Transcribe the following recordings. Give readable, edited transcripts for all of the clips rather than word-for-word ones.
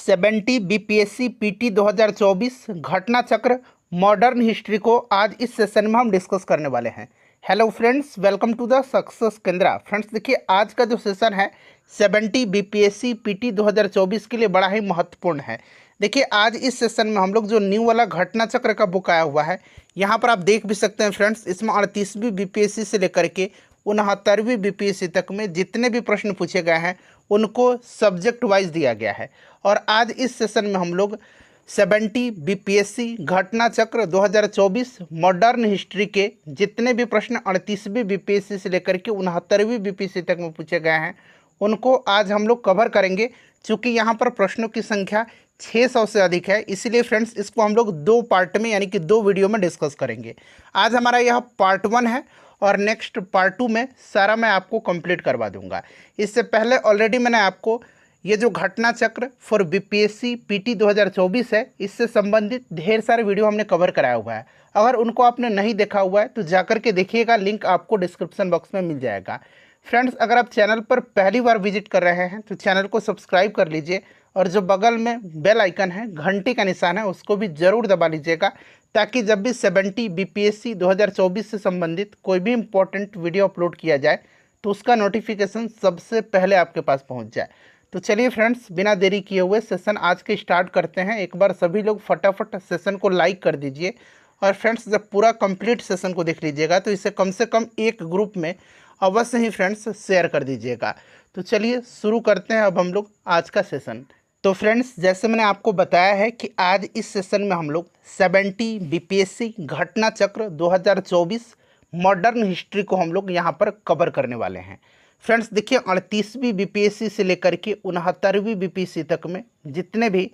70 BPSC PT 2024 घटना चक्र modern history को आज इस सेशन में हम डिस्कस करने वाले हैं। Hello friends, welcome to the success Kendra. Friends देखिए, आज का जो सेशन है 70 बीपीएससी पीटी 2024 के लिए बड़ा ही महत्वपूर्ण है। देखिए, आज इस सेशन में हम लोग जो न्यू वाला घटना चक्र का बुक आया हुआ है, यहाँ पर आप देख भी सकते हैं फ्रेंड्स। इसमें 38वीं बीपीएससी से लेकर के 69वीं बीपीएससी तक में जितने भी प्रश्न पूछे गए हैं उनको सब्जेक्ट वाइज दिया गया है। और आज इस सेशन में हम लोग 70 बीपीएससी घटना चक्र 2024 मॉडर्न हिस्ट्री के जितने भी प्रश्न 38वीं बीपीएससी से लेकर के 69वीं बीपीएससी तक में पूछे गए हैं उनको आज हम लोग कवर करेंगे। चूँकि यहाँ पर प्रश्नों की संख्या 600 से अधिक है, इसलिए फ्रेंड्स इसको हम लोग दो पार्ट में यानी कि दो वीडियो में डिस्कस करेंगे। आज हमारा यह पार्ट 1 है और नेक्स्ट पार्ट 2 में सारा मैं आपको कंप्लीट करवा दूंगा। इससे पहले ऑलरेडी मैंने आपको ये जो घटना चक्र फॉर बीपीएससी पीटी 2024 है, इससे संबंधित ढेर सारे वीडियो हमने कवर कराया हुआ है। अगर उनको आपने नहीं देखा हुआ है तो जाकर के देखिएगा, लिंक आपको डिस्क्रिप्शन बॉक्स में मिल जाएगा। फ्रेंड्स, अगर आप चैनल पर पहली बार विजिट कर रहे हैं तो चैनल को सब्सक्राइब कर लीजिए और जो बगल में बेल आइकन है, घंटी का निशान है, उसको भी ज़रूर दबा लीजिएगा ताकि जब भी 70 बीपीएससी 2024 से संबंधित कोई भी इम्पोर्टेंट वीडियो अपलोड किया जाए तो उसका नोटिफिकेशन सबसे पहले आपके पास पहुंच जाए। तो चलिए फ्रेंड्स, बिना देरी किए हुए सेशन आज के स्टार्ट करते हैं। एक बार सभी लोग फटाफट सेशन को लाइक कर दीजिए और फ्रेंड्स जब पूरा कंप्लीट सेशन को देख लीजिएगा तो इसे कम से कम एक ग्रुप में अवश्य ही फ्रेंड्स शेयर कर दीजिएगा। तो चलिए शुरू करते हैं अब हम लोग आज का सेशन। तो फ्रेंड्स, जैसे मैंने आपको बताया है कि आज इस सेशन में हम लोग 70 बीपीएससी घटना चक्र 2024 मॉडर्न हिस्ट्री को हम लोग यहाँ पर कवर करने वाले हैं। फ्रेंड्स देखिए, 38वीं बीपीएससी से लेकर के 69वीं बीपीएससी तक में जितने भी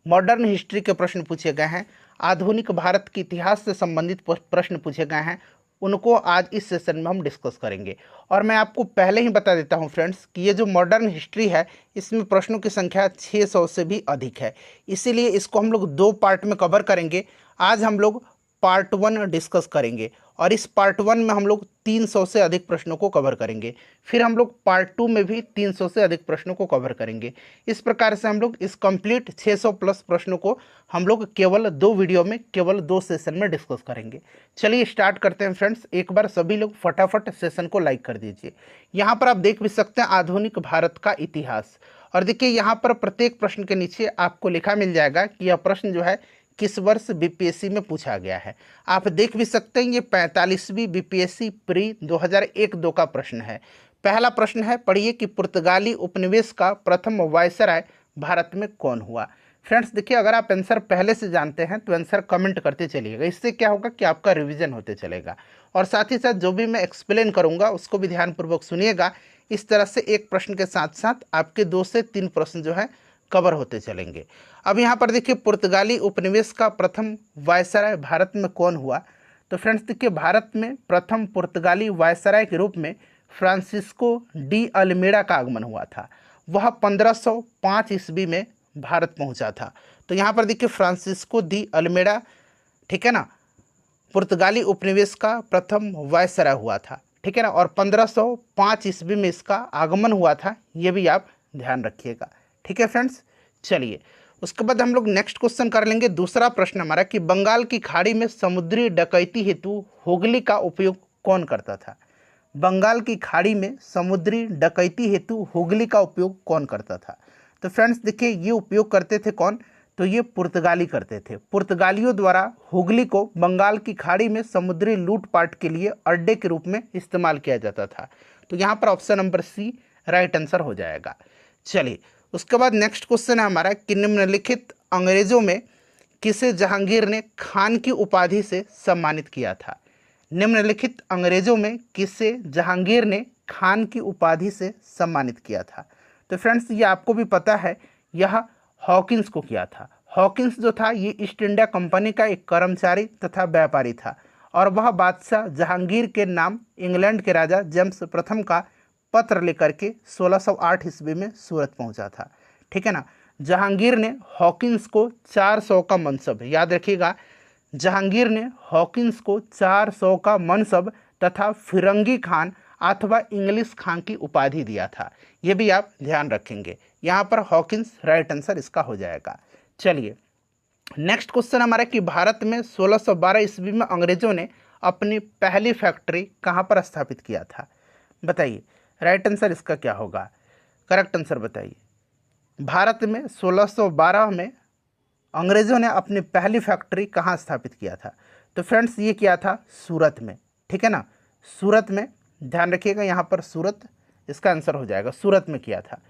मॉडर्न हिस्ट्री के प्रश्न पूछे गए हैं, आधुनिक भारत के इतिहास से संबंधित प्रश्न पूछे गए हैं, उनको आज इस सेशन में हम डिस्कस करेंगे। और मैं आपको पहले ही बता देता हूं फ्रेंड्स कि ये जो मॉडर्न हिस्ट्री है इसमें प्रश्नों की संख्या 600 से भी अधिक है, इसीलिए इसको हम लोग दो पार्ट में कवर करेंगे। आज हम लोग पार्ट 1 डिस्कस करेंगे और इस पार्ट 1 में हम लोग 300 से अधिक प्रश्नों को कवर करेंगे। फिर हम लोग पार्ट 2 में भी 300 से अधिक प्रश्नों को कवर करेंगे। इस प्रकार से हम लोग इस कंप्लीट 600 प्लस प्रश्नों को हम लोग केवल दो वीडियो में, केवल दो सेशन में डिस्कस करेंगे। चलिए स्टार्ट करते हैं फ्रेंड्स। एक बार सभी लोग फटाफट सेशन को लाइक कर दीजिए। यहाँ पर आप देख भी सकते हैं आधुनिक भारत का इतिहास, और देखिए यहाँ पर प्रत्येक प्रश्न के नीचे आपको लिखा मिल जाएगा कि यह प्रश्न जो है किस वर्ष बीपीएससी में पूछा गया है। आप देख भी सकते हैं ये 45वीं बीपीएससी प्री 2001-2 का प्रश्न है। पहला प्रश्न है, पढ़िए कि पुर्तगाली उपनिवेश का प्रथम वायसराय भारत में कौन हुआ। फ्रेंड्स देखिए, अगर आप आंसर पहले से जानते हैं तो आंसर कमेंट करते चलिएगा। इससे क्या होगा कि आपका रिवीजन होते चलेगा और साथ ही साथ जो भी मैं एक्सप्लेन करूँगा उसको भी ध्यानपूर्वक सुनिएगा। इस तरह से एक प्रश्न के साथ साथ आपके 2 से 3 प्रश्न जो है कवर होते चलेंगे। अब यहाँ पर देखिए, पुर्तगाली उपनिवेश का प्रथम वायसराय भारत में कौन हुआ। तो फ्रेंड्स देखिए, भारत में प्रथम पुर्तगाली वायसराय के रूप में फ्रांसिस्को डी अल्मेडा का आगमन हुआ था। वह 1505 ईस्वी में भारत पहुँचा था। तो यहाँ पर देखिए फ्रांसिस्को डी अल्मेडा, ठीक है ना, पुर्तगाली उपनिवेश का प्रथम वायसराय हुआ था, ठीक है ना, और 1505 ईस्वी में इसका आगमन हुआ था। ये भी आप ध्यान रखिएगा, ठीक है फ्रेंड्स। चलिए उसके बाद हम लोग नेक्स्ट क्वेश्चन कर लेंगे। दूसरा प्रश्न हमारा कि बंगाल की खाड़ी में समुद्री डकैती हेतु हुगली का उपयोग कौन करता था। बंगाल की खाड़ी में समुद्री डकैती हेतु हुगली का उपयोग कौन करता था। तो फ्रेंड्स देखिए, ये उपयोग करते थे कौन, तो ये पुर्तगाली करते थे। पुर्तगालियों द्वारा हुगली को बंगाल की खाड़ी में समुद्री लूटपाट के लिए अड्डे के रूप में इस्तेमाल किया जाता था। तो यहाँ पर option number C right answer हो जाएगा। चलिए उसके बाद नेक्स्ट क्वेश्चन है हमारा कि निम्नलिखित अंग्रेजों में किसे जहांगीर ने खान की उपाधि से सम्मानित किया था। निम्नलिखित अंग्रेजों में किसे जहांगीर ने खान की उपाधि से सम्मानित किया था। तो फ्रेंड्स ये आपको भी पता है, यह हॉकिंस को किया था। हॉकिंस जो था ये ईस्ट इंडिया कंपनी का एक कर्मचारी तथा व्यापारी था और वह बादशाह जहांगीर के नाम इंग्लैंड के राजा जेम्स प्रथम का पत्र लेकर के 1608 ईस्वी में सूरत पहुंचा था, ठीक है ना। जहांगीर ने हॉकिंस को 400 का मनसब, याद रखिएगा, जहांगीर ने हॉकिंस को 400 का मनसब तथा फिरंगी खान अथवा इंग्लिश खान की उपाधि दिया था। ये भी आप ध्यान रखेंगे, यहाँ पर हॉकिंस राइट आंसर इसका हो जाएगा। चलिए नेक्स्ट क्वेश्चन हमारा कि भारत में 1612 ईस्वी में अंग्रेजों ने अपनी पहली फैक्ट्री कहाँ पर स्थापित किया था? बताइए राइट आंसर इसका क्या होगा, करेक्ट आंसर बताइए। भारत में 1612 में अंग्रेजों ने अपनी पहली फैक्ट्री कहाँ स्थापित किया था? तो फ्रेंड्स ये किया था सूरत में, ठीक है ना, सूरत में, ध्यान रखिएगा यहाँ पर सूरत इसका आंसर हो जाएगा, सूरत में किया था।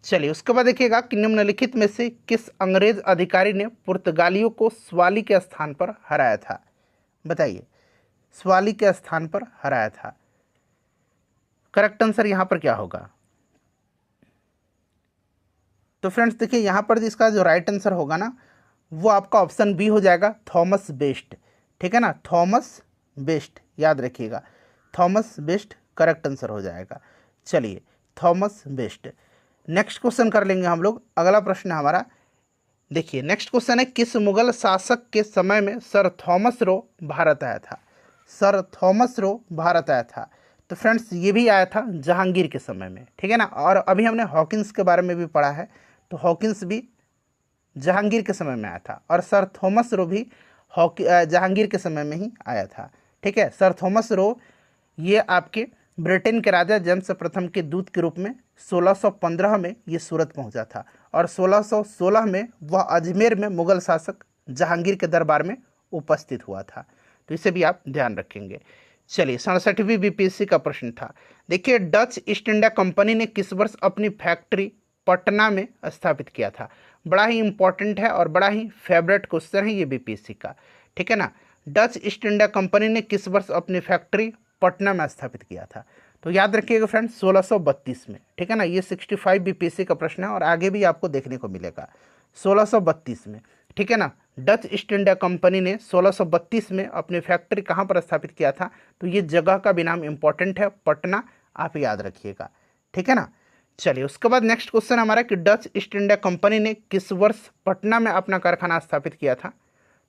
चलिए उसके बाद देखिएगा कि निम्नलिखित में से किस अंग्रेज अधिकारी ने पुर्तगालियों को स्वाली के स्थान पर हराया था? बताइए स्वाली के स्थान पर हराया था, करेक्ट आंसर यहाँ पर क्या होगा? तो फ्रेंड्स देखिए यहाँ पर इसका जो राइट आंसर होगा ना वो आपका ऑप्शन बी हो जाएगा, थॉमस बेस्ट, ठीक है ना, थॉमस बेस्ट, याद रखिएगा थॉमस बेस्ट करेक्ट आंसर हो जाएगा। चलिए थॉमस बेस्ट। नेक्स्ट क्वेश्चन कर लेंगे हम लोग, अगला प्रश्न है हमारा, देखिए नेक्स्ट क्वेश्चन है किस मुगल शासक के समय में सर थॉमस रो भारत आया था? सर थॉमस रो भारत आया था, तो फ्रेंड्स ये भी आया था जहांगीर के समय में, ठीक है ना, और अभी हमने हॉकिंस के बारे में भी पढ़ा है, तो हॉकिंस भी जहांगीर के समय में आया था और सर थॉमस रो भी जहांगीर के समय में ही आया था, ठीक है। सर थॉमस रो ये आपके ब्रिटेन के राजा जेम्स प्रथम के दूत के रूप में 1615 में ये सूरत पहुंचा था और 1616 में वह अजमेर में मुगल शासक जहांगीर के दरबार में उपस्थित हुआ था, तो इसे भी आप ध्यान रखेंगे। चलिए 67वीं बीपीएससी का प्रश्न था, देखिए डच ईस्ट इंडिया कंपनी ने किस वर्ष अपनी फैक्ट्री पटना में स्थापित किया था? बड़ा ही इंपॉर्टेंट है और बड़ा ही फेवरेट क्वेश्चन है ये बीपीएससी का, ठीक है ना। डच ईस्ट इंडिया कंपनी ने किस वर्ष अपनी फैक्ट्री पटना में स्थापित किया था? तो याद रखिएगा फ्रेंड्स 1632 में, ठीक है ना, ये 65 बीपीएससी का प्रश्न है और आगे भी आपको देखने को मिलेगा 1632 में, ठीक है ना। डच ईस्ट इंडिया कंपनी ने 1632 में अपनी फैक्ट्री कहाँ पर स्थापित किया था? तो ये जगह का भी नाम इंपॉर्टेंट है, पटना, आप याद रखिएगा, ठीक है ना। चलिए उसके बाद नेक्स्ट क्वेश्चन हमारा कि डच ईस्ट इंडिया कंपनी ने किस वर्ष पटना में अपना कारखाना स्थापित किया था?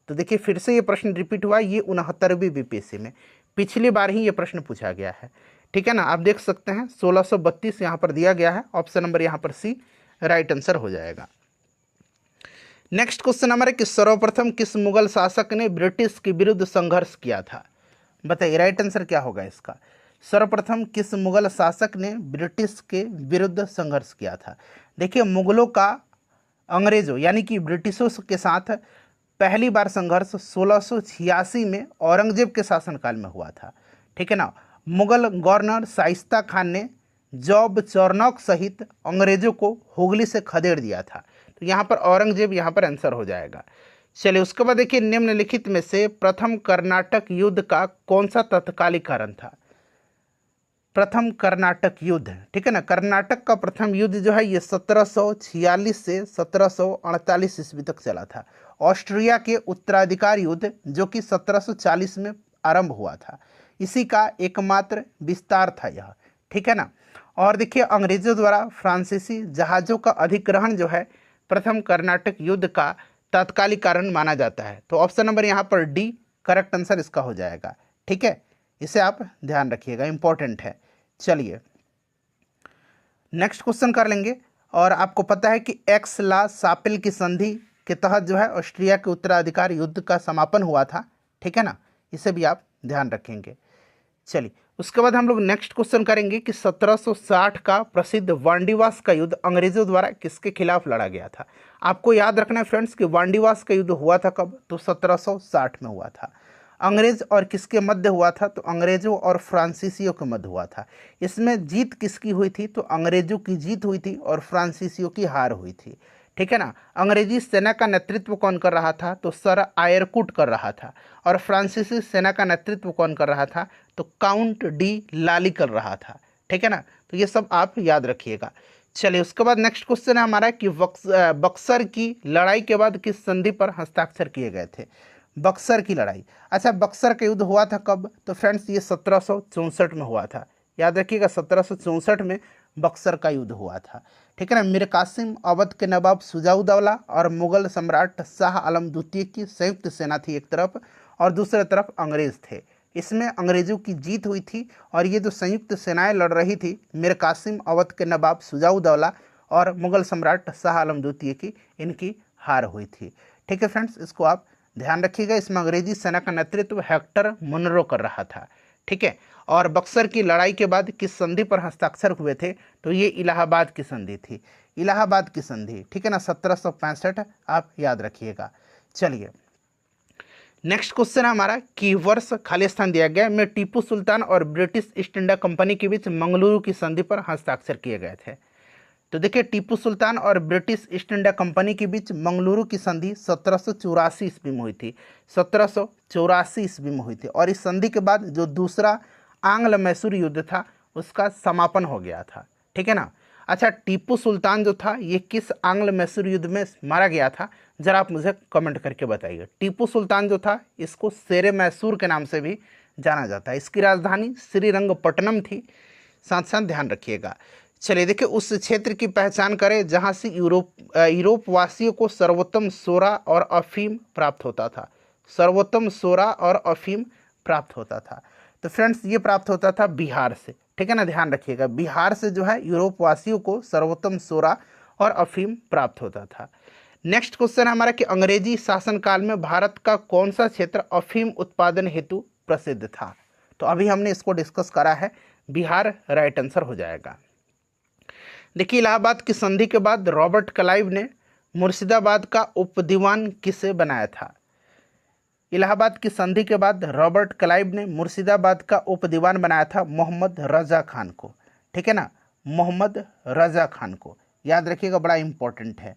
तो देखिए फिर से ये प्रश्न रिपीट हुआ, ये 69वीं बीपीएससी में, पिछली बार ही ये प्रश्न पूछा गया है, ठीक है ना। आप देख सकते हैं 1632 यहाँ पर दिया गया है, ऑप्शन नंबर यहाँ पर सी राइट आंसर हो जाएगा। नेक्स्ट क्वेश्चन हमारे कि सर्वप्रथम किस मुगल शासक ने ब्रिटिश के विरुद्ध संघर्ष किया था? बताइए राइट आंसर क्या होगा इसका? सर्वप्रथम किस मुगल शासक ने ब्रिटिश के विरुद्ध संघर्ष किया था? देखिए मुगलों का अंग्रेजों यानी कि ब्रिटिशों के साथ पहली बार संघर्ष 1686 में औरंगजेब के शासनकाल में हुआ था, ठीक है ना। मुगल गवर्नर शाइस्ता खान ने जॉब चौरनौक सहित अंग्रेजों को हुगली से खदेड़ दिया था, तो यहाँ पर औरंगजेब यहाँ पर आंसर हो जाएगा। चलिए उसके बाद देखिए निम्नलिखित में से प्रथम कर्नाटक युद्ध का कौन सा तत्कालिक कारण था? प्रथम कर्नाटक युद्ध, ठीक है ना, कर्नाटक का प्रथम युद्ध जो है ये 1746 से 1748 ईस्वी तक चला था। ऑस्ट्रिया के उत्तराधिकार युद्ध जो कि 1740 में आरंभ हुआ था, इसी का एकमात्र विस्तार था यह, ठीक है ना। और देखिए अंग्रेजों द्वारा फ्रांसीसी जहाज़ों का अधिग्रहण जो है प्रथम कर्नाटक युद्ध का तात्कालिक कारण माना जाता है, तो ऑप्शन नंबर यहाँ पर डी करेक्ट आंसर इसका हो जाएगा, ठीक है, इसे आप ध्यान रखिएगा, इंपॉर्टेंट है। चलिए नेक्स्ट क्वेश्चन कर लेंगे, और आपको पता है कि एक्स ला सापिल की संधि के तहत जो है ऑस्ट्रिया के उत्तराधिकार युद्ध का समापन हुआ था, ठीक है ना, इसे भी आप ध्यान रखेंगे। चलिए उसके बाद हम लोग नेक्स्ट क्वेश्चन करेंगे कि 1760 का प्रसिद्ध वांडीवास का युद्ध अंग्रेजों द्वारा किसके खिलाफ लड़ा गया था? आपको याद रखना है फ्रेंड्स कि वांडीवास का युद्ध हुआ था कब? तो 1760 में हुआ था। अंग्रेज और किसके मध्य हुआ था? तो अंग्रेजों और फ्रांसीसियों के मध्य हुआ था। इसमें जीत किसकी हुई थी? तो अंग्रेजों की जीत हुई थी और फ्रांसीसियों की हार हुई थी, ठीक है ना। अंग्रेजी सेना का नेतृत्व कौन कर रहा था? तो सर आयरकुट कर रहा था। और फ्रांसीसी सेना का नेतृत्व कौन कर रहा था? तो काउंट डी लाली कर रहा था, ठीक है ना। तो ये सब आप याद रखिएगा। चलिए उसके बाद नेक्स्ट क्वेश्चन है हमारा कि बक्सर की लड़ाई के बाद किस संधि पर हस्ताक्षर किए गए थे? बक्सर की लड़ाई, अच्छा बक्सर का युद्ध हुआ था कब? तो फ्रेंड्स ये 1764 में हुआ था, याद रखिएगा 1764 में बक्सर का युद्ध हुआ था, ठीक है ना। मीर कासिम अवध के नवाब शुजाउद्दौला और मुगल सम्राट शाह आलम द्वितीय की संयुक्त सेना थी एक तरफ, और दूसरी तरफ अंग्रेज थे। इसमें अंग्रेजों की जीत हुई थी और ये जो संयुक्त सेनाएं लड़ रही थी मीर कासिम अवध के नवाब शुजाउद्दौला और मुगल सम्राट शाह आलम द्वितीय की इनकी हार हुई थी। ठीक है फ्रेंड्स, इसको आप ध्यान रखिएगा। इसमें अंग्रेजी सेना का नेतृत्व हेक्टर मुनरो कर रहा था। ठीक है, और बक्सर की लड़ाई के बाद किस संधि पर हस्ताक्षर हुए थे, तो ये इलाहाबाद की संधि थी, इलाहाबाद की संधि। ठीक है ना, 1765 आप याद रखिएगा। चलिए नेक्स्ट क्वेश्चन है हमारा कि वर्ष खाली स्थान दिया गया में टीपू सुल्तान और ब्रिटिश ईस्ट इंडिया कंपनी के बीच मंगलुरु की संधि पर हस्ताक्षर किए गए थे। तो देखिए, टीपू सुल्तान और ब्रिटिश ईस्ट इंडिया कंपनी के बीच मंगलुरु की संधि 1784 ईस्वी में हुई थी, 1784 ईस्वी में हुई थी। और इस संधि के बाद जो दूसरा आंग्ल मैसूर युद्ध था उसका समापन हो गया था। ठीक है ना। अच्छा, टीपू सुल्तान जो था ये किस आंग्ल मैसूर युद्ध में मारा गया था, जरा आप मुझे कमेंट करके बताइए। टीपू सुल्तान जो था इसको शेरे मैसूर के नाम से भी जाना जाता है। इसकी राजधानी श्रीरंगपट्टनम थी, साथ साथ ध्यान रखिएगा। चलिए देखिए, उस क्षेत्र की पहचान करें जहां से यूरोप वासियों को सर्वोत्तम सोरा और अफीम प्राप्त होता था, सर्वोत्तम सोरा और अफीम प्राप्त होता था। तो फ्रेंड्स ये प्राप्त होता था बिहार से। ठीक है ना, ध्यान रखिएगा, बिहार से जो है यूरोप वासियों को सर्वोत्तम सोरा और अफीम प्राप्त होता था। नेक्स्ट क्वेश्चन है हमारा कि अंग्रेजी शासनकाल में भारत का कौन सा क्षेत्र अफीम उत्पादन हेतु प्रसिद्ध था। तो अभी हमने इसको डिस्कस करा है, बिहार राइट आंसर हो जाएगा। देखिए, इलाहाबाद की संधि के बाद रॉबर्ट क्लाइव ने मुर्शिदाबाद का उपदीवान किसे बनाया था। इलाहाबाद की संधि के बाद रॉबर्ट क्लाइव ने मुर्शिदाबाद का उपदीवान बनाया था मोहम्मद रजा खान को। ठीक है ना, मोहम्मद रजा खान को याद रखिएगा, बड़ा इंपॉर्टेंट है,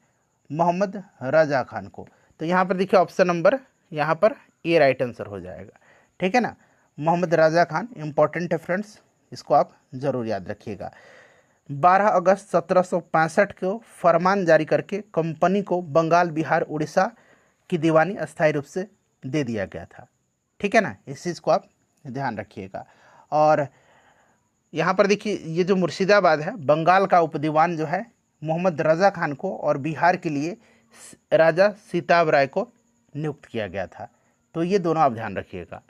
मोहम्मद रजा खान को। तो यहाँ पर देखिए ऑप्शन नंबर यहाँ पर ए राइट आंसर हो जाएगा। ठीक है ना, मोहम्मद रजा खान इंपॉर्टेंट है फ्रेंड्स, इसको आप जरूर याद रखिएगा। 12 अगस्त 1765 को फरमान जारी करके कंपनी को बंगाल, बिहार, उड़ीसा की दीवानी अस्थायी रूप से दे दिया गया था। ठीक है ना, इस चीज़ को आप ध्यान रखिएगा। और यहाँ पर देखिए, ये जो मुर्शिदाबाद है, बंगाल का उपदीवान जो है मोहम्मद रजा खान को और बिहार के लिए राजा सीताब राय को नियुक्त किया गया था। तो ये दोनों आप ध्यान रखिएगा।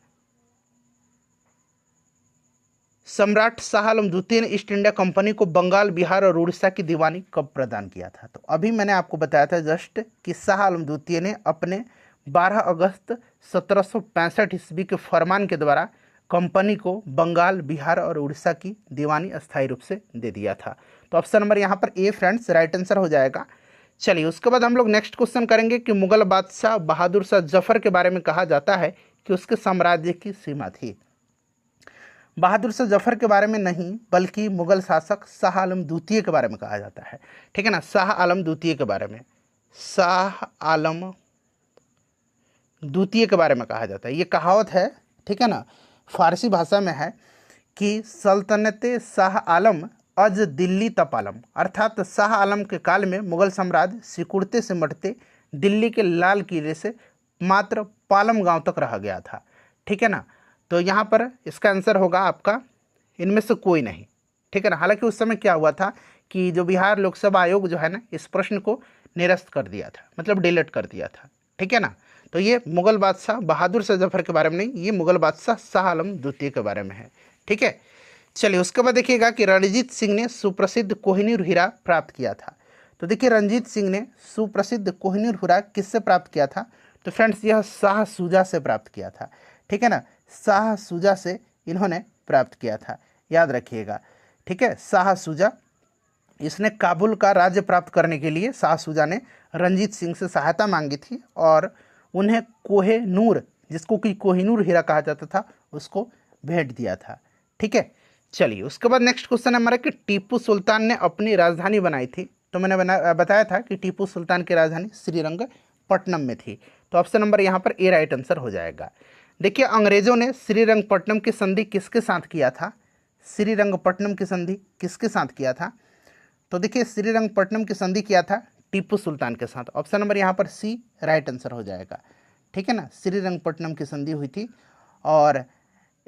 सम्राट शाह आलम द्वितीय ने ईस्ट इंडिया कंपनी को बंगाल, बिहार और उड़ीसा की दीवानी कब प्रदान किया था। तो अभी मैंने आपको बताया था जस्ट कि शाह आलम द्वितीय ने अपने 12 अगस्त 1765 ईस्वी के फरमान के द्वारा कंपनी को बंगाल, बिहार और उड़ीसा की दीवानी अस्थायी रूप से दे दिया था। तो ऑप्शन नंबर यहाँ पर ए फ्रेंड्स राइट आंसर हो जाएगा। चलिए उसके बाद हम लोग नेक्स्ट क्वेश्चन करेंगे कि मुगल बादशाह बहादुर शाह जफर के बारे में कहा जाता है कि उसके साम्राज्य की सीमा थी। बहादुर शाह जफर के बारे में नहीं, बल्कि मुगल शासक शाह आलम द्वितीय के बारे में कहा जाता है। ठीक है ना, शाह आलम द्वितीय के बारे में, शाह आलम द्वितीय के बारे में कहा जाता है। ये कहावत है, ठीक है ना, फारसी भाषा में है कि सल्तनते शाह आलम अज दिल्ली तपालम, अर्थात शाह आलम के काल में मुगल साम्राज्य सिकुड़ते सिमटते दिल्ली के लाल किले से मात्र पालम गांव तक रह गया था। ठीक है ना, तो यहाँ पर इसका आंसर होगा आपका इनमें से कोई नहीं। ठीक है ना, हालांकि उस समय क्या हुआ था कि जो बिहार लोकसभा आयोग जो है ना, इस प्रश्न को निरस्त कर दिया था, मतलब डिलीट कर दिया था। ठीक है ना, तो ये मुगल बादशाह बहादुर शाह जफर के बारे में नहीं, ये मुगल बादशाह शाह आलम द्वितीय के बारे में है। ठीक है, चलिए उसके बाद देखिएगा कि रणजीत सिंह ने सुप्रसिद्ध कोहिनूर हीरा प्राप्त किया था। तो देखिए, रणजीत सिंह ने सुप्रसिद्ध कोहिनूर हीरा किससे प्राप्त किया था। तो फ्रेंड्स यह शाह शुजा से प्राप्त किया था। ठीक है ना, शाह शुजा से इन्होंने प्राप्त किया था, याद रखिएगा। ठीक है, शाह शुजा, इसने काबुल का राज्य प्राप्त करने के लिए शाह शुजा ने रणजीत सिंह से सहायता मांगी थी और उन्हें कोहिनूर, जिसको कि कोहिनूर हीरा कहा जाता था, उसको भेंट दिया था। ठीक है, चलिए उसके बाद नेक्स्ट क्वेश्चन है हमारा कि टीपू सुल्तान ने अपनी राजधानी बनाई थी। तो मैंने बताया था कि टीपू सुल्तान की राजधानी श्रीरंगपट्टनम में थी। तो ऑप्शन नंबर यहाँ पर ए राइट आंसर हो जाएगा। देखिए, अंग्रेजों ने श्रीरंगपट्टनम की संधि किसके साथ किया था। श्रीरंगपट्टनम की संधि किसके साथ किया था। तो देखिए, श्रीरंगपट्टनम की संधि किया था टीपू सुल्तान के साथ। ऑप्शन नंबर यहाँ पर सी राइट आंसर हो जाएगा। ठीक है ना, श्रीरंगपट्टनम की संधि हुई थी और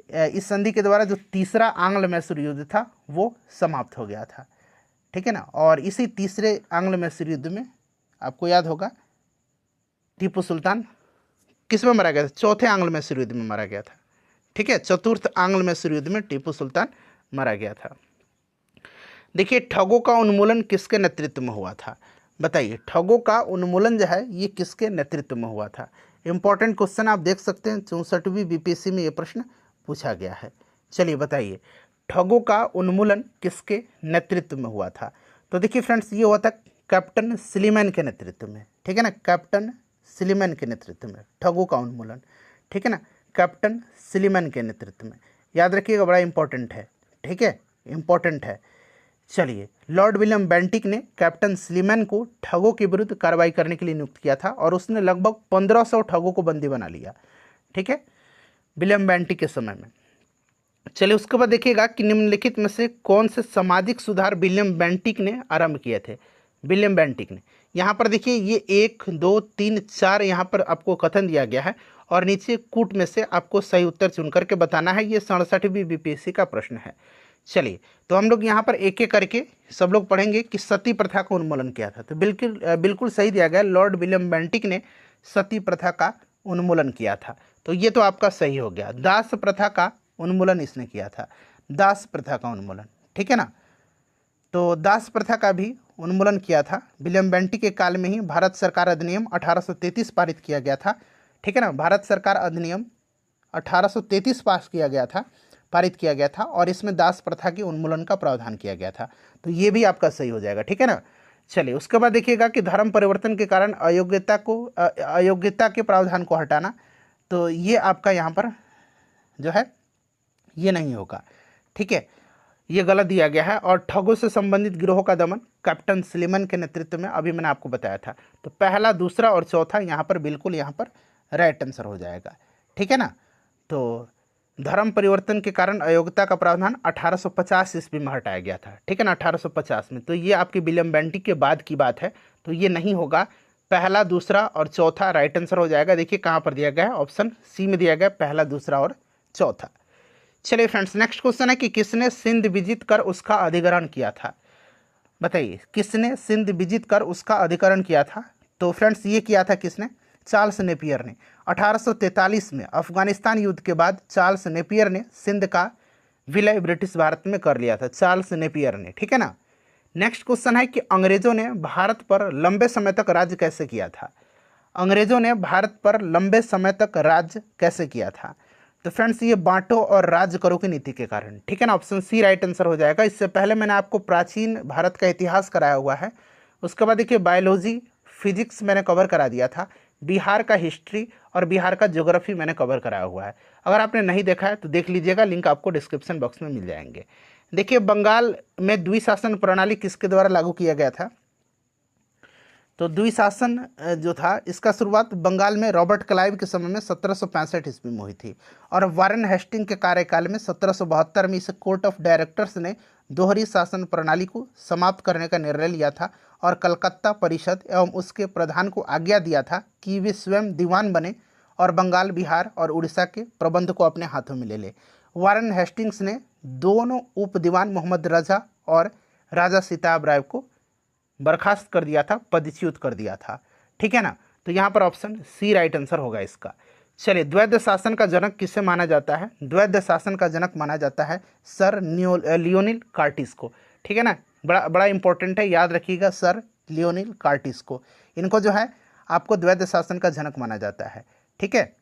इस संधि के द्वारा जो तीसरा आंग्ल मैसूर युद्ध था वो समाप्त हो गया था। ठीक है ना, और इसी तीसरे आंग्ल मैसूर युद्ध में आपको याद होगा टीपू सुल्तान किस में मारा गया था, चौथे आंग्ल मैसूर युद्ध में मारा गया था। ठीक है, चतुर्थ आंग्ल मैसूर युद्ध में टीपू सुल्तान मारा गया था। देखिए ठगों का उन्मूलन किसके नेतृत्व में हुआ था, बताइए। ठगों का उन्मूलन जो है ये किसके नेतृत्व में हुआ था। इंपॉर्टेंट क्वेश्चन आप देख सकते हैं, 64वीं बीपीएससी में ये प्रश्न पूछा गया है। चलिए बताइए, ठगों का उन्मूलन किसके नेतृत्व में हुआ था। तो देखिए फ्रेंड्स, ये हुआ था कैप्टन स्लीमैन के नेतृत्व में, ठीक है ना, कैप्टन स्लीमैन के नेतृत्व में ठगों का उन्मूलन, ठीक है ना, कैप्टन स्लीमैन के नेतृत्व में। याद रखिएगा, बड़ा इंपॉर्टेंट है, ठीक है, इंपॉर्टेंट है। चलिए, लॉर्ड विलियम बेंटिक ने कैप्टन स्लीमैन को ठगों के विरुद्ध कार्रवाई करने के लिए नियुक्त किया था और उसने लगभग 1500 ठगों को बंदी बना लिया, ठीक है, विलियम बेंटिक के समय में। चलिए, उसके बाद देखिएगा कि निम्नलिखित में से कौन से सामाजिक सुधार विलियम बेंटिक ने आरंभ किए थे। विलियम बेंटिक ने, यहाँ पर देखिए ये 1 2 3 4 यहाँ पर आपको कथन दिया गया है और नीचे कूट में से आपको सही उत्तर चुन करके बताना है। ये 67वीं बीपीएससी का प्रश्न है। चलिए, तो हम लोग यहाँ पर एक एक करके सब लोग पढ़ेंगे कि सती प्रथा का उन्मूलन किया था। तो बिल्कुल सही दिया गया, लॉर्ड विलियम बेंटिक ने सती प्रथा का उन्मूलन किया था। तो ये तो आपका सही हो गया। दास प्रथा का उन्मूलन इसने किया था, दास प्रथा का उन्मूलन, ठीक है ना। तो दास प्रथा का भी उन्मूलन किया था विलियम बेंटिक के काल में ही। भारत सरकार अधिनियम 1833 पारित किया गया था, ठीक है ना। भारत सरकार अधिनियम 1833 पास किया गया था, पारित किया गया था और इसमें दास प्रथा के उन्मूलन का प्रावधान किया गया था। तो ये भी आपका सही हो जाएगा, ठीक है ना। चलिए, उसके बाद देखिएगा कि धर्म परिवर्तन के कारण अयोग्यता के प्रावधान को हटाना। तो ये आपका यहाँ पर जो है ये नहीं होगा, ठीक है, ये गलत दिया गया है। और ठगों से संबंधित गिरोहों का दमन कैप्टन स्लीमैन के नेतृत्व में, अभी मैंने आपको बताया था। तो पहला, दूसरा और चौथा यहाँ पर बिल्कुल यहाँ पर राइट आंसर हो जाएगा, ठीक है ना। तो धर्म परिवर्तन के कारण अयोग्यता का प्रावधान 1850 ईस्वी में हटाया गया था, ठीक है ना, 1850 में। तो ये आपके विलियम बेंटिक के बाद की बात है, तो ये नहीं होगा। पहला, दूसरा और चौथा राइट आंसर हो जाएगा। देखिए कहाँ पर दिया गया है, ऑप्शन सी में दिया गया, पहला, दूसरा और चौथा। चलिए फ्रेंड्स, नेक्स्ट क्वेश्चन है कि किसने सिंध विजित कर उसका अधिग्रहण किया था। बताइए, किसने सिंध विजित कर उसका अधिग्रहण किया था। तो फ्रेंड्स, ये किया था किसने, चार्ल्स नेपियर ने। 1843 में अफगानिस्तान युद्ध के बाद चार्ल्स नेपियर ने सिंध का विलय ब्रिटिश भारत में कर लिया था, चार्ल्स नेपियर ने, ठीक है ना। नेक्स्ट क्वेश्चन है कि अंग्रेजों ने भारत पर लंबे समय तक राज्य कैसे किया था। अंग्रेजों ने भारत पर लंबे समय तक राज्य कैसे किया था। तो फ्रेंड्स, ये बांटो और राज्य करो की नीति के कारण, ठीक है ना, ऑप्शन सी राइट आंसर हो जाएगा। इससे पहले मैंने आपको प्राचीन भारत का इतिहास कराया हुआ है। उसके बाद देखिए बायोलॉजी, फिजिक्स मैंने कवर करा दिया था। बिहार का हिस्ट्री और बिहार का ज्योग्राफी मैंने कवर कराया हुआ है। अगर आपने नहीं देखा है तो देख लीजिएगा, लिंक आपको डिस्क्रिप्शन बॉक्स में मिल जाएंगे। देखिए, बंगाल में द्विशासन प्रणाली किसके द्वारा लागू किया गया था। तो द्विशासन जो था, इसका शुरुआत बंगाल में रॉबर्ट क्लाइव के समय में 1765 ईस्वी में हुई थी और वारेन हेस्टिंग के कार्यकाल में 1772 में इसे कोर्ट ऑफ डायरेक्टर्स ने दोहरी शासन प्रणाली को समाप्त करने का निर्णय लिया था और कलकत्ता परिषद एवं उसके प्रधान को आज्ञा दिया था कि वे स्वयं दीवान बने और बंगाल, बिहार और उड़ीसा के प्रबंध को अपने हाथों में ले ले। वारेन हेस्टिंग्स ने दोनों उप दीवान मोहम्मद रजा और राजा सीताब राय को बर्खास्त कर दिया था, पदच्युत कर दिया था, ठीक है ना। तो यहाँ पर ऑप्शन सी राइट आंसर होगा इसका। चलिए, द्वैध शासन का जनक किसे माना जाता है। द्वैध शासन का जनक माना जाता है सर लियोनिल कार्टिस को, ठीक है ना। बड़ा इंपॉर्टेंट है, याद रखिएगा, सर लियोनिल कार्टिस को। इनको जो है आपको द्वैध शासन का जनक माना जाता है, ठीक है।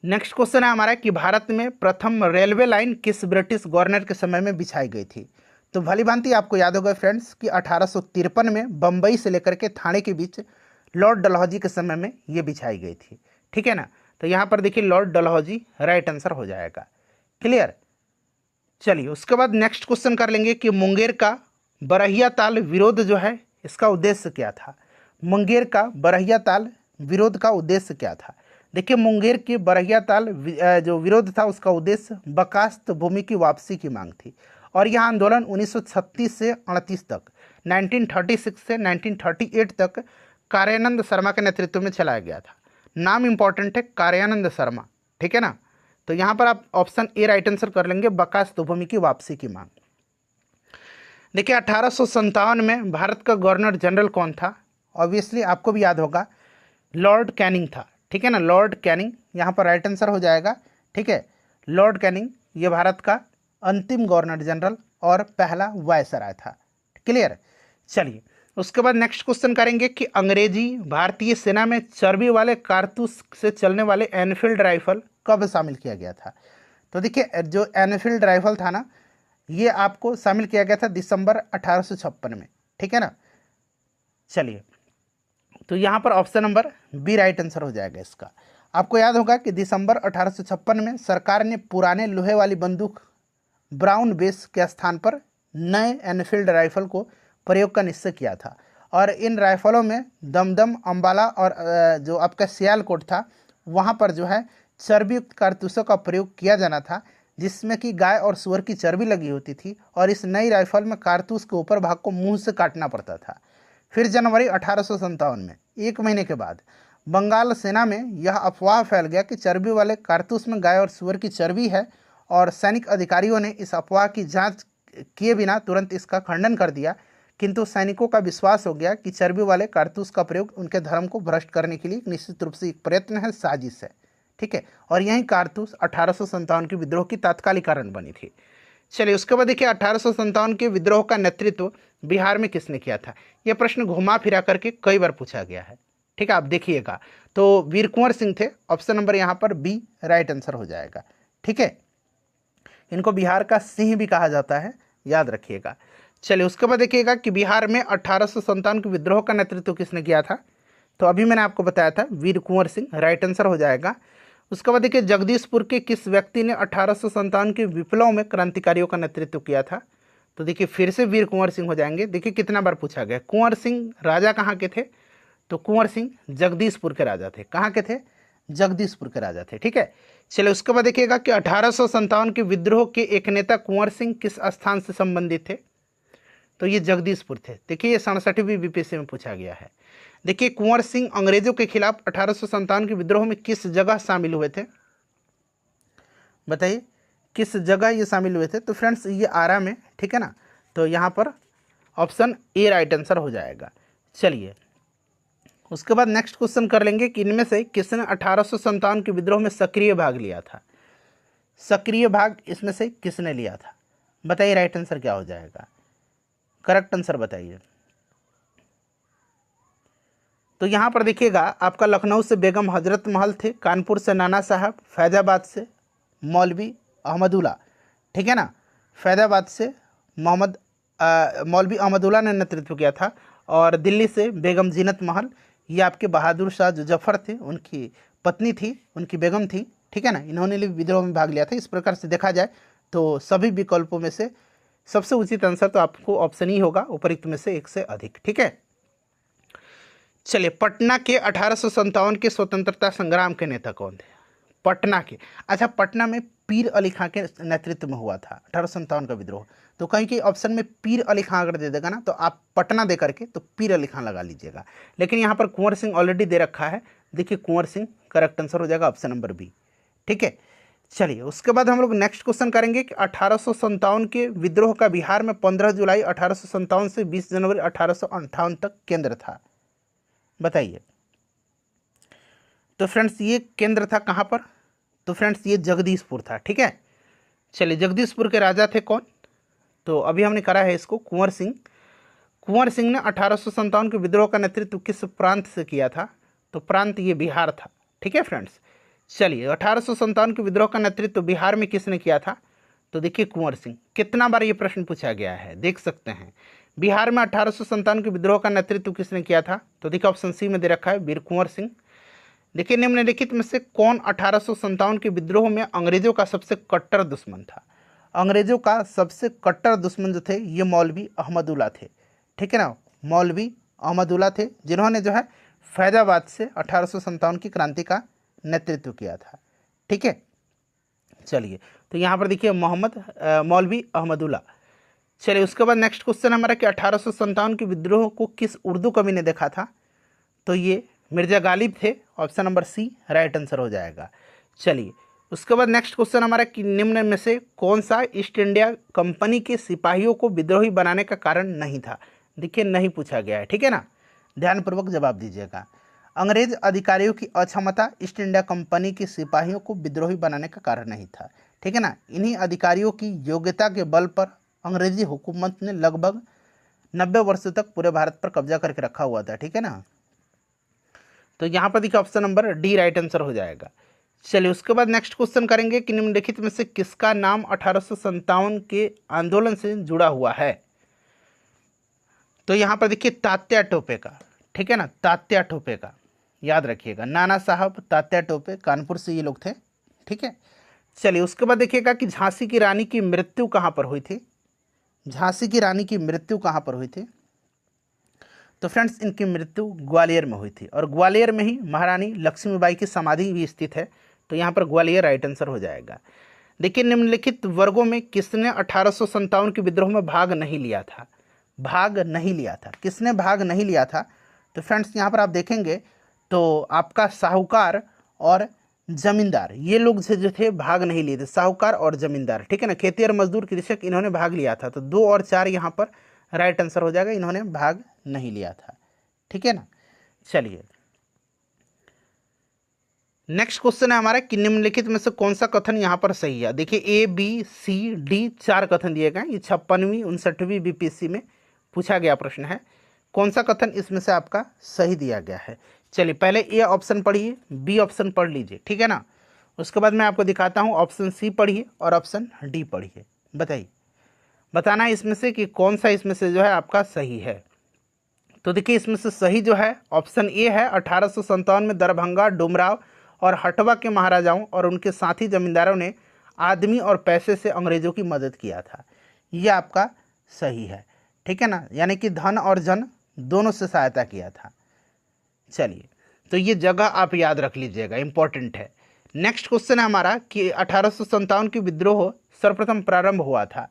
नेक्स्ट क्वेश्चन है हमारा कि भारत में प्रथम रेलवे लाइन किस ब्रिटिश गवर्नर के समय में बिछाई गई थी। तो भली भांति आपको याद होगा फ्रेंड्स कि 1853 में बम्बई से लेकर के थाने के बीच लॉर्ड डलहौजी के समय में ये बिछाई गई थी, ठीक है ना। तो यहाँ पर देखिए लॉर्ड डलहौजी राइट आंसर हो जाएगा, क्लियर। चलिए, उसके बाद नेक्स्ट क्वेश्चन कर लेंगे कि मुंगेर का बरहिया ताल विरोध जो है इसका उद्देश्य क्या था। मुंगेर का बरहिया ताल विरोध का उद्देश्य क्या था। देखिए, मुंगेर के बरहिया ताल जो विरोध था उसका उद्देश्य बकास्त भूमि की वापसी की मांग थी और यह आंदोलन 1936 से 38 तक, 1936 से 1938 तक कार्यानंद शर्मा के नेतृत्व में चलाया गया था। नाम इंपॉर्टेंट है, कार्यानंद शर्मा, ठीक है ना। तो यहाँ पर आप ऑप्शन ए राइट आंसर कर लेंगे, बकास्त भूमि की वापसी की मांग। देखिए, 1857 में भारत का गवर्नर जनरल कौन था। ऑब्वियसली आपको भी याद होगा, लॉर्ड कैनिंग था, ठीक है ना, लॉर्ड कैनिंग यहाँ पर राइट आंसर हो जाएगा, ठीक है। लॉर्ड कैनिंग ये भारत का अंतिम गवर्नर जनरल और पहला वायसराय था। क्लियर। चलिए उसके बाद नेक्स्ट क्वेश्चन करेंगे कि अंग्रेजी भारतीय सेना में चर्बी वाले कारतूस से चलने वाले एनफील्ड राइफल कब शामिल किया गया था। तो देखिए जो एनफील्ड राइफल था ना, ये आपको शामिल किया गया था दिसंबर 1856 में, ठीक है ना। चलिए तो यहाँ पर option number B right answer हो जाएगा इसका। आपको याद होगा कि दिसंबर 1856 में सरकार ने पुराने लोहे वाली बंदूक ब्राउन बेस के स्थान पर नए एनफील्ड राइफल को प्रयोग का निश्चय किया था, और इन राइफलों में दमदम, अम्बाला और जो आपका सियालकोट था वहाँ पर जो है चर्बी युक्त कारतूसों का प्रयोग किया जाना था, जिसमें कि गाय और सुअर की चर्बी लगी होती थी, और इस नई राइफल में कारतूस के ऊपर भाग को मुंह से काटना पड़ता था। फिर जनवरी 1857 में, एक महीने के बाद, बंगाल सेना में यह अफवाह फैल गया कि चर्बी वाले कारतूस में गाय और सुअर की चर्बी है, और सैनिक अधिकारियों ने इस अफवाह की जांच किए बिना तुरंत इसका खंडन कर दिया। किंतु सैनिकों का विश्वास हो गया कि चर्बी वाले कारतूस का प्रयोग उनके धर्म को भ्रष्ट करने के लिए निश्चित रूप से एक प्रयत्न है, साजिश है, ठीक है। और यही कारतूस 1857 के विद्रोह की तात्कालिक कारण बनी थी। चलिए उसके बाद देखिए 1857 के विद्रोह का नेतृत्व बिहार में किसने किया था। यह प्रश्न घुमा फिरा करके कई बार पूछा गया है, ठीक है, आप देखिएगा। तो वीर कुंवर सिंह थे, ऑप्शन नंबर यहाँ पर बी राइट आंसर हो जाएगा, ठीक है। इनको बिहार का सिंह भी कहा जाता है, याद रखिएगा। चलिए उसके बाद देखिएगा कि बिहार में 1857 के विद्रोह का नेतृत्व किसने किया था। तो अभी मैंने आपको बताया था वीर कुंवर सिंह, राइट आंसर हो जाएगा। उसके बाद देखिए जगदीशपुर के किस व्यक्ति ने 1857 के विप्लव में क्रांतिकारियों का नेतृत्व किया था। तो देखिए फिर से वीर कुंवर सिंह हो जाएंगे। देखिए कितना बार पूछा गया। कुंवर सिंह राजा कहाँ के थे। तो कुंवर सिंह जगदीशपुर के राजा थे। कहाँ के थे, जगदीशपुर के राजा थे, ठीक है। चलिए उसके बाद देखिएगा कि 1857 के विद्रोह के एक नेता कुंवर सिंह किस स्थान से संबंधित थे। तो ये जगदीशपुर थे। देखिए ये 67वीं बीपीएससी में पूछा गया है। देखिए कुंवर सिंह अंग्रेजों के खिलाफ 1857 के विद्रोह में किस जगह शामिल हुए थे, बताइए किस जगह ये शामिल हुए थे। तो फ्रेंड्स ये आरा में, ठीक है ना। तो यहाँ पर ऑप्शन ए राइट आंसर हो जाएगा। चलिए उसके बाद नेक्स्ट क्वेश्चन कर लेंगे कि इनमें से किसने 1857 के विद्रोह में सक्रिय भाग लिया था। सक्रिय भाग इसमें से किसने लिया था, बताइए राइट आंसर क्या हो जाएगा, करेक्ट आंसर बताइए। तो यहाँ पर देखिएगा आपका लखनऊ से बेगम हजरत महल थे, कानपुर से नाना साहब, फैजाबाद से मौलवी अहमदुल्ला, ठीक है ना। फैजाबाद से मौलवी अहमदुल्ला ने नेतृत्व किया था, और दिल्ली से बेगम जीनत महल, ये आपके बहादुर शाह जो जफर थे उनकी पत्नी थी, उनकी बेगम थी, ठीक है ना। इन्होंने भी विद्रोह में भाग लिया था। इस प्रकार से देखा जाए तो सभी विकल्पों में से सबसे उचित आंसर तो आपको ऑप्शन ही होगा, उपरोक्त में से एक से अधिक, ठीक है। चलिए पटना के 1857 के स्वतंत्रता संग्राम के नेता कौन थे। पटना के, अच्छा पटना में पीर अली खां के नेतृत्व में हुआ था 1857 का विद्रोह। तो कहीं कि ऑप्शन में पीर अली खां अगर दे देगा ना तो आप पटना दे करके तो पीर अली खां लगा लीजिएगा, लेकिन यहाँ पर कुंवर सिंह ऑलरेडी दे रखा है। देखिए कुंवर सिंह करेक्ट आंसर हो जाएगा, ऑप्शन नंबर बी, ठीक है। चलिए उसके बाद हम लोग नेक्स्ट क्वेश्चन करेंगे कि 1857 के विद्रोह का बिहार में 15 जुलाई 1857 से 20 जनवरी 1858 तक केंद्र था, बताइए। तो फ्रेंड्स ये केंद्र था कहाँ पर, तो फ्रेंड्स ये जगदीशपुर था, ठीक है। चलिए जगदीशपुर के राजा थे कौन, तो अभी हमने करा है इसको कुंवर सिंह। कुंवर सिंह ने 1857 के विद्रोह का नेतृत्व किस प्रांत से किया था, तो प्रांत ये बिहार था, ठीक है फ्रेंड्स। चलिए 1857 के विद्रोह का नेतृत्व बिहार में किसने किया था, तो देखिए कुंवर सिंह। कितना बार ये प्रश्न पूछा गया है देख सकते हैं। बिहार में 1857 के विद्रोह का नेतृत्व किसने किया था, तो देखिए ऑप्शन सी में दे रखा है वीर कुंवर सिंह। देखिए निम्नलिखित में से कौन 1857 के विद्रोह में अंग्रेजों का सबसे कट्टर दुश्मन था। अंग्रेजों का सबसे कट्टर दुश्मन जो थे ये मौलवी अहमदुल्ला थे, ठीक है ना। मौलवी अहमदुल्ला थे जिन्होंने जो है फैजाबाद से 1857 की क्रांति का नेतृत्व किया था, ठीक है। चलिए तो यहाँ पर देखिए मौलवी अहमदुल्ला। चलिए उसके बाद नेक्स्ट क्वेश्चन हमारा कि 1857 के विद्रोह को किस उर्दू कवि ने देखा था, तो ये मिर्जा गालिब थे, option number C right answer हो जाएगा। चलिए उसके बाद नेक्स्ट क्वेश्चन हमारा कि निम्न में से कौन सा ईस्ट इंडिया कंपनी के सिपाहियों को विद्रोही बनाने का कारण नहीं था। देखिए नहीं पूछा गया है, ठीक है ना, ध्यानपूर्वक जवाब दीजिएगा। अंग्रेज अधिकारियों की अक्षमता ईस्ट इंडिया कंपनी के सिपाहियों को विद्रोही बनाने का कारण नहीं था, ठीक है ना। इन्हीं अधिकारियों की योग्यता के बल पर अंग्रेजी हुकूमत ने लगभग 90 वर्षों तक पूरे भारत पर कब्जा करके रखा हुआ था, ठीक है ना। तो यहाँ पर देखिए option number D right answer हो जाएगा। चलिए उसके बाद नेक्स्ट क्वेश्चन करेंगे कि निम्नलिखित में से किसका नाम 1857 के आंदोलन से जुड़ा हुआ है। तो यहाँ पर देखिए तात्या टोपे का, ठीक है ना, तात्या टोपे का याद रखिएगा, नाना साहब तात्या टोपे, कानपुर से ये लोग थे, ठीक है। चलिए उसके बाद देखिएगा कि झांसी की रानी की मृत्यु कहाँ पर हुई थी। झांसी की रानी की मृत्यु कहाँ पर हुई थी। तो फ्रेंड्स इनकी मृत्यु ग्वालियर में हुई थी और ग्वालियर में ही महारानी लक्ष्मीबाई की समाधि भी स्थित है। तो यहाँ पर ग्वालियर राइट आंसर हो जाएगा। देखिए निम्नलिखित वर्गों में किसने 1857 के विद्रोह में भाग नहीं लिया था। भाग नहीं लिया था, किसने भाग नहीं लिया था। तो फ्रेंड्स यहाँ पर आप देखेंगे तो आपका साहूकार और जमींदार, ये लोग जो थे भाग नहीं लिए थे, साहूकार और जमींदार, ठीक है ना। खेती और मजदूर कृषक इन्होंने भाग लिया था। तो 2 और 4 यहाँ पर राइट आंसर हो जाएगा, इन्होंने भाग नहीं लिया था, ठीक है ना। चलिए नेक्स्ट क्वेश्चन है हमारा कि निम्नलिखित में से कौन सा कथन यहाँ पर सही है। देखिए ए बी सी डी 4 कथन दिए गए। ये 56वीं 59वीं बीपीएससी में पूछा गया प्रश्न है। कौन सा कथन इसमें से आपका सही दिया गया है। चलिए पहले ए ऑप्शन पढ़िए, बी ऑप्शन पढ़ लीजिए, ठीक है ना। उसके बाद मैं आपको दिखाता हूँ, ऑप्शन सी पढ़िए और ऑप्शन डी पढ़िए। बताइए, बताना है इसमें से कि कौन सा इसमें से जो है आपका सही है। तो देखिए इसमें से सही जो है ऑप्शन ए है। 1857 में दरभंगा, डुमराव और हटवा के महाराजाओं और उनके साथी जमींदारों ने आदमी और पैसे से अंग्रेजों की मदद किया था। ये आपका सही है, ठीक है ना, यानी कि धन और जन दोनों से सहायता किया था। चलिए तो ये जगह आप याद रख लीजिएगा, इंपॉर्टेंट है। नेक्स्ट क्वेश्चन है हमारा कि 1857 की विद्रोह सर्वप्रथम प्रारंभ हुआ था।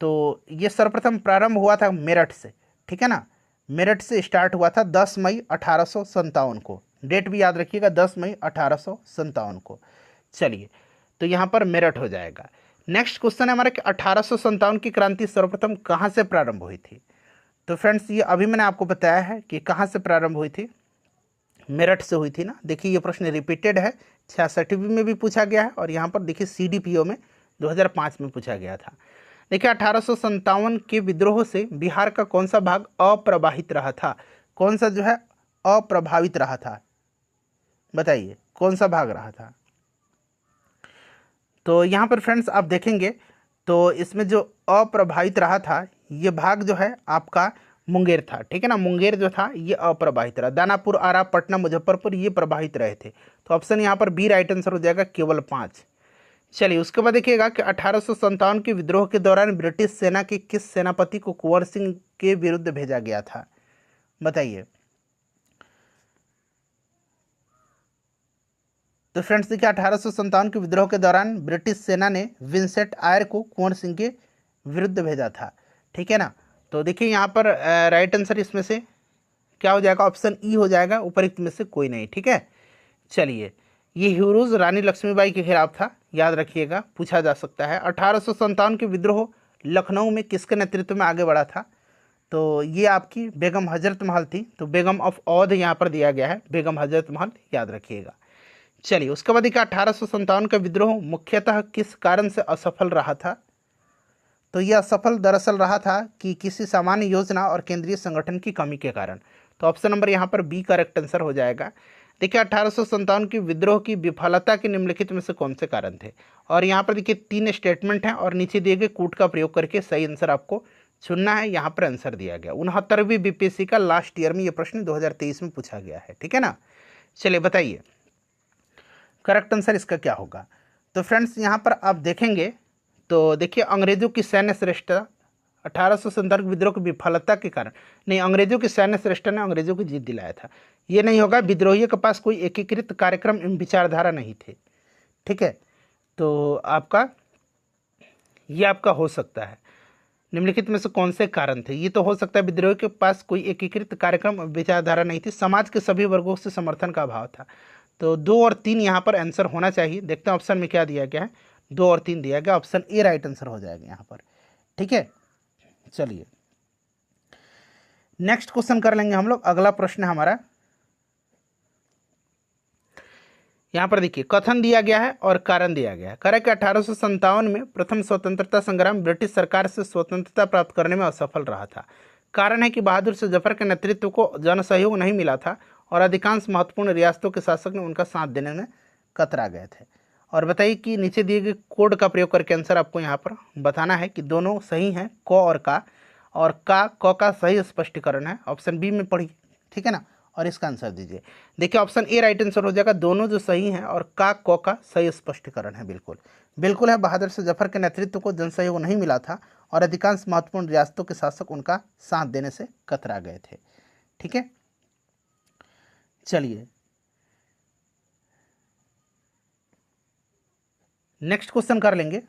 तो ये सर्वप्रथम प्रारंभ हुआ था मेरठ से, ठीक है ना। मेरठ से स्टार्ट हुआ था 10 मई 1857 को। डेट भी याद रखिएगा, 10 मई 1857 को। चलिए तो यहाँ पर मेरठ हो जाएगा। नेक्स्ट क्वेश्चन है हमारा कि 1857 की क्रांति सर्वप्रथम कहाँ से प्रारंभ हुई थी। तो फ्रेंड्स ये अभी मैंने आपको बताया है कि कहाँ से प्रारंभ हुई थी, मेरठ से हुई थी ना। देखिए ये प्रश्न रिपीटेड है, 66वीं में भी पूछा गया है और यहाँ पर देखिए CDPO में 2005 में पूछा गया था। देखिए 1857 के विद्रोह से बिहार का कौन सा भाग अप्रभावित रहा था। कौन सा जो है अप्रभावित रहा था, बताइए कौन सा भाग रहा था। तो यहाँ पर फ्रेंड्स आप देखेंगे तो इसमें जो अप्रभावित रहा था ये भाग जो है आपका मुंगेर था, ठीक है ना। मुंगेर जो था ये अप्रभावित रहा। दानापुर, आरा, पटना, मुजफ्फरपुर ये प्रभावित रहे थे। तो ऑप्शन यहाँ पर बी राइट आंसर हो जाएगा, केवल 5। चलिए उसके बाद देखिएगा कि 1857 के विद्रोह के दौरान ब्रिटिश सेना के किस सेनापति को कुंवर सिंह के विरुद्ध भेजा गया था, बताइए। तो फ्रेंड्स देखिए 1857 के विद्रोह के दौरान ब्रिटिश सेना ने विंसेंट आयर को कुंवर सिंह के विरुद्ध भेजा था, ठीक है ना। तो देखिए यहाँ पर राइट आंसर इसमें से क्या हो जाएगा, ऑप्शन ई हो जाएगा, उपरोक्त में से कोई नहीं, ठीक है। चलिए ये ह्यूरुज रानी लक्ष्मीबाई के खिलाफ था, याद रखिएगा, पूछा जा सकता है। 1857 के विद्रोह लखनऊ में किसके नेतृत्व में आगे बढ़ा था। तो ये आपकी बेगम हजरत महल थी। तो बेगम ऑफ औध यहाँ पर दिया गया है, बेगम हजरत महल, याद रखिएगा। चलिए उसके बाद देखिए 1857 का विद्रोह मुख्यतः किस कारण से असफल रहा था। तो यह असफल दरअसल रहा था कि किसी सामान्य योजना और केंद्रीय संगठन की कमी के कारण। तो ऑप्शन नंबर यहाँ पर बी करेक्ट आंसर हो जाएगा। देखिए 1857 की विद्रोह की विफलता के निम्नलिखित में से कौन से कारण थे। और यहाँ पर देखिए 3 स्टेटमेंट हैं और नीचे दिए गए कूट का प्रयोग करके सही आंसर आपको चुनना है। यहाँ पर आंसर दिया गया 69वीं बीपीएससी का लास्ट ईयर में ये प्रश्न 2023 में पूछा गया है, ठीक है ना। चलिए बताइए करेक्ट आंसर इसका क्या होगा। तो फ्रेंड्स यहाँ पर आप देखेंगे तो देखिए अंग्रेजों की सैन्य श्रेष्ठता 1857 विद्रोह की विफलता के कारण नहीं, अंग्रेजों की सैन्य श्रेष्ठता ने अंग्रेजों को जीत दिलाया था। ये नहीं होगा, विद्रोहियों के पास कोई एकीकृत कार्यक्रम एवं विचारधारा नहीं थे, ठीक है। तो आपका ये आपका हो सकता है निम्नलिखित में से कौन से कारण थे। ये तो हो सकता है विद्रोह के पास कोई एकीकृत कार्यक्रम विचारधारा नहीं थी, समाज के सभी वर्गों से समर्थन का अभाव था। तो 2 और 3 यहाँ पर आंसर होना चाहिए। देखते हैं ऑप्शन में क्या दिया गया है, 2 और 3 दिया गया, ऑप्शन ए राइट आंसर हो जाएगा यहाँ पर, ठीक है। चलिए नेक्स्ट क्वेश्चन कर लेंगे हम लोग। अगला प्रश्न हमारा यहाँ पर देखिए कथन दिया गया है और कारण दिया गया है। कह रहा है कि 1857 में प्रथम स्वतंत्रता संग्राम ब्रिटिश सरकार से स्वतंत्रता प्राप्त करने में असफल रहा था। कारण है कि बहादुर शाह जफर के नेतृत्व को जन सहयोग नहीं मिला था और अधिकांश महत्वपूर्ण रियासतों के शासक ने उनका साथ देने में कतरा गए थे। और बताइए कि नीचे दिए गए कोड का प्रयोग करके आंसर आपको यहाँ पर बताना है कि दोनों सही हैं, क और का क का सही स्पष्टीकरण है। ऑप्शन बी में पढ़िए, ठीक है ना, और इसका आंसर दीजिए। देखिए ऑप्शन ए राइट आंसर हो जाएगा, दोनों जो सही हैं और क का सही स्पष्टीकरण है। बिल्कुल बिल्कुल है, बहादुर शाह जफर के नेतृत्व को जनसहयोग नहीं मिला था और अधिकांश महत्वपूर्ण रियासतों के शासक उनका साथ देने से कतरा गए थे। ठीक है, चलिए नेक्स्ट क्वेश्चन कर लेंगे।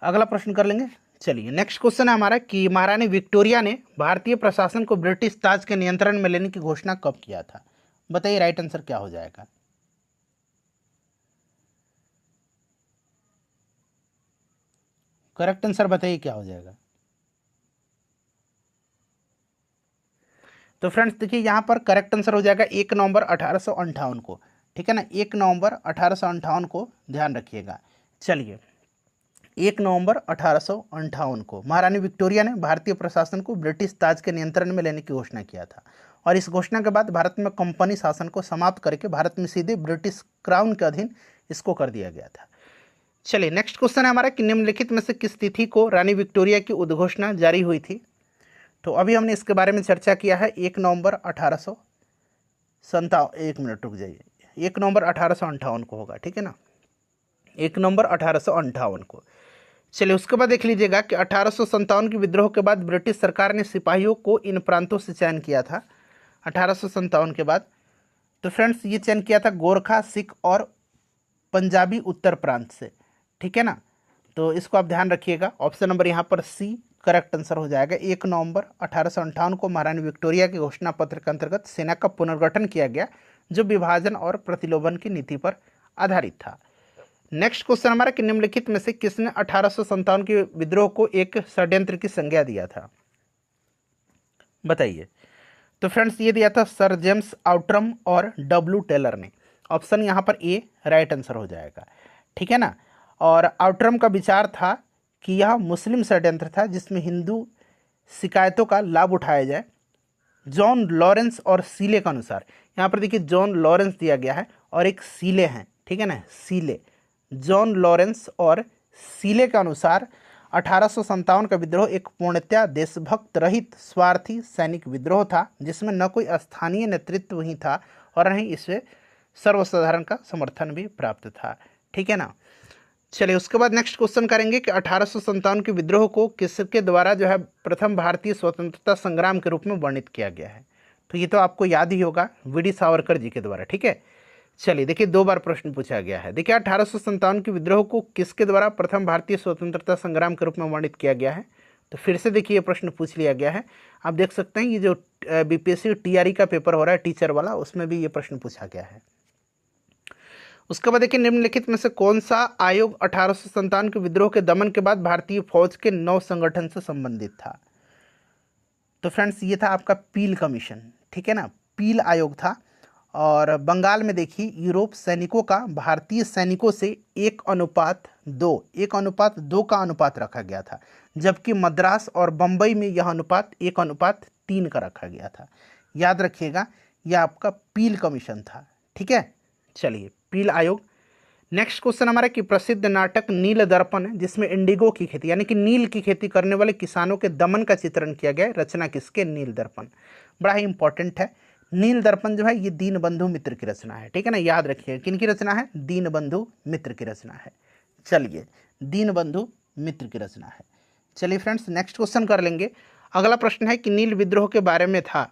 अगला प्रश्न कर लेंगे। चलिए नेक्स्ट क्वेश्चन है हमारा कि महारानी विक्टोरिया ने भारतीय प्रशासन को ब्रिटिश ताज के नियंत्रण में लेने की घोषणा कब किया था? बताइए राइट आंसर क्या हो जाएगा। करेक्ट आंसर बताइए क्या हो जाएगा। तो फ्रेंड्स देखिए यहाँ पर करेक्ट आंसर हो जाएगा 1 नवंबर 1858 को। ठीक है ना, 1 नवंबर 1858 को ध्यान रखिएगा। चलिए 1 नवंबर 1858 को महारानी विक्टोरिया ने भारतीय प्रशासन को ब्रिटिश ताज के नियंत्रण में लेने की घोषणा किया था और इस घोषणा के बाद भारत में कंपनी शासन को समाप्त करके भारत में सीधे ब्रिटिश क्राउन के अधीन इसको कर दिया गया था। चलिए नेक्स्ट क्वेश्चन है हमारा कि निम्नलिखित में से किस तिथि को रानी विक्टोरिया की उद्घोषणा जारी हुई थी? तो अभी हमने इसके बारे में चर्चा किया है। 1 नवंबर 1857, 1 मिनट रुक जाइए, 1 नवंबर 1858 को होगा, ठीक है ना, 1 नवंबर 1858 को। चलिए उसके बाद देख लीजिएगा कि 1857 के विद्रोह के बाद ब्रिटिश सरकार ने सिपाहियों को इन प्रांतों से चयन किया था 1857 के बाद। तो फ्रेंड्स ये चयन किया था गोरखा, सिख और पंजाबी उत्तर प्रांत से, ठीक है ना। तो इसको आप ध्यान रखिएगा। ऑप्शन नंबर यहाँ पर सी करेक्ट आंसर हो जाएगा। 1 नवंबर 1858 को महारानी विक्टोरिया के घोषणा पत्र के अंतर्गत सेना का पुनर्गठन किया गया जो विभाजन और प्रतिलोभन की नीति पर आधारित था। नेक्स्ट क्वेश्चन हमारा कि निम्नलिखित में से किसने 1857 के विद्रोह को एक षड्यंत्र की संज्ञा दिया था? बताइए। तो फ्रेंड्स ये दिया था सर जेम्स आउट्रम और डब्ल्यू टेलर ने। ऑप्शन यहाँ पर ए राइट आंसर हो जाएगा, ठीक है ना। और आउट्रम का विचार था कि यह मुस्लिम षड्यंत्र था जिसमें हिंदू शिकायतों का लाभ उठाया जाए। जॉन लॉरेंस और सीले के अनुसार, यहाँ पर देखिए जॉन लॉरेंस दिया गया है और एक सीले हैं, ठीक है ना, सीले, जॉन लॉरेंस और सीले के अनुसार 1857 का विद्रोह एक पूर्णतया देशभक्त रहित स्वार्थी सैनिक विद्रोह था जिसमें न कोई स्थानीय नेतृत्व ही था और नहीं इससे सर्वसाधारण का समर्थन भी प्राप्त था, ठीक है ना। चलिए उसके बाद नेक्स्ट क्वेश्चन करेंगे कि 1857 के विद्रोह को किसके द्वारा जो है प्रथम भारतीय स्वतंत्रता संग्राम के रूप में वर्णित किया गया है? तो ये तो आपको याद ही होगा, वीडी सावरकर जी के द्वारा, ठीक है। चलिए देखिए 2 बार प्रश्न पूछा गया है। देखिए 1857 के विद्रोह को किसके द्वारा प्रथम भारतीय स्वतंत्रता संग्राम के रूप में वर्णित किया गया है? तो फिर से देखिए ये प्रश्न पूछ लिया गया है। आप देख सकते हैं ये जो बीपीएससी टीआरई का पेपर हो रहा है टीचर वाला, उसमें भी ये प्रश्न पूछा गया है। उसके बाद देखिए निम्नलिखित में से कौन सा आयोग 1857 के विद्रोह के दमन के बाद भारतीय फौज के नव संगठन से संबंधित था? तो फ्रेंड्स ये था आपका पील कमीशन, ठीक है ना, पील आयोग था। और बंगाल में देखिए यूरोप सैनिकों का भारतीय सैनिकों से 1:2 का अनुपात रखा गया था, जबकि मद्रास और बंबई में यह अनुपात 1:3 का रखा गया था। याद रखिएगा यह आपका पील कमीशन था, ठीक है। चलिए पील आयोग। नेक्स्ट क्वेश्चन हमारा कि प्रसिद्ध नाटक नील दर्पण है जिसमें इंडिगो की खेती यानी कि नील की खेती करने वाले किसानों के दमन का चित्रण किया गया है, रचना किसके? नील दर्पण। बड़ा ही इंपॉर्टेंट है। नील दर्पण जो है ये दीनबंधु मित्र की रचना है, ठीक है ना, याद रखिए किन की रचना है? दीनबंधु मित्र की रचना है। चलिए दीनबंधु मित्र की रचना है। चलिए फ्रेंड्स नेक्स्ट क्वेश्चन कर लेंगे। अगला प्रश्न है कि नील विद्रोह के बारे में था,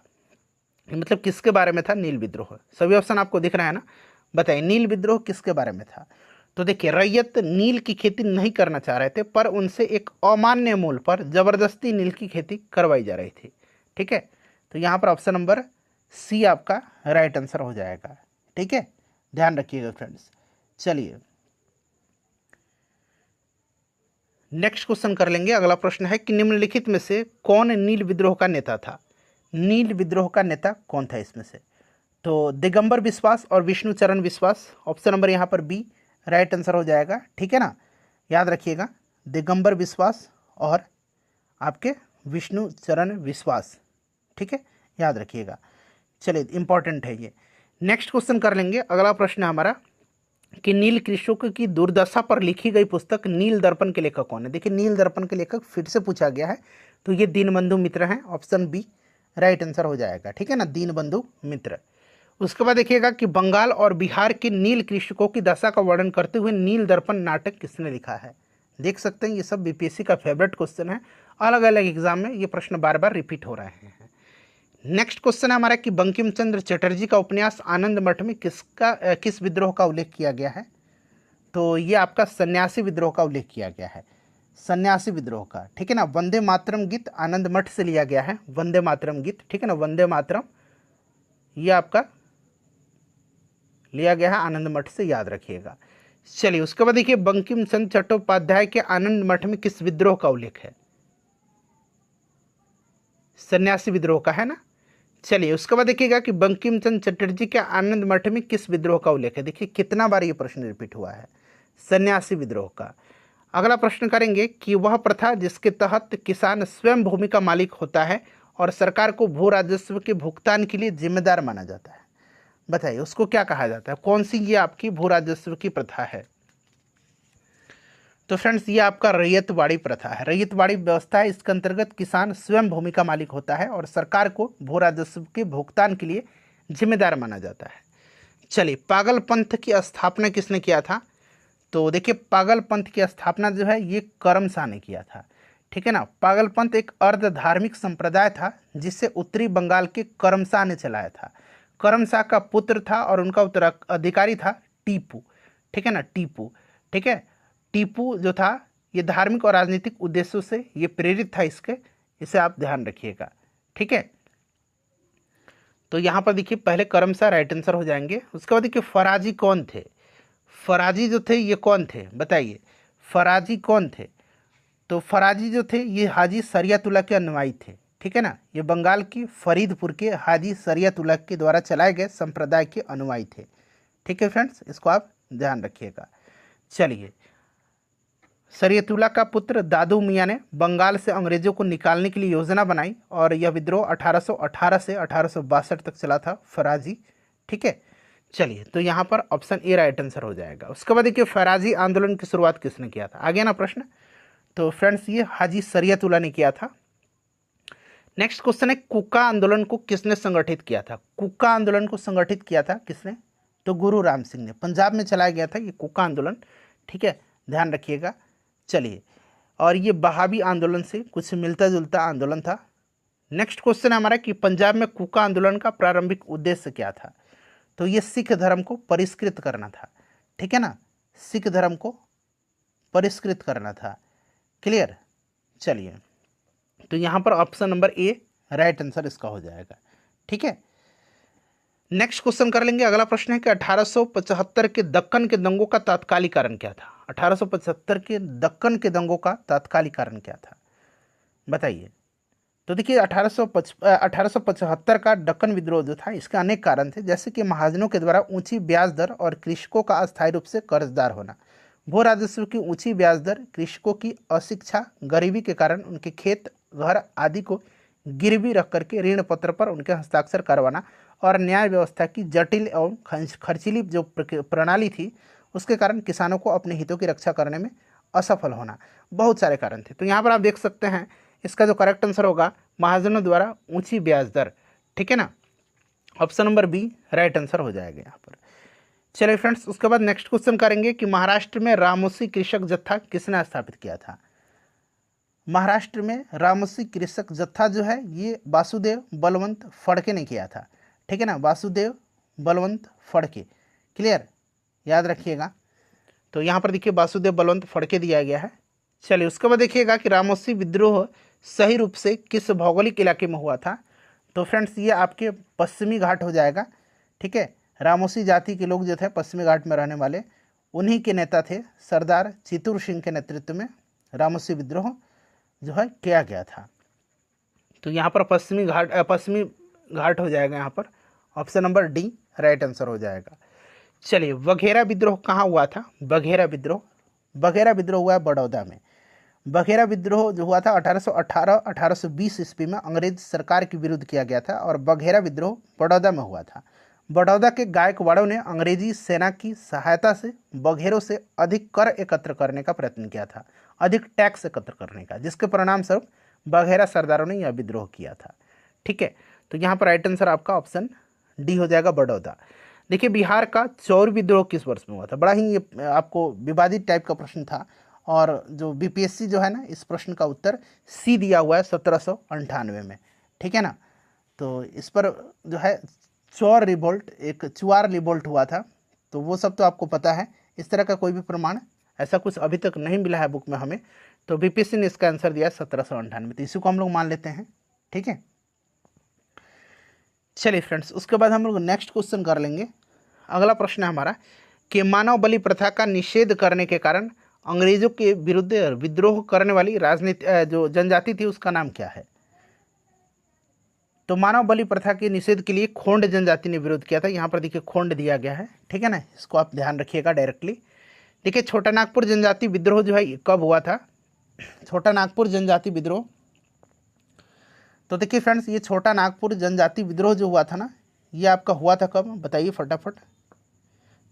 मतलब किसके बारे में था नील विद्रोह? सभी ऑप्शन आपको दिख रहा है ना, बताइए नील विद्रोह किसके बारे में था? तो देखिए रैयत नील की खेती नहीं करना चाह रहे थे पर उनसे एक अमान्य मूल्य पर जबरदस्ती नील की खेती करवाई जा रही थी, ठीक है। तो यहाँ पर ऑप्शन नंबर सी आपका राइट आंसर हो जाएगा, ठीक है, ध्यान रखिएगा फ्रेंड्स। चलिए नेक्स्ट क्वेश्चन कर लेंगे। अगला प्रश्न है कि निम्नलिखित में से कौन नील विद्रोह का नेता था? नील विद्रोह का नेता कौन था इसमें से? तो दिगंबर बिस्वास और विष्णुचरण विश्वास, ऑप्शन नंबर यहाँ पर बी राइट आंसर हो जाएगा। ठीक है ना, याद रखिएगा, दिगंबर विश्वास और आपके विष्णुचरण विश्वास। ठीक है, याद रखिएगा। चलिए, इंपॉर्टेंट है ये। नेक्स्ट क्वेश्चन कर लेंगे। अगला प्रश्न है हमारा कि नील कृषक की दुर्दशा पर लिखी गई पुस्तक नील दर्पण के लेखक कौन है? देखिए, नील दर्पण के लेखक फिर से पूछा गया है, तो ये दीनबंधु मित्र हैं, ऑप्शन बी राइट आंसर हो जाएगा। ठीक है ना, दीनबंधु मित्र। उसके बाद देखिएगा कि बंगाल और बिहार के नील कृषकों की दशा का वर्णन करते हुए नील दर्पण नाटक किसने लिखा है? देख सकते हैं, ये सब बीपीएससी का फेवरेट क्वेश्चन है, अलग अलग एग्जाम में ये प्रश्न बार बार रिपीट हो रहे हैं। नेक्स्ट क्वेश्चन है हमारा कि बंकिम चंद्र चटर्जी का उपन्यास आनंद मठ में किस विद्रोह का उल्लेख किया गया है? तो ये आपका सन्यासी विद्रोह का उल्लेख किया गया है, सन्यासी विद्रोह का। ठीक है ना, वंदे मातरम गीत आनंद मठ से लिया गया है, वंदे मातरम गीत। ठीक है ना, वंदे मातरम ये आपका लिया गया है आनंद मठ से, याद रखिएगा। चलिए, उसके बाद देखिए बंकिम चंद्र चट्टोपाध्याय के आनंद मठ में किस विद्रोह का उल्लेख है? सन्यासी विद्रोह का है ना। चलिए, उसके बाद देखिएगा कि बंकिम चंद्र चटर्जी के आनंद मठ में किस विद्रोह का उल्लेख है? देखिए कितना बार ये प्रश्न रिपीट हुआ है, सन्यासी विद्रोह का। अगला प्रश्न करेंगे कि वह प्रथा जिसके तहत किसान स्वयं भूमि का मालिक होता है और सरकार को भू राजस्व के भुगतान के लिए जिम्मेदार माना जाता है, बताइए उसको क्या कहा जाता है? कौन सी ये आपकी भू राजस्व की प्रथा है? तो फ्रेंड्स, ये आपका रैयतवाड़ी प्रथा है, रैयतवाड़ी व्यवस्था है। इसके अंतर्गत किसान स्वयं भूमि का मालिक होता है और सरकार को भू राजस्व के भुगतान के लिए जिम्मेदार माना जाता है। चलिए, पागल पंथ की स्थापना किसने किया था? तो देखिए, पागल पंथ की स्थापना जो है ये करमशाह ने किया था। ठीक है ना, पागल पंथ एक अर्ध धार्मिक संप्रदाय था जिसे उत्तरी बंगाल के करमशाह ने चलाया था। करमशाह का पुत्र था और उनका उत्तराधिकारी था टीपू। ठीक है ना, टीपू। ठीक है, टीपू जो था ये धार्मिक और राजनीतिक उद्देश्यों से ये प्रेरित था इसे आप ध्यान रखिएगा। ठीक है, तो यहाँ पर देखिए पहले करमशाह राइट आंसर हो जाएंगे। उसके बाद देखिए फराजी कौन थे? फराजी जो थे ये कौन थे, बताइए फराजी कौन थे? तो फराजी जो थे ये हाजी शरियतुल्लाह के अनुयायी थे। ठीक है ना, ये बंगाल की फरीदपुर के हाजी शरियतुल्लाह के द्वारा चलाए गए संप्रदाय के अनुयायी थे। ठीक है फ्रेंड्स, इसको आप ध्यान रखिएगा। चलिए, शरीयतुल्लाह का पुत्र दादू मियाँ ने बंगाल से अंग्रेजों को निकालने के लिए योजना बनाई और यह विद्रोह 1818 से 1862 तक चला था, फराजी। ठीक है, चलिए, तो यहाँ पर ऑप्शन ए राइट आंसर हो जाएगा। उसके बाद देखिए फराजी आंदोलन की शुरुआत किसने किया था? आगे ना प्रश्न। तो फ्रेंड्स, ये हाजी शरियतुल्लाह ने किया था। नेक्स्ट क्वेश्चन है कुका आंदोलन को किसने संगठित किया था? कुका आंदोलन को संगठित किया था किसने? तो गुरु राम सिंह ने। पंजाब में चलाया गया था ये कुका आंदोलन। ठीक है, ध्यान रखिएगा। चलिए, और ये बहावी आंदोलन से कुछ मिलता जुलता आंदोलन था। नेक्स्ट क्वेश्चन है हमारा कि पंजाब में कुका आंदोलन का प्रारंभिक उद्देश्य क्या था? तो ये सिख धर्म को परिष्कृत करना था। ठीक है ना, सिख धर्म को परिष्कृत करना था। क्लियर? चलिए, तो यहाँ पर option number A right answer इसका हो जाएगा। ठीक है, नेक्स्ट क्वेश्चन कर लेंगे। अगला प्रश्न है कि 1875 के दक्कन के दंगों का तात्कालिक कारण क्या था? 1875 के दक्कन के दंगों का तात्कालिक कारण क्या था, बताइए। तो देखिए 1875 का दक्कन विद्रोह जो था इसके अनेक कारण थे, जैसे कि महाजनों के द्वारा ऊंची ब्याज दर और कृषकों का अस्थायी रूप से कर्जदार होना। भू राजस्व की ऊंची ब्याज दर, कृषकों की अशिक्षा, गरीबी के कारण उनके खेत घर आदि को गिरवी रख करके ऋण पत्र पर उनके हस्ताक्षर करवाना और न्याय व्यवस्था की जटिल एवं खर्चीली जो प्रणाली थी उसके कारण किसानों को अपने हितों की रक्षा करने में असफल होना। बहुत सारे कारण थे। तो यहाँ पर आप देख सकते हैं इसका जो करेक्ट आंसर होगा महाजनों द्वारा ऊंची ब्याज दर। ठीक है ना, option number B right answer हो जाएगा यहाँ पर। चलिए फ्रेंड्स, उसके बाद नेक्स्ट क्वेश्चन करेंगे कि महाराष्ट्र में रामोसी कृषक जत्था किसने स्थापित किया था? महाराष्ट्र में रामोसी कृषक जत्था जो है ये वासुदेव बलवंत फड़के ने किया था। ठीक है ना, वासुदेव बलवंत फड़के। क्लियर? याद रखिएगा। तो यहाँ पर देखिए वासुदेव बलवंत फड़के दिया गया है। चलिए, उसके बाद देखिएगा कि रामोसी विद्रोह सही रूप से किस भौगोलिक इलाके में हुआ था? तो फ्रेंड्स, ये आपके पश्चिमी घाट हो जाएगा। ठीक है, रामोसी जाति के लोग जो थे पश्चिमी घाट में रहने वाले, उन्हीं के नेता थे सरदार चित्तूर सिंह के नेतृत्व में रामोसी विद्रोह जो है किया गया था। तो यहाँ पर पश्चिमी घाट हो जाएगा यहाँ पर, option number D right answer हो जाएगा। चलिए, बघेरा विद्रोह कहाँ हुआ था? बघेरा विद्रोह हुआ है बड़ौदा में। बघेरा विद्रोह जो हुआ था 1818-1820 ईस्वी में अंग्रेज सरकार के विरुद्ध किया गया था और बघेरा विद्रोह बड़ौदा में हुआ था। बड़ौदा के गायकवाड़ों ने अंग्रेजी सेना की सहायता से बघेरों से अधिक कर एकत्र करने का प्रयत्न किया था, अधिक टैक्स एकत्र करने का, जिसके परिणाम स्वरूप बघेरा सरदारों ने यह विद्रोह किया था। ठीक है, तो यहाँ पर राइट आंसर आपका ऑप्शन डी हो जाएगा, बड़ौदा। देखिए, बिहार का चौर विद्रोह किस वर्ष में हुआ था? बड़ा ही ये आपको विवादित टाइप का प्रश्न था और जो बीपीएससी जो है ना, इस प्रश्न का उत्तर सी दिया हुआ है 1798 में। ठीक है ना, तो इस पर जो है चौर रिवोल्ट, एक चुआर रिवोल्ट हुआ था, तो वो सब तो आपको पता है। इस तरह का कोई भी प्रमाण ऐसा कुछ अभी तक नहीं मिला है बुक में हमें, तो बीपीएससी ने इसका आंसर दिया 1798, तो इसी को हम लोग मान लेते हैं। ठीक है, चलिए फ्रेंड्स, उसके बाद हम लोग नेक्स्ट क्वेश्चन कर लेंगे। अगला प्रश्न है हमारा कि मानव बलि प्रथा का निषेध करने के कारण अंग्रेजों के विरुद्ध विद्रोह करने वाली राजनीति जो जनजाति थी उसका नाम क्या है? तो मानव बलि प्रथा के निषेध के लिए खोंड जनजाति ने विरोध किया था। यहाँ पर देखिए खोंड दिया गया है। ठीक है ना, इसको आप ध्यान रखिएगा डायरेक्टली। देखिए, छोटा नागपुर जनजाति विद्रोह जो है कब हुआ था? छोटा नागपुर जनजाति विद्रोह, तो देखिए फ्रेंड्स, ये छोटा नागपुर जनजाति विद्रोह जो हुआ था ना, ये आपका हुआ था कब? बताइए फटाफट।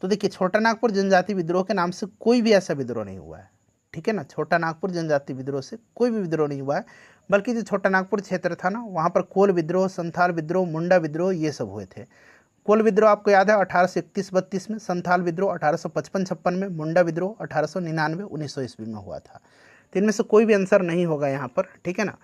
तो देखिए, छोटा नागपुर जनजाति विद्रोह के नाम से कोई भी ऐसा विद्रोह नहीं हुआ है। ठीक है ना, छोटा नागपुर जनजाति विद्रोह से कोई भी विद्रोह नहीं हुआ है, बल्कि जो छोटा नागपुर क्षेत्र था ना, वहाँ पर कोल विद्रोह, संथाल विद्रोह, मुंडा विद्रोह ये सब हुए थे। कोल विद्रोह आपको याद है 1831-32 में, संथाल विद्रोह 1855-56 में, मुंडा विद्रोह 1899-1900 ईस्वी में हुआ था। तो इनमें से कोई भी आंसर नहीं होगा यहाँ पर। ठीक है ना,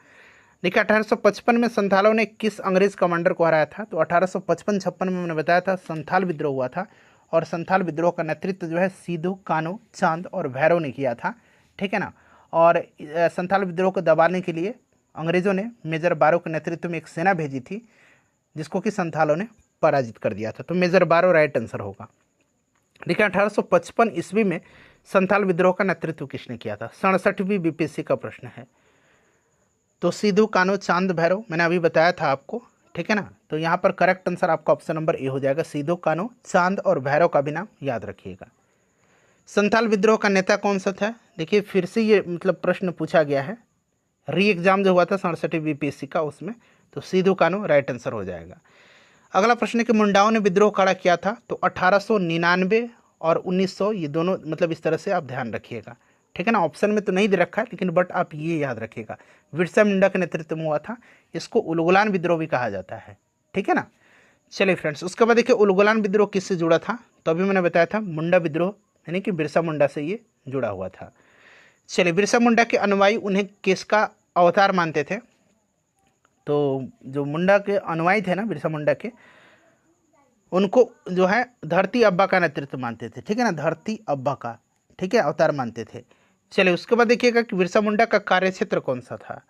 देखिए 1855 में संथालों ने किस अंग्रेज कमांडर को हराया था? तो 1855-56 में मैंने बताया था संथाल विद्रोह हुआ था और संथाल विद्रोह का नेतृत्व जो है सिद्धू कान्हू चांद और भैरव ने किया था। ठीक है ना, और संथाल विद्रोह को दबाने के लिए अंग्रेजों ने मेजर बारो के नेतृत्व में एक सेना भेजी थी, जिसको कि संथालों ने पराजित कर दिया था। तो मेजर बारो राइट आंसर होगा। देखिए, 1855 ईस्वी में संथाल विद्रोह का नेतृत्व किसने किया था? 67वीं बीपीएससी का प्रश्न है। तो सिद्धू कान्हू चांद भैरव मैंने अभी बताया था आपको। ठीक है ना, तो यहाँ पर करेक्ट आंसर आपका ऑप्शन नंबर ए हो जाएगा, सिद्धू कान्हू चांद और भैरव का भी नाम याद रखिएगा। संथाल विद्रोह का नेता कौन सा था? देखिए, फिर से ये मतलब प्रश्न पूछा गया है, री एग्जाम जो हुआ था 67वीं बीपीएससी का, उसमें, तो सिद्धू कान्हू राइट आंसर हो जाएगा। अगला प्रश्न है कि मुंडाओं ने विद्रोह खड़ा किया था, तो 1899 और 1900, ये दोनों मतलब इस तरह से आप ध्यान रखिएगा। ठीक है ना, ऑप्शन में तो नहीं दे रखा है, लेकिन बट आप ये याद रखिएगा, बिरसा मुंडा के नेतृत्व में हुआ था। इसको उलगुलान विद्रोह भी कहा जाता है। ठीक है ना, चलिए फ्रेंड्स, उसके बाद देखिए उलगुलान विद्रोह किससे जुड़ा था? तो अभी मैंने बताया था मुंडा विद्रोह, यानी कि बिरसा मुंडा से ये जुड़ा हुआ था। चलिए, बिरसा मुंडा के अनुयायी उन्हें किसका अवतार मानते थे? तो जो मुंडा के अनुयायी थे ना, बिरसा मुंडा के, उनको जो है धरती अब्बा का नेतृत्व मानते थे। ठीक है ना, धरती अब्बा का, ठीक है, अवतार मानते थे। चलिए, उसके बाद देखिएगा कि बिरसा मुंडा का कार्यक्षेत्र कौन सा था?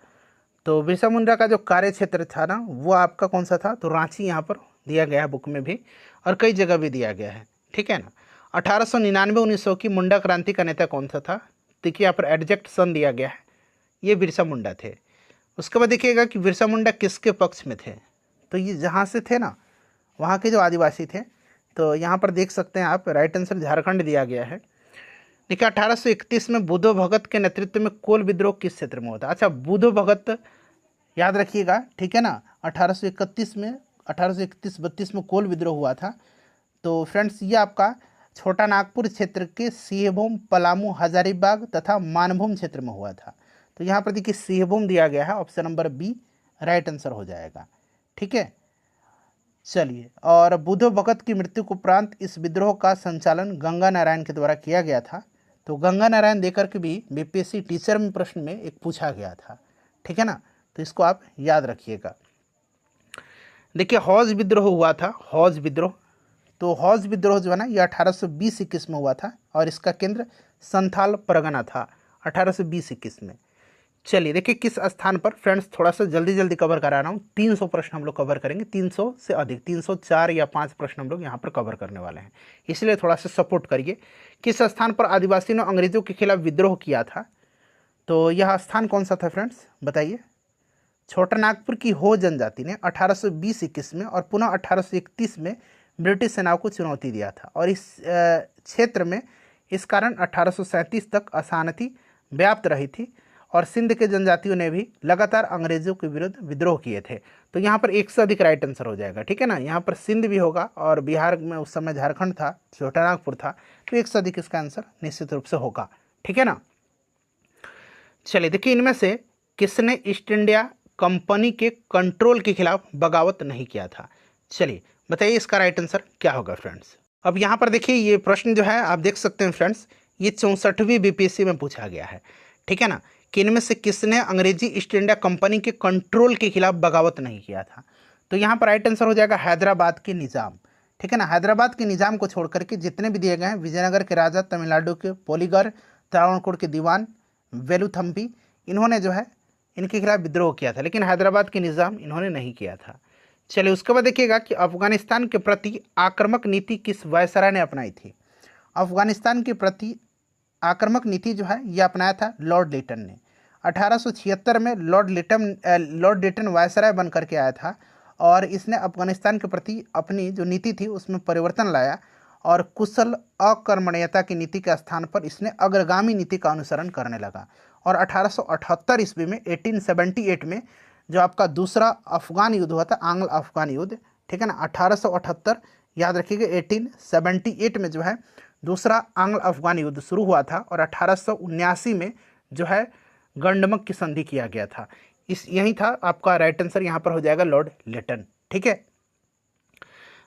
तो बिरसा मुंडा का जो कार्यक्षेत्र था ना, वो आपका कौन सा था? तो रांची यहाँ पर दिया गया है बुक में भी, और कई जगह भी दिया गया है। ठीक है ना, 1899-1900 की मुंडा क्रांति का नेता कौन सा था? देखिए, यहाँ पर एग्जैक्ट सन दिया गया है, ये बिरसा मुंडा थे। उसके बाद देखिएगा कि बिरसा मुंडा किसके पक्ष में थे? तो ये जहाँ से थे ना, वहाँ के जो आदिवासी थे, तो यहाँ पर देख सकते हैं आप, राइट आंसर झारखंड दिया गया है। देखिए, 1831 में बुधो भगत के नेतृत्व में कोल विद्रोह किस क्षेत्र में होता? अच्छा, बुधो भगत याद रखिएगा। ठीक है ना, 1831 में, 1831-32 में कोल विद्रोह हुआ था। तो फ्रेंड्स, ये आपका छोटा नागपुर क्षेत्र के सिंहभूम, पलामू, हजारीबाग तथा मानभूम क्षेत्र में हुआ था। तो यहाँ पर देखिए सिंहभूम दिया गया है, option number B right answer हो जाएगा। ठीक है, चलिए, और बुधो भगत की मृत्यु के उपरांत इस विद्रोह का संचालन गंगा नारायण के द्वारा किया गया था। तो गंगा नारायण देकर के भी बीपीएससी टीचर में प्रश्न में एक पूछा गया था। ठीक है ना, तो इसको आप याद रखिएगा। देखिए, हौज विद्रोह हुआ था, हौज विद्रोह। तो हौज विद्रोह जो है ना, ये 1820-21 में हुआ था और इसका केंद्र संथाल परगना था 1820-21 में। चलिए, देखिए किस स्थान पर, फ्रेंड्स थोड़ा सा जल्दी जल्दी कवर करा रहा हूँ, 300 प्रश्न हम लोग कवर करेंगे, 300 से अधिक, 304 या 5 प्रश्न हम लोग यहाँ पर कवर करने वाले हैं, इसलिए थोड़ा सा सपोर्ट करिए। किस स्थान पर आदिवासियों ने अंग्रेजों के खिलाफ विद्रोह किया था? तो यह स्थान कौन सा था फ्रेंड्स, बताइए। छोटा नागपुर की हो जनजाति ने 1820-21 में और पुनः 1831 में ब्रिटिश सेनाओं को चुनौती दिया था और इस क्षेत्र में इस कारण 1837 तक अशांति व्याप्त रही थी और सिंध के जनजातियों ने भी लगातार अंग्रेजों के विरुद्ध विद्रोह किए थे। तो यहाँ पर 1 से अधिक राइट आंसर हो जाएगा, ठीक है ना। यहाँ पर सिंध भी होगा और बिहार में उस समय झारखंड था, छोटा नागपुर था, तो 1 से अधिक इसका आंसर निश्चित रूप से होगा, ठीक है ना। चलिए देखिए, इनमें से किसने ईस्ट इंडिया कंपनी के कंट्रोल के खिलाफ बगावत नहीं किया था? चलिए बताइए इसका राइट आंसर क्या होगा फ्रेंड्स। अब यहाँ पर देखिए ये प्रश्न जो है आप देख सकते हैं फ्रेंड्स, ये 64वीं बीपीएससी में पूछा गया है, ठीक है ना, कि इनमें से किसने अंग्रेजी ईस्ट इंडिया कंपनी के कंट्रोल के खिलाफ बगावत नहीं किया था? तो यहाँ पर राइट आंसर हो जाएगा हैदराबाद के निज़ाम, ठीक है ना। हैदराबाद के निज़ाम को छोड़ करके जितने भी दिए गए हैं, विजयनगर के राजा, तमिलनाडु के पोलीगर, त्रावणकोर के दीवान वेलुथम्पी, इन्होंने जो है इनके खिलाफ विद्रोह किया था, लेकिन हैदराबाद के निज़ाम इन्होंने नहीं किया था। चलिए उसके बाद देखिएगा कि अफगानिस्तान के प्रति आक्रामक नीति किस वायसराय ने अपनाई थी? अफगानिस्तान के प्रति आक्रामक नीति जो है यह अपनाया था लॉर्ड लिटन ने। 1876 में लॉर्ड लिटन वायसराय बन करके आया था और इसने अफगानिस्तान के प्रति अपनी जो नीति थी उसमें परिवर्तन लाया और कुशल अकर्मण्यता की नीति के स्थान पर इसने अग्रगामी नीति का अनुसरण करने लगा और 1878 ईस्वी में 1878 में जो आपका दूसरा अफगान युद्ध हुआ था, आंग्ल अफगान युद्ध, ठीक है ना, 1878 याद रखिएगा, 1878 में जो है दूसरा आंग्ल अफगान युद्ध शुरू हुआ था और 1879 में जो है गंडमक की संधि किया गया था। यही था आपका राइट आंसर, यहाँ पर हो जाएगा लॉर्ड लिटन, ठीक है।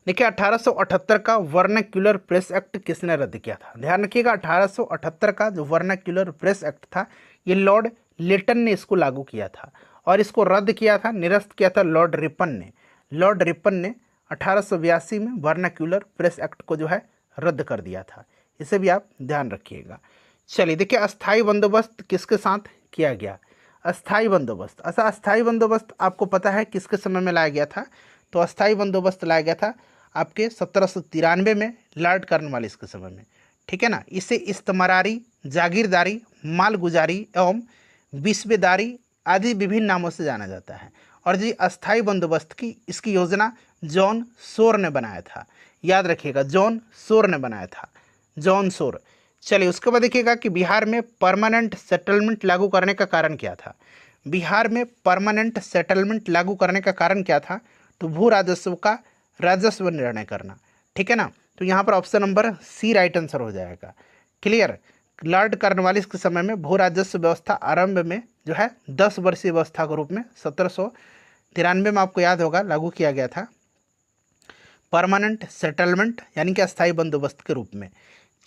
देखिए 1878 का वर्नाक्यूलर प्रेस एक्ट किसने रद्द किया था? ध्यान रखिएगा 1878 का जो वर्नाक्यूलर प्रेस एक्ट था ये लॉर्ड लिटन ने इसको लागू किया था और इसको रद्द किया था, निरस्त किया था लॉर्ड रिपन ने। लॉर्ड रिपन ने 1882 में वर्नाक्यूलर प्रेस एक्ट को जो है रद्द कर दिया था, इसे भी आप ध्यान रखिएगा। चलिए देखिए अस्थाई बंदोबस्त किसके साथ किया गया? अस्थाई बंदोबस्त, अच्छा अस्थाई बंदोबस्त आपको पता है किसके समय में लाया गया था? तो अस्थाई बंदोबस्त लाया गया था आपके 1793 में लॉर्ड कॉर्नवालिस के समय में, ठीक है ना। इसे इस्तमरारी, जागीरदारी, मालगुजारी एवं विस्बेदारी आदि विभिन्न नामों से जाना जाता है और जी अस्थाई बंदोबस्त की इसकी योजना जॉन सोर ने बनाया था, याद रखिएगा जॉन सोर ने बनाया था, जॉन सोर। चलिए उसके बाद देखिएगा कि बिहार में परमानेंट सेटलमेंट लागू करने का कारण क्या था? बिहार में परमानेंट सेटलमेंट लागू करने का कारण क्या था? तो भू राजस्व का राजस्व निर्णय करना, ठीक है ना। तो यहाँ पर option number C right answer हो जाएगा, क्लियर। लॉर्ड कॉर्नवालिस के समय में भू राजस्व व्यवस्था आरंभ में जो है 10 वर्षीय व्यवस्था के रूप में 1793 में आपको याद होगा लागू किया गया था, परमानेंट सेटलमेंट यानी कि अस्थायी बंदोबस्त के रूप में।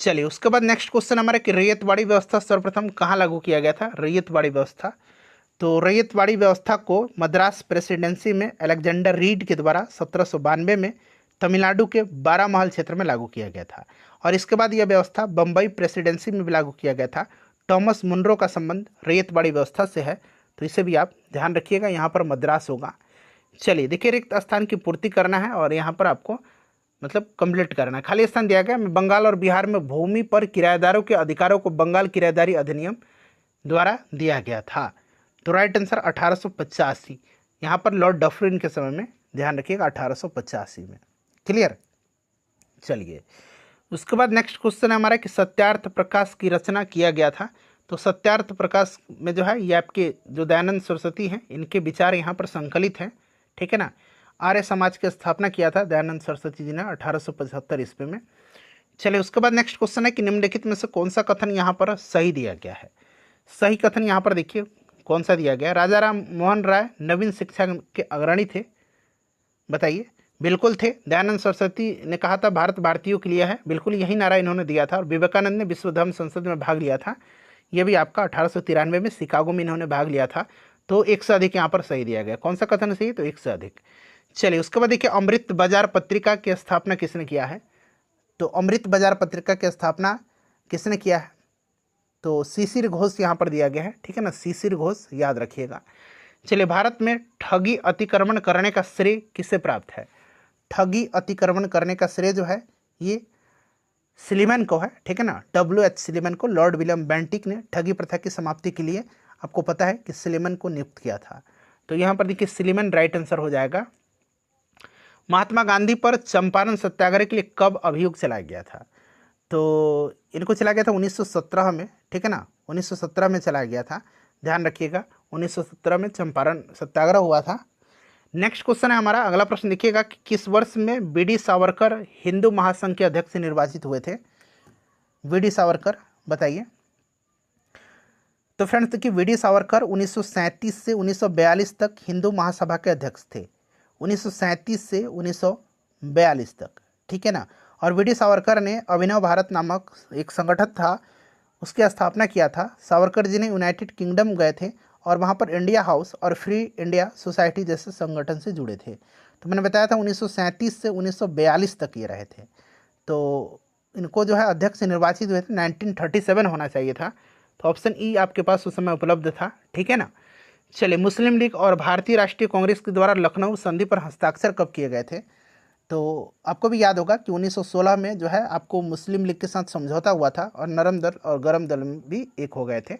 चलिए उसके बाद नेक्स्ट क्वेश्चन हमारा कि रैयतवाड़ी व्यवस्था सर्वप्रथम कहाँ लागू किया गया था? रैयतवाड़ी व्यवस्था, तो रैयतवाड़ी व्यवस्था को मद्रास प्रेसिडेंसी में अलेक्जेंडर रीड के द्वारा 1792 में तमिलनाडु के बारामहल क्षेत्र में लागू किया गया था और इसके बाद यह व्यवस्था बम्बई प्रेसिडेंसी में भी लागू किया गया था। टॉमस मुनरो का संबंध रैयतवाड़ी व्यवस्था से है, तो इसे भी आप ध्यान रखिएगा, यहाँ पर मद्रास होगा। चलिए देखिए रिक्त स्थान की पूर्ति करना है और यहाँ पर आपको मतलब कंप्लीट करना है। खाली स्थान दिया गया में बंगाल और बिहार में भूमि पर किराएदारों के अधिकारों को बंगाल किराएदारी अधिनियम द्वारा दिया गया था। तो राइट आंसर 1885, यहाँ पर लॉर्ड डफरिन के समय में, ध्यान रखिएगा 1885 में, क्लियर। चलिए उसके बाद नेक्स्ट क्वेश्चन है हमारा कि सत्यार्थ प्रकाश की रचना किया गया था। तो सत्यार्थ प्रकाश में जो है ये आपके जो दयानंद सरस्वती हैं इनके विचार यहाँ पर संकलित हैं, ठीक है ना। आर्य समाज की स्थापना किया था दयानंद सरस्वती जी ने 1875 ईस्वी में। चलिए उसके बाद नेक्स्ट क्वेश्चन है कि निम्नलिखित में से कौन सा कथन यहाँ पर सही दिया गया है? सही कथन यहाँ पर देखिए कौन सा दिया गया? राजा राम मोहन राय नवीन शिक्षा के अग्रणी थे, बताइए। बिल्कुल थे। दयानंद सरस्वती ने कहा था भारत भारतीयों के लिए है, बिल्कुल यही नारा इन्होंने दिया था। और विवेकानंद ने विश्व धर्म संसद में भाग लिया था, यह भी आपका 1893 में शिकागो में इन्होंने भाग लिया था। तो 1 से अधिक यहाँ पर सही दिया गया। कौन सा कथन सही? तो 1 से अधिक। चलिए उसके बाद देखिए अमृत बाजार पत्रिका की स्थापना किसने किया है? तो अमृत बाजार पत्रिका की स्थापना किसने किया है? तो शिशिर घोष यहाँ पर दिया गया है, ठीक है ना, शिशिर घोष याद रखिएगा। चलिए भारत में ठगी अतिक्रमण करने का श्रेय किससे प्राप्त है? ठगी अतिक्रमण करने का श्रेय जो है ये सिलीमैन को है, ठीक है ना, WH सिलीमैन को। लॉर्ड विलियम बेंटिक ने ठगी प्रथा की समाप्ति के लिए आपको पता है कि सिलीमैन को नियुक्त किया था, तो यहाँ पर देखिए सिलीमन राइट आंसर हो जाएगा। महात्मा गांधी पर चंपारण सत्याग्रह के लिए कब अभियोग चलाया गया था? तो इनको चला गया था 1917 में, ठीक है ना, 1917 में चलाया गया था, ध्यान रखिएगा 1917 में चंपारण सत्याग्रह हुआ था। नेक्स्ट क्वेश्चन है हमारा, अगला प्रश्न देखिएगा कि किस वर्ष में बी डी सावरकर हिंदू महासंघ के अध्यक्ष निर्वाचित हुए थे? वी डी सावरकर बताइए। तो फ्रेंड्स देखिए वी डी सावरकर 1937 से 1942 तक हिंदू महासभा के अध्यक्ष थे, 1937 से 1942 तक, ठीक है ना। और वी डी सावरकर ने अभिनव भारत नामक एक संगठन था, उसकी स्थापना किया था। सावरकर जी ने यूनाइटेड किंगडम गए थे और वहाँ पर इंडिया हाउस और फ्री इंडिया सोसाइटी जैसे संगठन से जुड़े थे। तो मैंने बताया था 1937 से 1942 तक ये रहे थे। तो इनको जो है अध्यक्ष निर्वाचित हुए थे 1937 होना चाहिए था, तो ऑप्शन ई आपके पास उस समय उपलब्ध था, ठीक है ना। चलिए, मुस्लिम लीग और भारतीय राष्ट्रीय कांग्रेस के द्वारा लखनऊ संधि पर हस्ताक्षर कब किए गए थे? तो आपको भी याद होगा कि 1916 में जो है आपको मुस्लिम लीग के साथ समझौता हुआ था और नरम दल और गरम दल भी एक हो गए थे।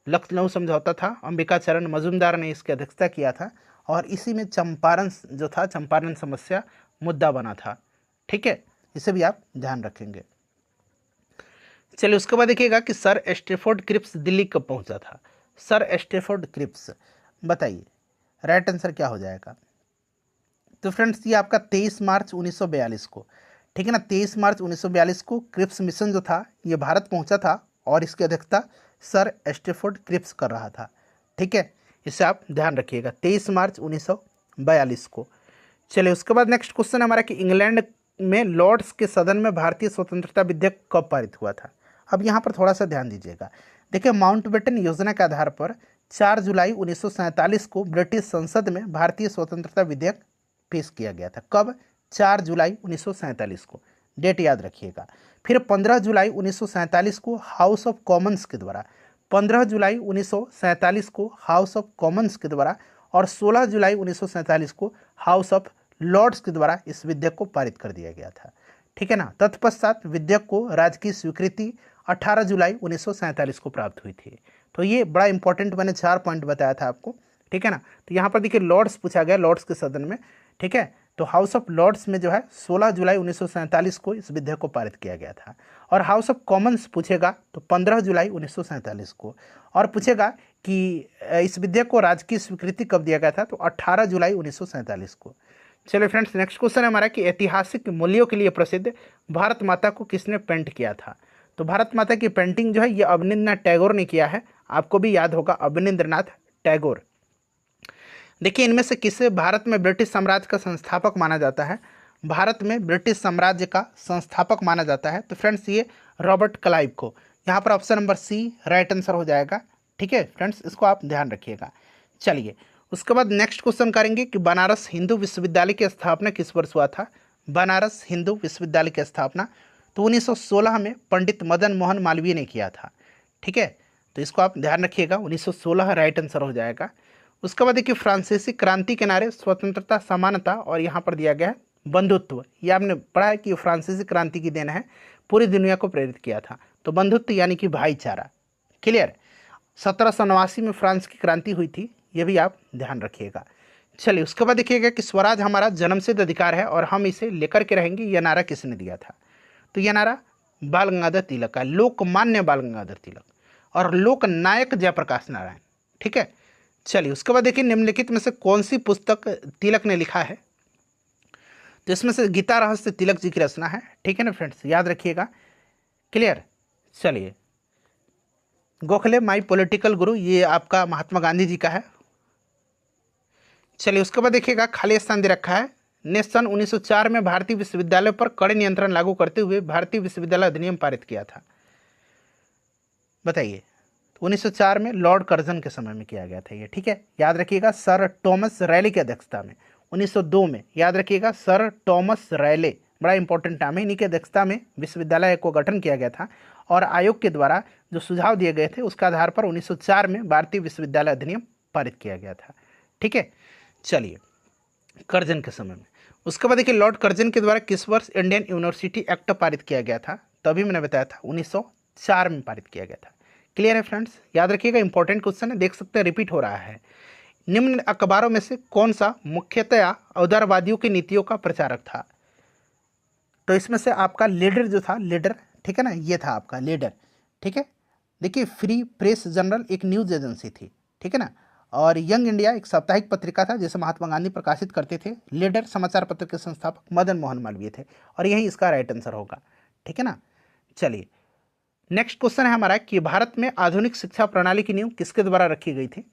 लखनऊ समझौता था, अंबिका चरण मजूमदार ने इसकी अध्यक्षता किया था और इसी में चंपारण जो था, चंपारण समस्या मुद्दा बना था, ठीक है, इसे भी आप ध्यान रखेंगे। चलिए, उसके बाद देखिएगा कि सर स्टैफोर्ड क्रिप्स दिल्ली कब पहुंचा था? सर स्टैफोर्ड क्रिप्स बताइए, राइट आंसर क्या हो जाएगा? तो फ्रेंड्स ये आपका 23 मार्च 1942 को, ठीक है ना, 23 मार्च 1942 को क्रिप्स मिशन जो था ये भारत पहुंचा था और इसकी अध्यक्षता सर स्टैफोर्ड क्रिप्स कर रहा था, ठीक है, इसे आप ध्यान रखिएगा, 23 मार्च 1942 को। चलिए, उसके बाद नेक्स्ट क्वेश्चन हमारा कि इंग्लैंड में लॉर्ड्स के सदन में भारतीय स्वतंत्रता विधेयक कब पारित हुआ था? अब यहाँ पर थोड़ा सा ध्यान दीजिएगा। देखिए, माउंटबेटन योजना के आधार पर 4 जुलाई 1947 को ब्रिटिश संसद में भारतीय स्वतंत्रता विधेयक पेश किया गया था। कब? 4 जुलाई 1947 को, डेट याद रखिएगा। फिर 15 जुलाई 1947 को हाउस ऑफ कॉमन्स के द्वारा, 15 जुलाई 1947 को हाउस ऑफ कॉमन्स के द्वारा और 16 जुलाई 1947 को हाउस ऑफ लॉर्ड्स के द्वारा इस विधेयक को पारित कर दिया गया था, ठीक है ना। तत्पश्चात विधेयक को राजकीय स्वीकृति 18 जुलाई 1947 को प्राप्त हुई थी। तो ये बड़ा इंपॉर्टेंट, मैंने 4 पॉइंट बताया था आपको, ठीक है ना। तो यहाँ पर देखिए लॉर्ड्स पूछा गया, लॉर्ड्स के सदन में, ठीक है। तो हाउस ऑफ लॉर्ड्स में जो है 16 जुलाई 1947 को इस विधेयक को पारित किया गया था और हाउस ऑफ कॉमन्स पूछेगा तो 15 जुलाई 1947 को, और पूछेगा कि इस विधेयक को राजकीय स्वीकृति कब दिया गया था, तो 18 जुलाई 1947 को। चलिए फ्रेंड्स, नेक्स्ट क्वेश्चन है हमारा कि ऐतिहासिक मूल्यों के लिए प्रसिद्ध भारत माता को किसने पेंट किया था? तो भारत माता की पेंटिंग जो है ये अवनींद्रनाथ टैगोर ने किया है, आपको भी याद होगा अवनींद्रनाथ टैगोर। देखिए, इनमें से किसे भारत में ब्रिटिश साम्राज्य का संस्थापक माना जाता है? भारत में ब्रिटिश साम्राज्य का संस्थापक माना जाता है, तो फ्रेंड्स ये रॉबर्ट क्लाइव को। यहाँ पर option number C right answer हो जाएगा, ठीक है फ्रेंड्स, इसको आप ध्यान रखिएगा। चलिए, उसके बाद नेक्स्ट क्वेश्चन करेंगे कि बनारस हिंदू विश्वविद्यालय की स्थापना किस वर्ष हुआ था? बनारस हिंदू विश्वविद्यालय की स्थापना तो 1916 में पंडित मदन मोहन मालवीय ने किया था, ठीक है, तो इसको आप ध्यान रखिएगा, 1916 राइट आंसर हो जाएगा। उसके बाद देखिए फ्रांसीसी क्रांति के नारे स्वतंत्रता, समानता और यहाँ पर दिया गया है बंधुत्व, ये आपने पढ़ा है कि फ्रांसीसी क्रांति की देन है, पूरी दुनिया को प्रेरित किया था, तो बंधुत्व यानी कि भाईचारा, क्लियर। 1789 में फ्रांस की क्रांति हुई थी, ये भी आप ध्यान रखिएगा। चलिए, उसके बाद देखिएगा कि स्वराज हमारा जन्मसिद्ध अधिकार है और हम इसे लेकर के रहेंगे, यह नारा किसने दिया था? तो यह नारा बाल गंगाधर तिलक का, लोकमान्य बाल गंगाधर तिलक और लोकनायक जयप्रकाश नारायण, ठीक है। चलिए, उसके बाद देखिए निम्नलिखित में से कौन सी पुस्तक तिलक ने लिखा है? तो इसमें से गीता रहस्य तिलक जी की रचना है, ठीक है ना फ्रेंड्स, याद रखिएगा, क्लियर। चलिए, गोखले माई पॉलिटिकल गुरु, ये आपका महात्मा गांधी जी का है। चलिए, उसके बाद देखिएगा खाली स्थान दे रखा है, ने सन 1904 में भारतीय विश्वविद्यालय पर कड़े नियंत्रण लागू करते हुए भारतीय विश्वविद्यालय अधिनियम पारित किया था, बताइए। 1904 में लॉर्ड कर्जन के समय में किया गया था ये, ठीक है, याद रखिएगा, सर टॉमस रैले की अध्यक्षता में। 1902 में, याद रखिएगा, सर टॉमस रैले, बड़ा इंपॉर्टेंट नाम है, इन्हीं की अध्यक्षता में विश्वविद्यालय को गठन किया गया था और आयोग के द्वारा जो सुझाव दिए गए थे उसके आधार पर 1904 में भारतीय विश्वविद्यालय अधिनियम पारित किया गया था, ठीक है। चलिए, कर्जन के समय में। उसके बाद देखिए लॉर्ड कर्जन के द्वारा किस वर्ष इंडियन यूनिवर्सिटी एक्ट पारित किया गया था? तभी मैंने बताया था 1904 में पारित किया गया था, क्लियर है फ्रेंड्स, याद रखिएगा, इंपॉर्टेंट क्वेश्चन है, देख सकते हैं रिपीट हो रहा है। निम्न अखबारों में से कौन सा मुख्यतया उदारवादियों की नीतियों का प्रचारक था? तो इसमें से आपका लीडर जो था, लीडर, ठीक है ना, ये था आपका लीडर। ठीक है, देखिए फ्री प्रेस जनरल एक न्यूज एजेंसी थी, ठीक है ना, और यंग इंडिया एक साप्ताहिक पत्रिका था जिसे महात्मा गांधी प्रकाशित करते थे। लीडर समाचार पत्र के संस्थापक मदन मोहन मालवीय थे, और यही इसका राइट आंसर होगा। ठीक है ना, चलिए नेक्स्ट क्वेश्चन है हमारा कि भारत में आधुनिक शिक्षा प्रणाली की नींव किसके द्वारा रखी गई थी?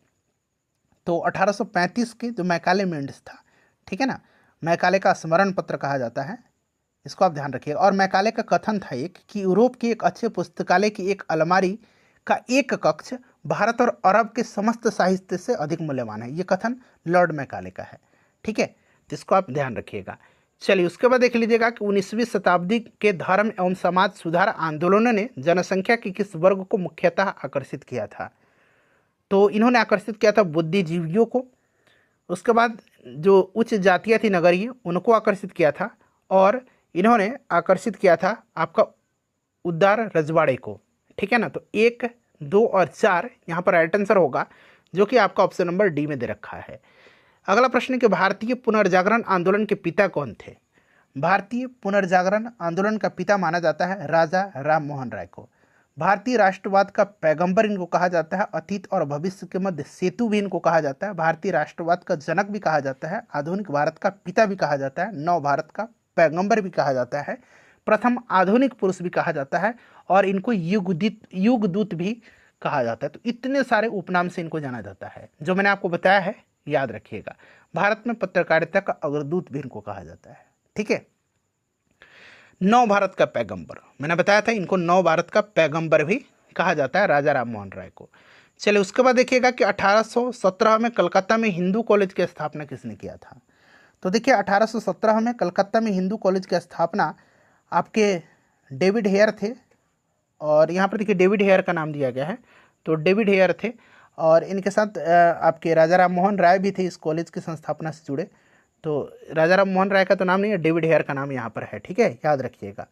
तो 1835 के जो मैकाले मेंडिस था, ठीक है ना, मैकाले का स्मरण पत्र कहा जाता है, इसको आप ध्यान रखिएगा। और मैकाले का कथन था एक कि यूरोप की एक अच्छे पुस्तकालय की एक अलमारी का एक कक्ष भारत और अरब के समस्त साहित्य से अधिक मूल्यवान है। ये कथन लॉर्ड मैकाले का है। ठीक है, तो इसको आप ध्यान रखिएगा। चलिए उसके बाद देख लीजिएगा कि 19वीं शताब्दी के धर्म एवं समाज सुधार आंदोलनों ने जनसंख्या के किस वर्ग को मुख्यतः आकर्षित किया था? तो इन्होंने आकर्षित किया था बुद्धिजीवियों को, उसके बाद जो उच्च जातियाँ थी नगरीय उनको आकर्षित किया था, और इन्होंने आकर्षित किया था आपका उदार रजवाड़े को। ठीक है ना, तो 1, 2 और 4 यहाँ पर राइट आंसर होगा, जो कि आपका ऑप्शन नंबर डी में दे रखा है। अगला प्रश्न है कि भारतीय पुनर्जागरण आंदोलन के पिता कौन थे? भारतीय पुनर्जागरण आंदोलन का पिता माना जाता है राजा राम मोहन राय को। भारतीय राष्ट्रवाद का पैगंबर इनको कहा जाता है, अतीत और भविष्य के मध्य सेतु भी इनको कहा जाता है, भारतीय राष्ट्रवाद का जनक भी कहा जाता है, आधुनिक भारत का पिता भी कहा जाता है, नव भारत का पैगंबर भी कहा जाता है, प्रथम आधुनिक पुरुष भी कहा जाता है, और इनको युगदूत भी कहा जाता है। तो इतने सारे उपनाम से इनको जाना जाता है, जो मैंने आपको बताया है याद रखिएगा। भारत में पत्रकारिता का अग्रदूत भी इनको कहा जाता है। ठीक है, नव भारत का पैगंबर, मैंने बताया था इनको नव भारत का पैगंबर भी कहा जाता है राजा राम मोहन राय को। चलिए उसके बाद देखिएगा कि 1817 में कलकत्ता में हिंदू कॉलेज की स्थापना किसने किया था? तो देखिए 1817 में कलकत्ता में हिंदू कॉलेज की स्थापना आपके डेविड हेयर थे, और यहाँ पर देखिए डेविड हेयर का नाम दिया गया है, तो डेविड हेयर थे, और इनके साथ आपके राजा राम मोहन राय भी थे इस कॉलेज की संस्थापना से जुड़े। तो राजा राम मोहन राय का तो नाम नहीं है, डेविड हेयर का नाम यहाँ पर है। ठीक है, याद रखिएगा।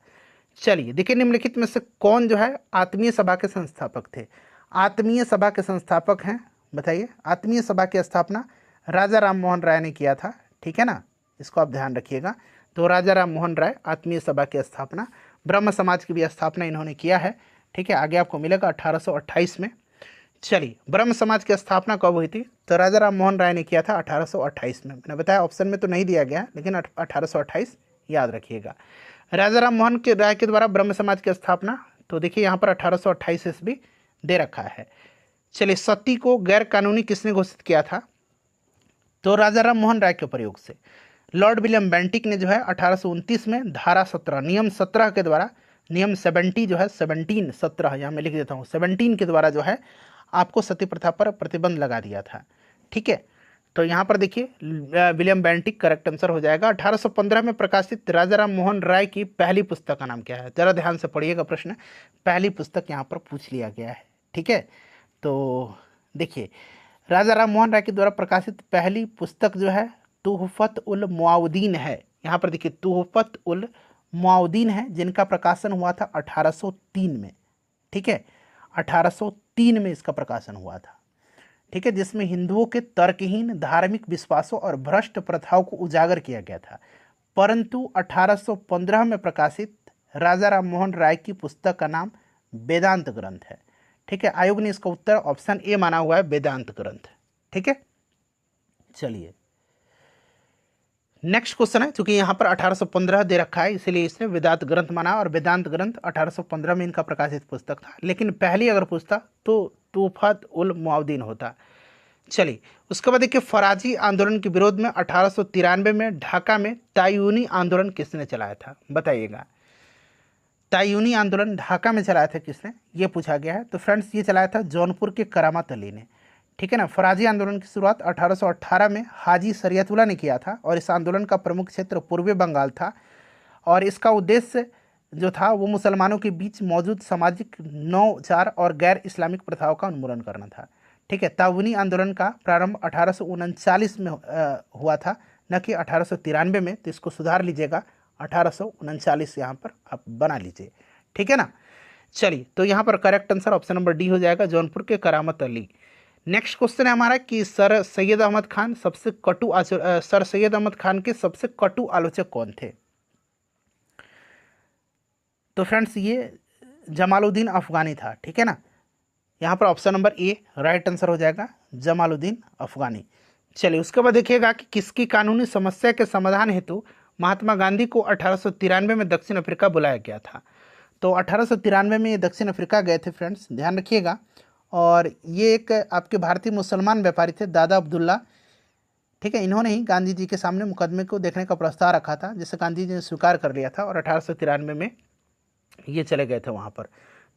चलिए देखिए निम्नलिखित में से कौन जो है आत्मीय सभा के संस्थापक थे? आत्मीय सभा के संस्थापक हैं, बताइए। आत्मीय सभा की स्थापना राजा राम मोहन राय ने किया था। ठीक है ना, इसको आप ध्यान रखिएगा। तो राजा राम मोहन राय आत्मीय सभा की स्थापना, ब्रह्म समाज की भी स्थापना इन्होंने किया है। ठीक है, आगे आपको मिलेगा 1828 में। चलिए ब्रह्म समाज की स्थापना कब हुई थी? तो राजा राम मोहन राय ने किया था 1828 में। मैंने बताया ऑप्शन में तो नहीं दिया गया, लेकिन 1828 याद रखिएगा। राजा राम मोहन के राय के द्वारा ब्रह्म समाज की स्थापना, तो देखिए यहाँ पर 1828 ईस्वी दे रखा है। चलिए सती को गैर कानूनी किसने घोषित किया था? तो राजा राम मोहन राय के प्रयोग से लॉर्ड विलियम बेंटिक ने जो है 1829 में धारा 17 नियम 17 के द्वारा, नियम 70 जो है 17 17 यहाँ मैं लिख देता हूँ, 17 के द्वारा जो है आपको सती प्रथा पर प्रतिबंध लगा दिया था। ठीक है, तो यहाँ पर देखिए विलियम बेंटिक करेक्ट आंसर हो जाएगा। 1815 में प्रकाशित राजा राम मोहन राय की पहली पुस्तक का नाम क्या है? जरा ध्यान से पढ़िएगा प्रश्न, पहली पुस्तक यहाँ पर पूछ लिया गया है। ठीक है, तो देखिए राजा राम मोहन राय के द्वारा प्रकाशित पहली पुस्तक जो है तुहफत उल मुआउद्दीन है। यहाँ पर देखिए तुहफत उल मुआउद्दीन है, जिनका प्रकाशन हुआ था 1803 में। ठीक है, 1803 में इसका प्रकाशन हुआ था। ठीक है, जिसमें हिंदुओं के तर्कहीन धार्मिक विश्वासों और भ्रष्ट प्रथाओं को उजागर किया गया था। परंतु 1815 में प्रकाशित राजा राम मोहन राय की पुस्तक का नाम वेदांत ग्रंथ है। ठीक है, आयोग ने इसका उत्तर ऑप्शन ए माना हुआ है, वेदांत ग्रंथ। ठीक है, चलिए नेक्स्ट क्वेश्चन है, क्योंकि यहाँ पर 1815 दे रखा है इसलिए इसने वेदांत ग्रंथ माना, और वेदांत ग्रंथ 1815 में इनका प्रकाशित पुस्तक था। लेकिन पहली अगर पूछता तो तुहफत उल मुआउद्दीन होता। चलिए उसके बाद देखिए फराजी आंदोलन के विरोध में 1893 में ढाका में तायूनी आंदोलन किसने चलाया था? बताइएगा, तायूनी आंदोलन ढाका में चलाया था किसने, ये पूछा गया है। तो फ्रेंड्स ये चलाया था जौनपुर के करामत अली ने। ठीक है ना, फराजी आंदोलन की शुरुआत 1818 में हाजी शरियतुल्लाह ने किया था, और इस आंदोलन का प्रमुख क्षेत्र पूर्वी बंगाल था, और इसका उद्देश्य जो था वो मुसलमानों के बीच मौजूद सामाजिक नवाचार और गैर इस्लामिक प्रथाओं का उन्मूलन करना था। ठीक है, ताऊनी आंदोलन का प्रारंभ 1839 में हुआ था, न कि 1893 में, तो इसको सुधार लीजिएगा, 1839 यहाँ पर आप बना लीजिए। ठीक है ना, चलिए तो यहाँ पर correct answer option number D हो जाएगा, जौनपुर के करामत अली नेक्स्ट क्वेश्चन है हमारा कि सर सैयद अहमद खान सर सैयद अहमद खान के सबसे कटु आलोचक कौन थे? तो फ्रेंड्स ये जमालुद्दीन अफगानी था, ठीक है ना। यहाँ पर option number A right answer हो जाएगा, जमालुद्दीन अफगानी। चलिए उसके बाद देखिएगा कि किसकी कानूनी समस्या के समाधान हेतु महात्मा गांधी को 1893 में दक्षिण अफ्रीका बुलाया गया था। तो 1893 में ये दक्षिण अफ्रीका गए थे फ्रेंड्स, ध्यान रखिएगा। और ये एक आपके भारतीय मुसलमान व्यापारी थे, दादा अब्दुल्ला, ठीक है। इन्होंने ही गांधी जी के सामने मुकदमे को देखने का प्रस्ताव रखा था, जिसे गांधी जी ने स्वीकार कर लिया था और 1893 में ये चले गए थे वहाँ पर।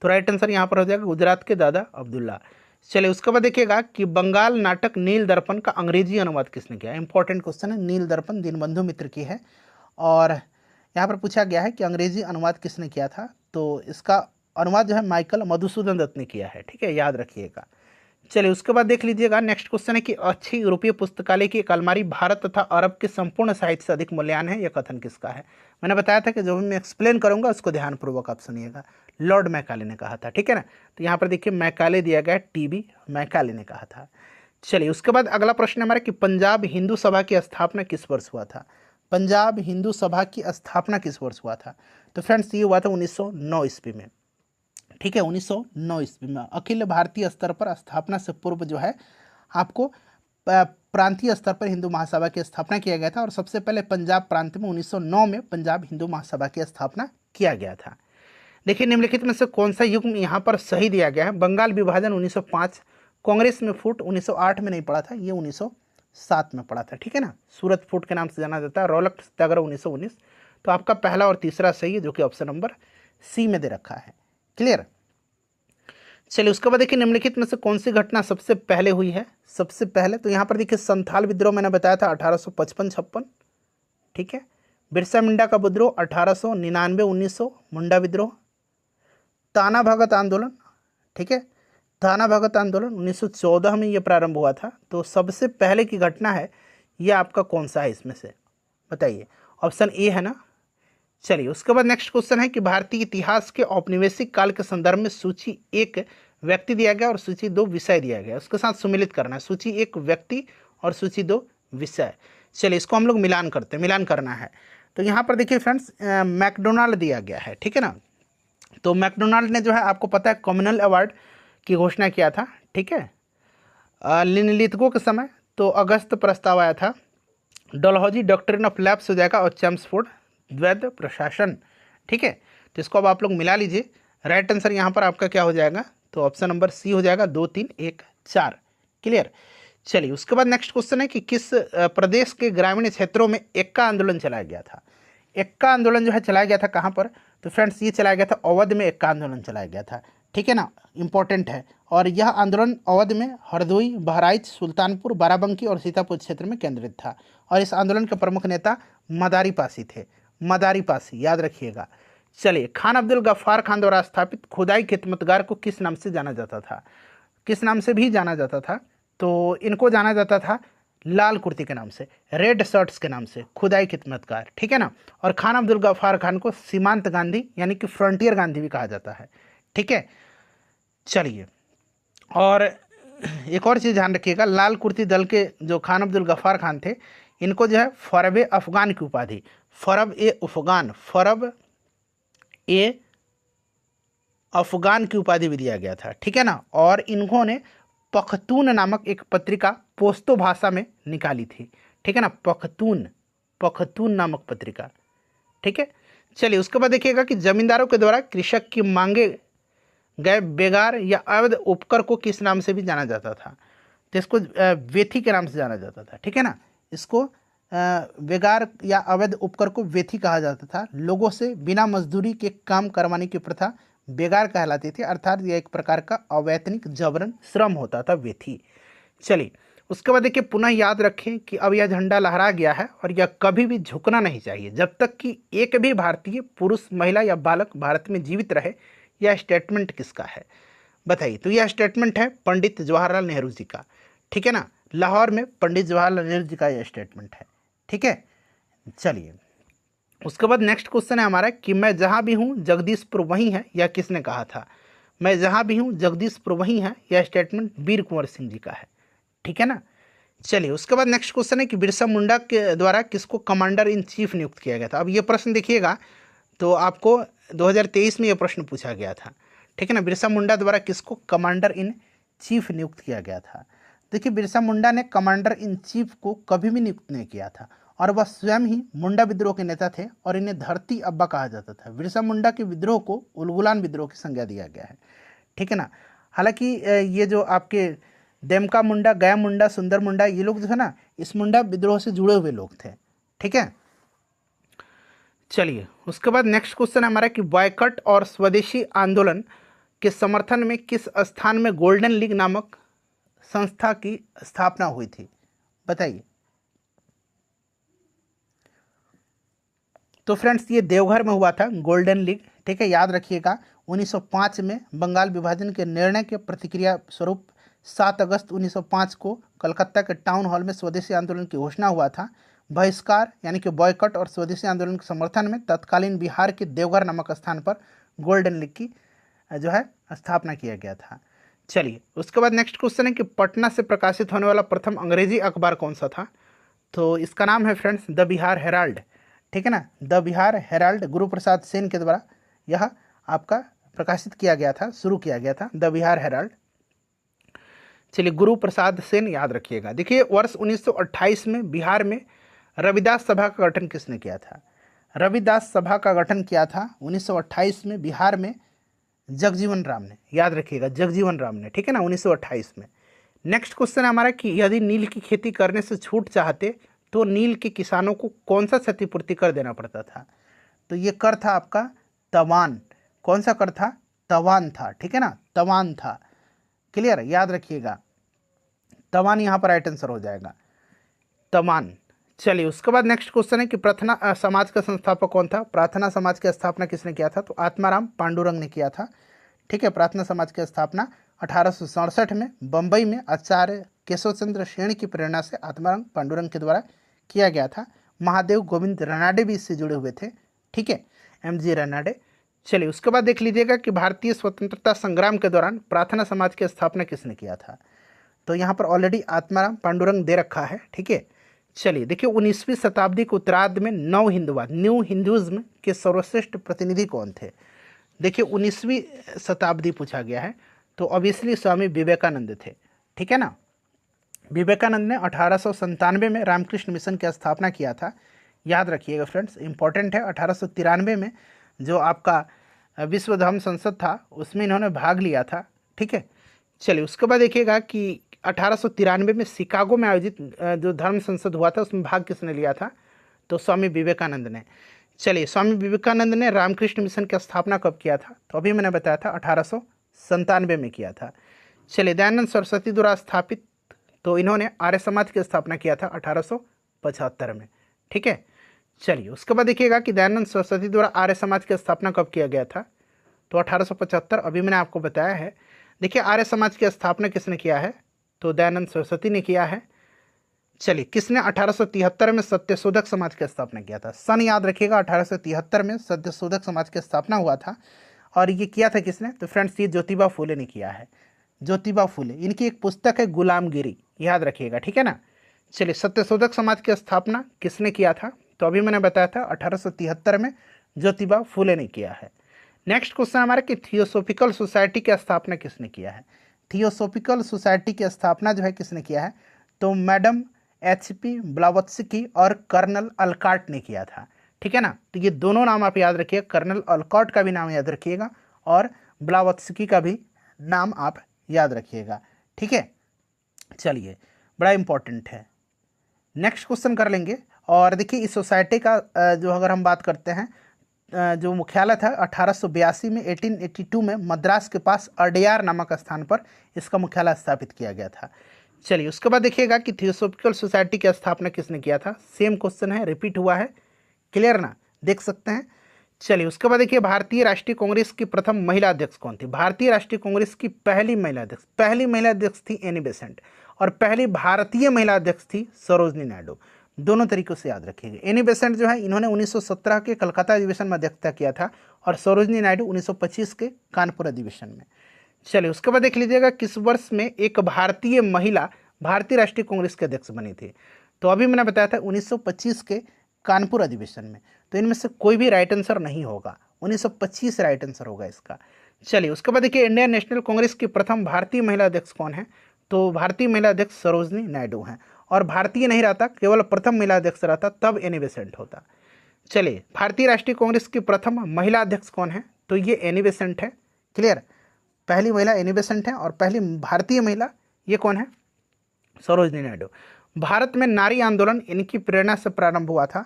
तो राइट आंसर यहाँ पर हो जाएगा गुजरात के दादा अब्दुल्ला। चलिए उसके बाद देखिएगा कि बंगाल नाटक नील दर्पण का अंग्रेजी अनुवाद किसने किया? इंपॉर्टेंट क्वेश्चन है। नील दर्पण दीनबंधु मित्र की है और यहाँ पर पूछा गया है कि अंग्रेजी अनुवाद किसने किया था। तो इसका अनुवाद जो है माइकल मधुसूदन दत्त ने किया है, ठीक है, याद रखिएगा। चलिए उसके बाद देख लीजिएगा नेक्स्ट क्वेश्चन है कि अच्छी यूरोपीय पुस्तकालय की एक अलमारी भारत तथा अरब के संपूर्ण साहित्य से अधिक मूल्यवान है, यह कथन किसका है? मैंने बताया था कि जो भी मैं एक्सप्लेन करूंगा उसको ध्यानपूर्वक आप सुनिएगा। लॉर्ड मैकाले ने कहा था, ठीक है ना। तो यहाँ पर देखिए मैकाले दिया गया, टीबी मैकाले ने कहा था। चलिए उसके बाद अगला प्रश्न हमारा कि पंजाब हिंदू सभा की स्थापना किस वर्ष हुआ था? पंजाब हिंदू सभा की स्थापना किस वर्ष हुआ था? तो फ्रेंड्स ये हुआ था 1909 ईस्वी में, ठीक है, 1909 ईस्वी में। अखिल भारतीय स्तर पर स्थापना से पूर्व जो है आपको प्रांतीय स्तर पर हिंदू महासभा की स्थापना किया गया था और सबसे पहले पंजाब प्रांत में 1909 में पंजाब हिंदू महासभा की स्थापना किया गया था। देखिए निम्नलिखित में से कौन सा युग्म यहाँ पर सही दिया गया है? बंगाल विभाजन 1905, कांग्रेस में फूट 1908 में नहीं पड़ा था, ये 1907 में पड़ा था, ठीक है ना। सूरत फूट के नाम से जाना जाता है। रौलट सत्याग्रह 1919। तो आपका पहला और तीसरा सही है, जो कि ऑप्शन नंबर सी में दे रखा है। क्लियर। चलिए उसके बाद देखिए निम्नलिखित में से कौन सी घटना सबसे पहले हुई है? सबसे पहले तो यहाँ पर देखिए संथाल विद्रोह मैंने बताया था 1855-56, ठीक है। बिरसा मुंडा का विद्रोह 1899-1900 मुंडा विद्रोह। ताना भगत आंदोलन, ठीक है, ताना भगत आंदोलन 1914 में ये प्रारंभ हुआ था। तो सबसे पहले की घटना है ये आपका कौन सा है इसमें से? बताइए, ऑप्शन ए है ना। चलिए उसके बाद नेक्स्ट क्वेश्चन है कि भारतीय इतिहास के औपनिवेशिक काल के संदर्भ में सूची 1 व्यक्ति दिया गया और सूची 2 विषय दिया गया, उसके साथ सुमिलित करना है। सूची 1 व्यक्ति और सूची 2 विषय। चलिए इसको हम लोग मिलान करते हैं, मिलान करना है। तो यहाँ पर देखिए फ्रेंड्स मैकडोनाल्ड दिया गया है, ठीक है ना। तो मैकडोनाल्ड ने जो है आपको पता है कॉमनवेल्थ अवार्ड की घोषणा किया था, ठीक है, निम्नलिखितों के समय। तो अगस्त प्रस्ताव आया था, डलहौजी डॉक्ट्रिन ऑफ लैप्स हो जाएगा और चैम्सफोर्ड द्वैध प्रशासन, ठीक है। तो इसको अब आप लोग मिला लीजिए। राइट आंसर यहाँ पर आपका क्या हो जाएगा? तो ऑप्शन नंबर सी हो जाएगा, 2, 3, 1, 4। क्लियर। चलिए उसके बाद नेक्स्ट क्वेश्चन है कि किस प्रदेश के ग्रामीण क्षेत्रों में एक्का आंदोलन चलाया गया था? एक्का आंदोलन जो है चलाया गया था कहाँ पर? तो फ्रेंड्स ये चलाया गया था अवध में, एक्का आंदोलन चलाया गया था, ठीक है ना, इंपॉर्टेंट है। और यह आंदोलन अवध में हरदोई, बहराइच, सुल्तानपुर, बाराबंकी और सीतापुर क्षेत्र में केंद्रित था। और इस आंदोलन के प्रमुख नेता मदारी पासी थे, मदारी पासी, याद रखिएगा। चलिए खान अब्दुल गफ्फार खान द्वारा स्थापित खुदाई खिदमतगार को किस नाम से जाना जाता था? किस नाम से भी जाना जाता था? तो इनको जाना जाता था लाल कुर्ती के नाम से, रेड शर्ट्स के नाम से, खुदाई खिदमतगार, ठीक है ना। और खान अब्दुल गफ्फार खान को सीमांत गांधी यानी कि फ्रंटियर गांधी भी कहा जाता है, ठीक है। चलिए और एक और चीज़ ध्यान रखिएगा, लाल कुर्ती दल के जो खान अब्दुल गफ्फार खान थे, इनको जो है फरब ए अफगान की उपाधि, फरब ए अफगान, फरब ए अफगान की उपाधि भी दिया गया था, ठीक है ना। और इन्होंने पख्तून नामक एक पत्रिका पोस्तो भाषा में निकाली थी, ठीक है ना, पख्तून नामक पत्रिका, ठीक है। चलिए उसके बाद देखिएगा कि जमींदारों के द्वारा कृषक की मांगे गए बेगार या अवैध उपकर को किस नाम से भी जाना जाता था? तो इसको वेथी के नाम से जाना जाता था, ठीक है ना। इसको बेगार या अवैध उपकर को वेथी कहा जाता था। लोगों से बिना मजदूरी के काम करवाने की प्रथा बेगार कहलाती थी, अर्थात यह एक प्रकार का अवैतनिक जबरन श्रम होता था, वेथी। चलिए उसके बाद देखिए पुनः याद रखें कि अब यह झंडा लहरा गया है और यह कभी भी झुकना नहीं चाहिए जब तक कि एक भी भारतीय पुरुष, महिला या बालक भारत में जीवित रहे। यह स्टेटमेंट किसका है? बताइए। तो यह स्टेटमेंट है पंडित जवाहरलाल नेहरू जी का, ठीक है ना। लाहौर में पंडित जवाहरलाल नेहरू जी का यह स्टेटमेंट है, ठीक है। चलिए उसके बाद नेक्स्ट क्वेश्चन है हमारा कि मैं जहाँ भी हूँ जगदीशपुर वहीं है, यह किसने कहा था? मैं जहाँ भी हूँ जगदीशपुर वहीं है, यह स्टेटमेंट वीर कुंवर सिंह जी का है। ठीक है ना। चलिए उसके बाद नेक्स्ट क्वेश्चन है कि बिरसा मुंडा के द्वारा किसको कमांडर इन चीफ नियुक्त किया गया था। अब ये प्रश्न देखिएगा तो आपको 2023 में ये प्रश्न पूछा गया था। ठीक है ना। बिरसा मुंडा द्वारा किसको कमांडर इन चीफ नियुक्त किया गया था। देखिए बिरसा मुंडा ने कमांडर इन चीफ को कभी भी नियुक्त नहीं किया था और वह स्वयं ही मुंडा विद्रोह के नेता थे और इन्हें धरती अब्बा कहा जाता था। बिरसा मुंडा के विद्रोह को उलगुलान विद्रोह की संज्ञा दिया गया है। ठीक है ना। हालांकि ये जो आपके देमका मुंडा, गया मुंडा, सुंदर मुंडा, ये लोग जो है ना इस मुंडा विद्रोह से जुड़े हुए लोग थे। ठीक है। चलिए उसके बाद नेक्स्ट क्वेश्चन हमारा कि बॉयकट और स्वदेशी आंदोलन के समर्थन में किस स्थान में गोल्डन लीग नामक संस्था की स्थापना हुई थी, बताइए। तो फ्रेंड्स ये देवघर में हुआ था गोल्डन लीग। ठीक है, याद रखिएगा 1905 में बंगाल विभाजन के निर्णय के प्रतिक्रिया स्वरूप 7 अगस्त 1905 को कलकत्ता के टाउन हॉल में स्वदेशी आंदोलन की घोषणा हुआ था। बहिष्कार यानी कि बॉयकट और स्वदेशी आंदोलन के समर्थन में तत्कालीन बिहार के देवघर नामक स्थान पर गोल्डन लीग की जो है स्थापना किया गया था। चलिए उसके बाद नेक्स्ट क्वेश्चन है कि पटना से प्रकाशित होने वाला प्रथम अंग्रेजी अखबार कौन सा था। तो इसका नाम है फ्रेंड्स द बिहार हेराल्ड। ठीक है ना। द बिहार हेराल्ड गुरु प्रसाद सेन के द्वारा यह आपका प्रकाशित किया गया था, शुरू किया गया था द बिहार हेराल्ड। चलिए गुरु प्रसाद सेन याद रखिएगा। देखिए वर्ष 1928 में बिहार में रविदास सभा का गठन किसने किया था। रविदास सभा का गठन किया था 1928 में बिहार में जगजीवन राम ने। याद रखिएगा जगजीवन राम ने। ठीक है ना 1928 में। नेक्स्ट क्वेश्चन है हमारा कि यदि नील की खेती करने से छूट चाहते तो नील के किसानों को कौन सा क्षतिपूर्ति कर देना पड़ता था। तो ये कर था आपका तवान। कौन सा कर था, तवान था। ठीक है ना, तवान था। क्लियर, याद रखिएगा तवान यहाँ पर राइट आंसर हो जाएगा, तवान। चलिए उसके बाद नेक्स्ट क्वेश्चन है कि प्रार्थना समाज का संस्थापक कौन था। प्रार्थना समाज की स्थापना किसने किया था। तो आत्माराम पांडुरंग ने किया था। ठीक है, प्रार्थना समाज की स्थापना 1867 में बम्बई में आचार्य केशव चंद्र सेन की प्रेरणा से आत्माराम पांडुरंग के द्वारा किया गया था। महादेव गोविंद रानाडे भी इससे जुड़े हुए थे। ठीक है, MG रानाडे। चलिए उसके बाद देख लीजिएगा कि भारतीय स्वतंत्रता संग्राम के दौरान प्रार्थना समाज की स्थापना किसने किया था। तो यहाँ पर ऑलरेडी आत्माराम पांडुरंग दे रखा है। ठीक है। चलिए देखिए 19वीं शताब्दी के उत्तरार्ध में नव हिंदुवाद, न्यू हिंदुइज्म के सर्वश्रेष्ठ प्रतिनिधि कौन थे। देखिए 19वीं शताब्दी पूछा गया है तो ऑब्वियसली स्वामी विवेकानंद थे। ठीक है ना। विवेकानंद ने 1897 में रामकृष्ण मिशन की स्थापना किया था। याद रखिएगा फ्रेंड्स, इंपॉर्टेंट है। 1893 में जो आपका विश्व धर्म संसद था उसमें इन्होंने भाग लिया था। ठीक है। चलिए उसके बाद देखिएगा कि 1893 में शिकागो में आयोजित जो धर्म संसद हुआ था उसमें भाग किसने लिया था। तो स्वामी विवेकानंद ने। चलिए स्वामी विवेकानंद ने रामकृष्ण मिशन की स्थापना कब किया था। तो अभी मैंने बताया था 1897 में किया था। चलिए दयानंद सरस्वती द्वारा स्थापित, तो इन्होंने आर्य समाज की स्थापना किया था 1875 में। ठीक है। चलिए उसके बाद देखिएगा कि दयानंद सरस्वती द्वारा आर्य समाज की स्थापना कब किया गया था। तो 1875, अभी मैंने आपको बताया है। देखिए आर्य समाज की स्थापना किसने किया है। तो दयानंद सरस्वती ने किया है। चलिए किसने 1873 में सत्यशोधक समाज की स्थापना किया था। सन याद रखिएगा 1873 में सत्यशोधक समाज की स्थापना हुआ था और ये किया था किसने। तो फ्रेंड्स ये ज्योतिबा फुले ने किया है। ज्योतिबा फुले, इनकी एक पुस्तक है गुलामगिरी, याद रखिएगा। ठीक है ना। चलिए सत्यशोधक समाज की स्थापना किसने किया था। तो अभी मैंने बताया था 1873 में ज्योतिबा फुले ने किया है। नेक्स्ट क्वेश्चन हमारा कि थियोसॉफिकल सोसाइटी की स्थापना किसने किया है। थियोसॉफिकल सोसाइटी की स्थापना जो है किसने किया है। तो मैडम HP ब्लावत्स्की और कर्नल अलकॉट ने किया था। ठीक है ना। तो ये दोनों नाम आप याद रखिएगा, कर्नल अलकॉट का भी नाम याद रखिएगा और ब्लावत्स्की का भी नाम आप याद रखिएगा। ठीक है। चलिए बड़ा इंपॉर्टेंट है। नेक्स्ट क्वेश्चन कर लेंगे। और देखिए इस सोसाइटी का जो अगर हम बात करते हैं जो मुख्यालय था 1882 में 1882 में मद्रास के पास अडयार नामक स्थान पर इसका मुख्यालय स्थापित किया गया था। चलिए उसके बाद देखिएगा कि थियोसॉफिकल सोसाइटी की स्थापना किसने किया था। सेम क्वेश्चन है, रिपीट हुआ है। क्लियर ना, देख सकते हैं। चलिए उसके बाद देखिए भारतीय राष्ट्रीय कांग्रेस की प्रथम महिला अध्यक्ष कौन थी। भारतीय राष्ट्रीय कांग्रेस की पहली महिला अध्यक्ष थी एनी बेसेंट और पहली भारतीय महिला अध्यक्ष थी सरोजनी नायडू। दोनों तरीकों से याद रखिएगा। एनी बेसेंट जो है इन्होंने 1917 के कलकत्ता अधिवेशन में अध्यक्षता किया था और सरोजनी नायडू 1925 के कानपुर अधिवेशन में। चलिए उसके बाद देख लीजिएगा किस वर्ष में एक भारतीय महिला भारतीय राष्ट्रीय कांग्रेस के अध्यक्ष बनी थी। तो अभी मैंने बताया था 1925 के कानपुर अधिवेशन में। तो इनमें से कोई भी राइट आंसर नहीं होगा, 1925 राइट आंसर होगा इसका। चलिए उसके बाद देखिए इंडियन नेशनल कांग्रेस की प्रथम भारतीय महिला अध्यक्ष कौन है। तो भारतीय महिला अध्यक्ष सरोजनी नायडू हैं। और भारतीय नहीं रहता, केवल प्रथम महिला अध्यक्ष रहता तब एनी बेसेंट होता। चलिए भारतीय राष्ट्रीय कांग्रेस की प्रथम महिला अध्यक्ष कौन है। तो ये एनी बेसेंट है। क्लियर, पहली महिला एनी बेसेंट है और पहली भारतीय महिला ये कौन है, सरोजनी नायडू। भारत में नारी आंदोलन इनकी प्रेरणा से प्रारंभ हुआ था।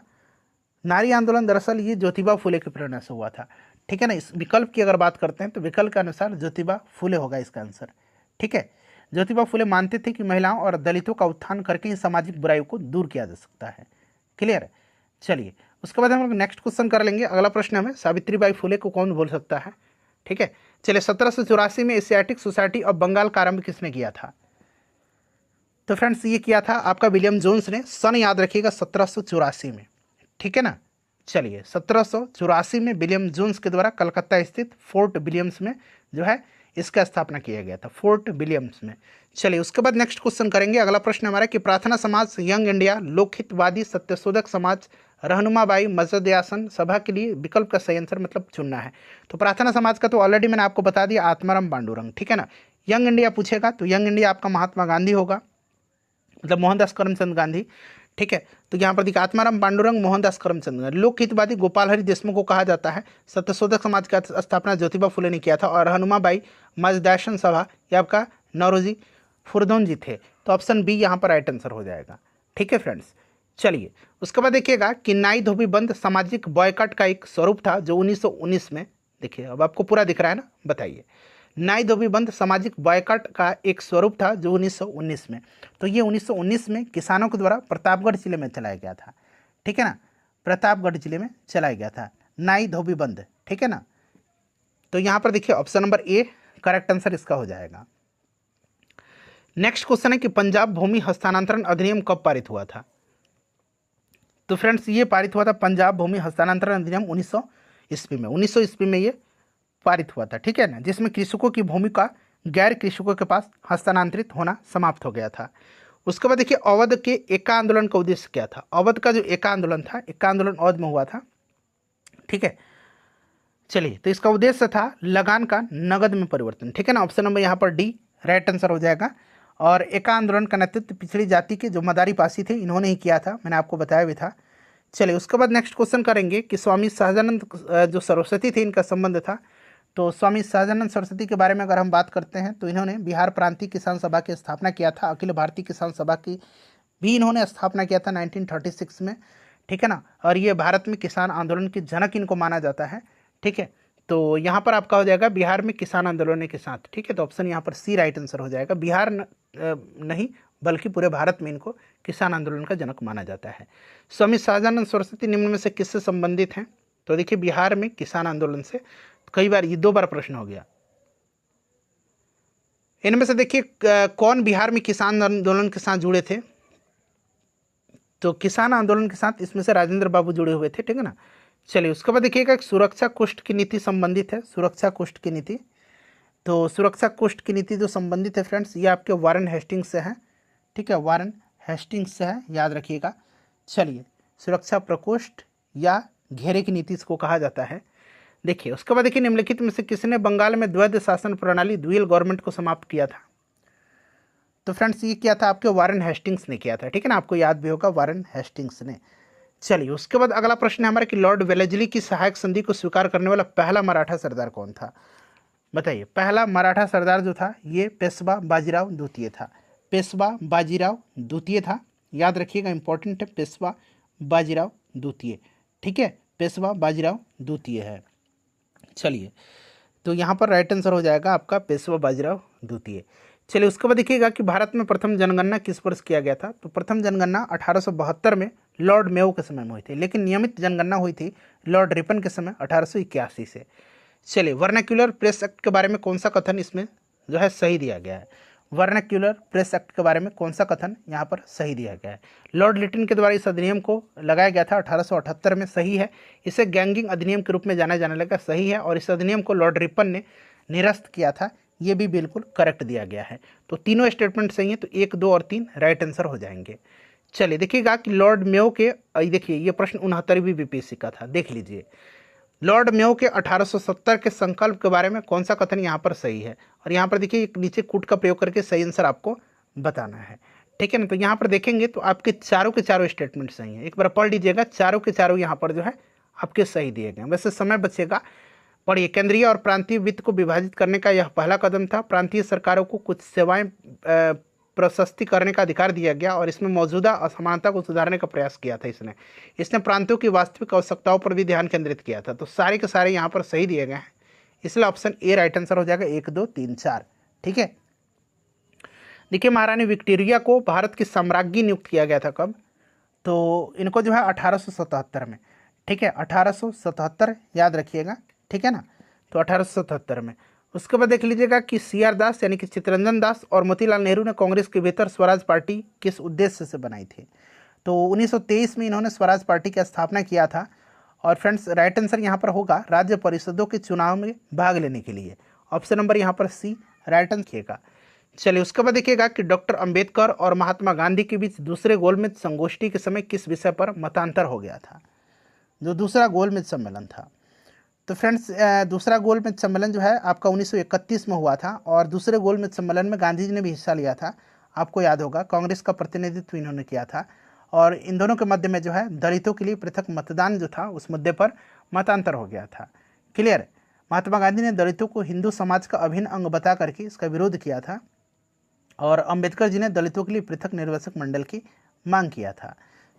नारी आंदोलन दरअसल ये ज्योतिबा फुले की प्रेरणा से हुआ था। ठीक है ना। इस विकल्प की अगर बात करते हैं तो विकल्प के अनुसार ज्योतिबा फुले होगा इसका आंसर। ठीक है, ज्योतिबा फुले मानते थे कि महिलाओं और दलितों का उत्थान करके ही सामाजिक बुराइयों को दूर किया जा सकता है। क्लियर। चलिए उसके बाद हम नेक्स्ट क्वेश्चन कर लेंगे। अगला प्रश्न हमें सावित्रीबाई फुले को कौन बोल सकता है। ठीक है, चलिए 1784 में एशियाटिक सोसाइटी ऑफ बंगाल का आरंभ किसने किया था। तो फ्रेंड्स ये किया था आपका विलियम जोन्स ने। सन याद रखिएगा 1784 में। ठीक है ना। चलिए 1784 में विलियम जोन्स के द्वारा कलकत्ता स्थित फोर्ट विलियम्स में जो है इसका स्थापना किया गया था, फोर्ट विलियम्स में। चलिए उसके बाद नेक्स्ट क्वेश्चन करेंगे। अगला प्रश्न हमारा कि प्रार्थना समाज, यंग इंडिया, लोकहितवादी, सत्यशोधक समाज, रहनुमाबाई मजदयासन सभा के लिए विकल्प का सही आंसर मतलब चुनना है। तो प्रार्थना समाज का तो ऑलरेडी मैंने आपको बता दिया, आत्माराम पांडुरंग। ठीक है ना। यंग इंडिया पूछेगा तो यंग इंडिया आपका महात्मा गांधी होगा, मतलब मोहनदास करमचंद गांधी। ठीक है, तो यहाँ पर देखिए आत्माराम पांडुरंग, मोहनदास करमचंद गांधी। लोकहितवादी गोपाल हरि देशमुख को कहा जाता है। सत्यशोधक समाज का स्थापना ज्योतिबा फुले ने किया था। और रहनुमाबाई मजदयासन सभा ये आपका नौरोजी फुरदौन जी थे। तो ऑप्शन बी यहाँ पर राइट आंसर हो जाएगा। ठीक है फ्रेंड्स। चलिए उसके बाद देखिएगा कि नाई धोबी बंद सामाजिक बॉयकॉट का एक स्वरूप था जो 1919 में, देखिए अब आपको पूरा दिख रहा है ना, बताइए। नाई धोबी बंद सामाजिक बॉयकॉट का एक स्वरूप था जो 1919 में। तो ये 1919 में किसानों के द्वारा प्रतापगढ़ जिले में चलाया गया था। ठीक है ना, प्रतापगढ़ जिले में चलाया गया था नाई धोबी बंद। ठीक है ना। तो यहाँ पर देखिए option number A correct answer इसका हो जाएगा। नेक्स्ट क्वेश्चन है कि पंजाब भूमि हस्तांतरण अधिनियम कब पारित हुआ था। तो फ्रेंड्स ये पारित हुआ था पंजाब भूमि हस्तांतरण अधिनियम 1900 ईस्वी में। 1900 ईस्वी में ये पारित हुआ था। ठीक है ना, जिसमें कृषकों की भूमि का गैर कृषकों के पास हस्तांतरित होना समाप्त हो गया था। उसके बाद देखिए अवध के एका आंदोलन का उद्देश्य क्या था। अवध का जो एका आंदोलन था, एका आंदोलन अवध में हुआ था। ठीक है, चलिए तो इसका उद्देश्य था लगान का नगद में परिवर्तन। ठीक है ना, ऑप्शन नंबर यहाँ पर डी राइट आंसर हो जाएगा। और एका आंदोलन का नेतृत्व पिछड़ी जाति के जो मदारी पासी थे इन्होंने ही किया था, मैंने आपको बताया भी था। चलिए उसके बाद नेक्स्ट क्वेश्चन करेंगे कि स्वामी सहजानंद जो सरस्वती थे इनका संबंध था। तो स्वामी सहजानंद सरस्वती के बारे में अगर हम बात करते हैं तो इन्होंने बिहार प्रांतीय किसान सभा की स्थापना किया था। अखिल भारतीय किसान सभा की भी इन्होंने स्थापना किया था 1936 में। ठीक है ना, और ये भारत में किसान आंदोलन की जनक इनको माना जाता है। ठीक है, तो यहाँ पर आपका हो जाएगा बिहार में किसान आंदोलन के साथ। ठीक है, तो ऑप्शन यहाँ पर सी राइट आंसर हो जाएगा। बिहार नहीं बल्कि पूरे भारत में इनको किसान आंदोलन का जनक माना जाता है। स्वामी सहजानंद सरस्वती निम्न में से किससे संबंधित हैं। तो देखिए बिहार में किसान आंदोलन से कई बार, ये 2 बार प्रश्न हो गया। इनमें से देखिए कौन बिहार में किसान आंदोलन के साथ जुड़े थे। तो किसान आंदोलन के साथ इसमें से राजेंद्र बाबू जुड़े हुए थे। ठीक है ना। चलिए उसके बाद देखिएगा सुरक्षा कोष्ठ की नीति संबंधित है। सुरक्षा कोष्ठ की नीति, तो सुरक्षा कोष्ठ की नीति जो संबंधित है फ्रेंड्स ये आपके वारेन हेस्टिंग्स से है। ठीक है, वारेन हेस्टिंग्स से है, याद रखिएगा। चलिए सुरक्षा प्रकोष्ठ या घेरे की नीति इसको कहा जाता है। देखिए उसके बाद देखिए निम्नलिखित में से किसने बंगाल में द्वैध शासन प्रणाली ड्यूअल गवर्नमेंट को समाप्त किया था। तो फ्रेंड्स ये किया था आपके वारेन हेस्टिंग्स ने किया था। ठीक है ना, आपको याद भी होगा वारेन हेस्टिंग्स ने। चलिए उसके बाद अगला प्रश्न है हमारा कि लॉर्ड वेलेस्ली की सहायक संधि को स्वीकार करने वाला पहला मराठा सरदार कौन था। बताइए, पहला मराठा सरदार जो था ये पेशवा बाजीराव द्वितीय था। पेशवा बाजीराव द्वितीय था, याद रखिएगा, इंपॉर्टेंट है, पेशवा बाजीराव द्वितीय। ठीक है, पेशवा बाजीराव द्वितीय है। चलिए तो यहाँ पर राइट आंसर हो जाएगा आपका पेशवा बाजीराव द्वितीय। चलिए उसके बाद देखिएगा कि भारत में प्रथम जनगणना किस वर्ष किया गया था। तो प्रथम जनगणना 1872 में लॉर्ड मेयो के समय में हुई थी, लेकिन नियमित जनगणना हुई थी लॉर्ड रिपन के समय 1881 से। चलिए वर्नाक्यूलर प्रेस एक्ट के बारे में कौन सा कथन इसमें जो है सही दिया गया है। वर्नाक्यूलर प्रेस एक्ट के बारे में कौन सा कथन यहाँ पर सही दिया गया है। लॉर्ड लिटिन के द्वारा इस अधिनियम को लगाया गया था 1878 में, सही है। इसे गैंगिंग अधिनियम के रूप में जाना जाने लगा, सही है। और इस अधिनियम को लॉर्ड रिपन ने निरस्त किया था, ये भी बिल्कुल करेक्ट दिया गया है। तो तीनों स्टेटमेंट सही है, तो 1, 2 और 3 राइट आंसर हो जाएंगे। चलिए देखिएगा कि लॉर्ड मेयो के देखिए ये प्रश्न 69वीं बीपीएससी का था, देख लीजिए। लॉर्ड मेयो के 1870 के संकल्प के बारे में कौन सा कथन यहाँ पर सही है, और यहाँ पर देखिए नीचे कूट का प्रयोग करके सही आंसर आपको बताना है, ठीक है ना। तो यहाँ पर देखेंगे तो आपके चारों के चारों स्टेटमेंट सही हैं, एक बार पढ़ लीजिएगा, चारों के चारों यहाँ पर जो है आपके सही दिए गए। वैसे समय बचेगा, पढ़िए। केंद्रीय और प्रांतीय वित्त को विभाजित करने का यह पहला कदम था। प्रांतीय सरकारों को कुछ सेवाएं प्रशस्ति करने का अधिकार दिया गया और इसमें मौजूदा असमानता को सुधारने का प्रयास किया था इसने प्रांतों की वास्तविक आवश्यकताओं पर भी ध्यान केंद्रित किया था। तो सारे के सारे यहाँ पर सही दिए गए हैं, इसलिए ऑप्शन ए राइट आंसर हो जाएगा, 1, 2, 3, 4, ठीक है। देखिए महारानी विक्टोरिया को भारत की सम्राज्ञी नियुक्त किया गया था कब, तो इनको जो है 1877 में, ठीक है, 1877 याद रखिएगा, ठीक है ना। तो 1877 में। उसके बाद देख लीजिएगा कि CR दास यानी कि चित्तरंजन दास और मोतीलाल नेहरू ने कांग्रेस के भीतर स्वराज पार्टी किस उद्देश्य से बनाई थी, तो 1923 में इन्होंने स्वराज पार्टी की स्थापना किया था। और फ्रेंड्स राइट आंसर यहाँ पर होगा राज्य परिषदों के चुनाव में भाग लेने के लिए, ऑप्शन नंबर यहाँ पर सी राइट आंसर किएगा। चलिए उसके बाद देखिएगा कि डॉक्टर अंबेडकर और महात्मा गांधी के बीच दूसरे गोलमेज संगोष्ठी के समय किस विषय पर मतांतर हो गया था, जो दूसरा गोलमेज सम्मेलन था। तो फ्रेंड्स दूसरा गोलमेज सम्मेलन जो है आपका 1931 में हुआ था, और दूसरे गोलमेज सम्मेलन में गांधी जी ने भी हिस्सा लिया था, आपको याद होगा, कांग्रेस का प्रतिनिधित्व इन्होंने किया था। और इन दोनों के मध्य में जो है दलितों के लिए पृथक मतदान जो था उस मुद्दे पर मतांतर हो गया था, क्लियर। महात्मा गांधी ने दलितों को हिंदू समाज का अभिन्न अंग बता करके इसका विरोध किया था, और अंबेडकर जी ने दलितों के लिए पृथक निर्वाचक मंडल की मांग किया था।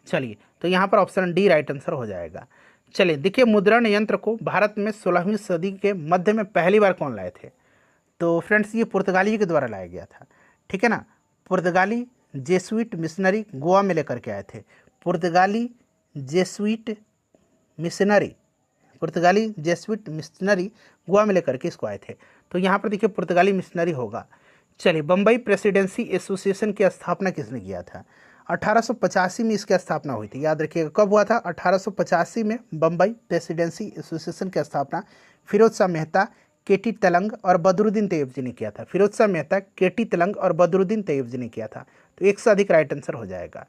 चलिए तो यहाँ पर ऑप्शन डी राइट आंसर हो जाएगा। चलिए देखिए मुद्रण यंत्र को भारत में 16वीं सदी के मध्य में पहली बार कौन लाए थे, तो फ्रेंड्स ये पुर्तगाली के द्वारा लाया गया था, ठीक है ना। पुर्तगाली जेसुइट मिशनरी गोवा में लेकर के आए थे, पुर्तगाली जेसुइट मिशनरी गोवा में लेकर के इसको आए थे, तो यहाँ पर देखिए पुर्तगाली मिशनरी होगा। चलिए बम्बई प्रेसिडेंसी एसोसिएशन की स्थापना किसने किया था, 1885 में इसकी स्थापना हुई थी, याद रखिएगा कब हुआ था, 1885 में बम्बई प्रेसिडेंसी एसोसिएशन की स्थापना फिरोज शाह मेहता, केटी तलंग और बदरुद्दीन तैयब जी ने किया था। फिरोज शाह मेहता, केटी तलंग और बदरुद्दीन तैयब जी ने किया था, तो 1 से अधिक राइट आंसर हो जाएगा।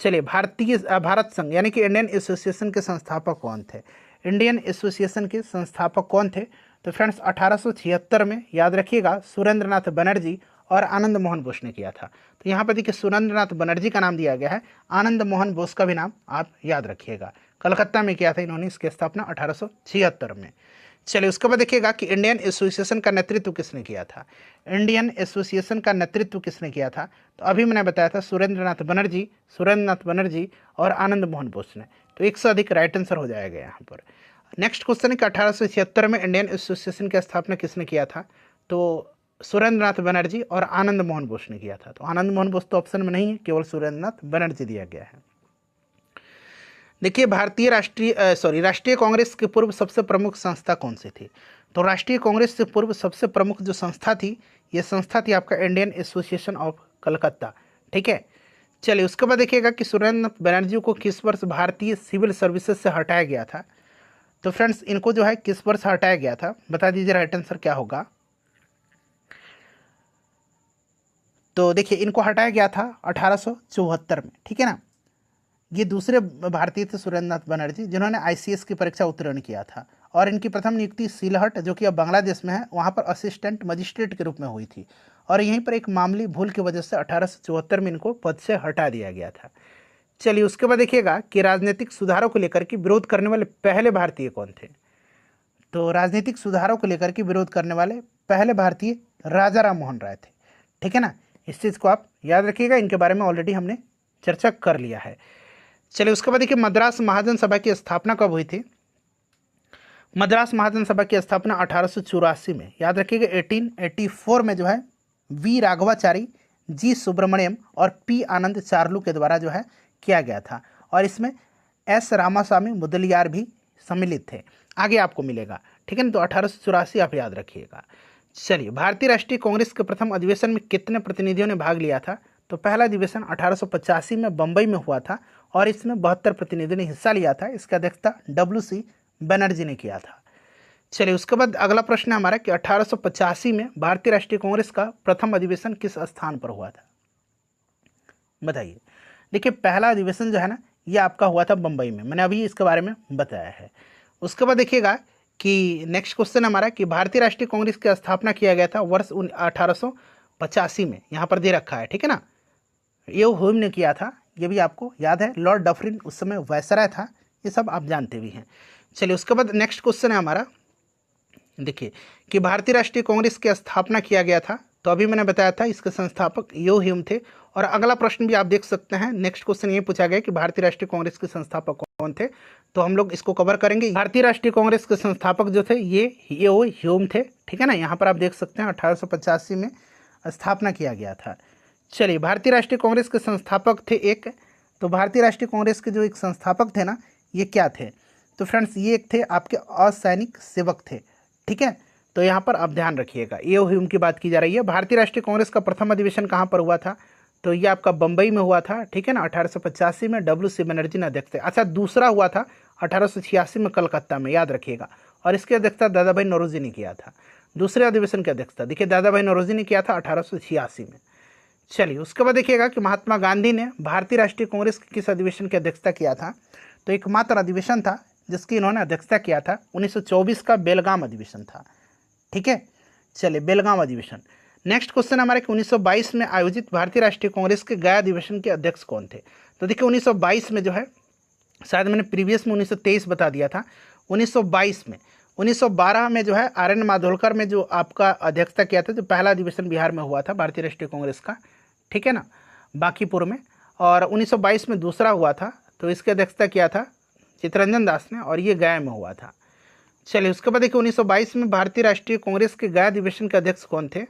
चलिए भारत संघ यानी कि इंडियन एसोसिएशन के संस्थापक कौन थे, इंडियन एसोसिएशन के संस्थापक कौन थे, तो फ्रेंड्स 1876 में याद रखिएगा सुरेंद्र नाथ बनर्जी और आनंद मोहन बोस ने किया था। तो यहाँ पर देखिए सुरेंद्र नाथ बनर्जी का नाम दिया गया है, आनंद मोहन बोस का भी नाम आप याद रखिएगा, कलकत्ता में किया था इन्होंने इसकी स्थापना 1876 में। चलिए उसके बाद देखिएगा कि इंडियन एसोसिएशन का नेतृत्व किसने किया था, इंडियन एसोसिएशन का नेतृत्व किसने किया था, तो अभी मैंने बताया था सुरेंद्र नाथ बनर्जी और आनंद मोहन बोस ने, तो 1 से अधिक राइट आंसर हो जाएगा यहाँ पर। नेक्स्ट क्वेश्चन है कि 1876 में इंडियन एसोसिएशन की स्थापना किसने किया था, तो सुरेंद्र नाथ बनर्जी और आनंद मोहन बोस ने किया था। तो आनंद मोहन बोस तो ऑप्शन में नहीं है, केवल सुरेंद्र नाथ बनर्जी दिया गया है। देखिए राष्ट्रीय कांग्रेस के पूर्व सबसे प्रमुख संस्था कौन सी थी, तो राष्ट्रीय कांग्रेस से पूर्व सबसे प्रमुख जो संस्था थी, ये संस्था थी आपका इंडियन एसोसिएशन ऑफ कलकत्ता, ठीक है। चलिए उसके बाद देखिएगा कि सुरेंद्र नाथ बनर्जी को किस वर्ष भारतीय सिविल सर्विसेज से हटाया गया था, तो फ्रेंड्स इनको जो है किस वर्ष हटाया गया था, बता दीजिए राइट आंसर क्या होगा। तो देखिए इनको हटाया गया था 1874 में, ठीक है ना। ये दूसरे भारतीय थे सुरेंद्र नाथ बनर्जी जिन्होंने ICS की परीक्षा उत्तीर्ण किया था, और इनकी प्रथम नियुक्ति सीलहट जो कि अब बांग्लादेश में है वहाँ पर असिस्टेंट मजिस्ट्रेट के रूप में हुई थी, और यहीं पर एक मामूली भूल की वजह से 1874 में इनको पद से हटा दिया गया था। चलिए उसके बाद देखिएगा कि राजनीतिक सुधारों को लेकर के विरोध करने वाले पहले भारतीय कौन थे, तो राजनीतिक सुधारों को लेकर के विरोध करने वाले पहले भारतीय राजा राम मोहन राय थे, ठीक है ना। इस चीज़ को आप याद रखिएगा, इनके बारे में ऑलरेडी हमने चर्चा कर लिया है। चलिए उसके बाद देखिए मद्रास महाजन सभा की स्थापना कब हुई थी, मद्रास महाजन सभा की स्थापना 1884 में, याद रखिएगा 1884 में जो है V राघवाचारी, G सुब्रमण्यम और P आनंद चार्लू के द्वारा जो है किया गया था, और इसमें S रामास्वामी मुदलियार भी सम्मिलित थे, आगे आपको मिलेगा, ठीक है ना। तो 1884 आप याद रखिएगा। चलिए भारतीय राष्ट्रीय कांग्रेस के प्रथम अधिवेशन में कितने प्रतिनिधियों ने भाग लिया था, तो पहला अधिवेशन 1885 में बम्बई में हुआ था, और इसमें 72 प्रतिनिधियों ने हिस्सा लिया था। इसका अध्यक्षता WC बनर्जी ने किया था। चलिए उसके बाद अगला प्रश्न है हमारा कि 1885 में भारतीय राष्ट्रीय कांग्रेस का प्रथम अधिवेशन किस स्थान पर हुआ था, बताइए। देखिए पहला अधिवेशन जो है ना ये आपका हुआ था बम्बई में, मैंने अभी इसके बारे में बताया है। उसके बाद देखिएगा कि नेक्स्ट क्वेश्चन हमारा कि भारतीय राष्ट्रीय कांग्रेस की स्थापना किया गया था वर्ष 1885 में, यहाँ पर दे रखा है, ठीक है ना। ये हुम ने किया था, ये भी आपको याद है। लॉर्ड डफरिन उस समय वायसराय था, ये सब आप जानते भी हैं। चलिए उसके बाद नेक्स्ट क्वेश्चन है हमारा, देखिए कि भारतीय राष्ट्रीय कांग्रेस की स्थापना किया गया था, तो अभी मैंने बताया था इसके संस्थापक यो ह्यूम थे। और अगला प्रश्न भी आप देख सकते हैं, नेक्स्ट क्वेश्चन ये पूछा गया कि भारतीय राष्ट्रीय कांग्रेस के संस्थापक कौन थे, तो हम लोग इसको कवर करेंगे। भारतीय राष्ट्रीय कांग्रेस के संस्थापक जो थे ये यो ह्यूम थे, ठीक है ना। यहाँ पर आप देख सकते हैं 1885 में स्थापना किया गया था। चलिए भारतीय राष्ट्रीय कांग्रेस के संस्थापक थे एक, तो भारतीय राष्ट्रीय कांग्रेस के जो एक संस्थापक थे ना ये क्या थे, तो फ्रेंड्स ये एक थे आपके असैनिक सेवक थे, ठीक है। तो यहाँ पर आप ध्यान रखिएगा, ये ह्यूम की बात की जा रही है। भारतीय राष्ट्रीय कांग्रेस का प्रथम अधिवेशन कहाँ पर हुआ था, तो ये आपका बम्बई में हुआ था, ठीक है ना। 1885 में WC बनर्जी ने अध्यक्ष थे। अच्छा दूसरा हुआ था 1886 में कलकत्ता में, याद रखिएगा, और इसकी अध्यक्षता दादा भाई नौरोजी ने किया था। दूसरे अधिवेशन की अध्यक्षता देखिए दादा भाई नौरोजी ने किया था 1886 में। चलिए उसके बाद देखिएगा कि महात्मा गांधी ने भारतीय राष्ट्रीय कांग्रेस के किस अधिवेशन की अध्यक्षता किया था, तो एकमात्र अधिवेशन था जिसकी इन्होंने अध्यक्षता किया था 1924 का बेलगाम अधिवेशन था, ठीक है। चलिए बेलगाम अधिवेशन। नेक्स्ट क्वेश्चन हमारे कि 1922 में आयोजित भारतीय राष्ट्रीय कांग्रेस के गया अधिवेशन के अध्यक्ष कौन थे, तो देखिए 1922 में जो है, शायद मैंने प्रीवियस में 1923 बता दिया था, 1922 में 1912 में जो है RN माधोलकर में जो आपका अध्यक्षता किया था, जो पहला अधिवेशन बिहार में हुआ था भारतीय राष्ट्रीय कांग्रेस का, ठीक है ना, बांकीपुर में। और 1922 में दूसरा हुआ था, तो इसकी अध्यक्षता किया था चित्तरंजन दास ने, और ये गया में हुआ था। चलिए उसके बाद देखिए 1922 में भारतीय राष्ट्रीय कांग्रेस के गया अधिवेशन के अध्यक्ष कौन थे,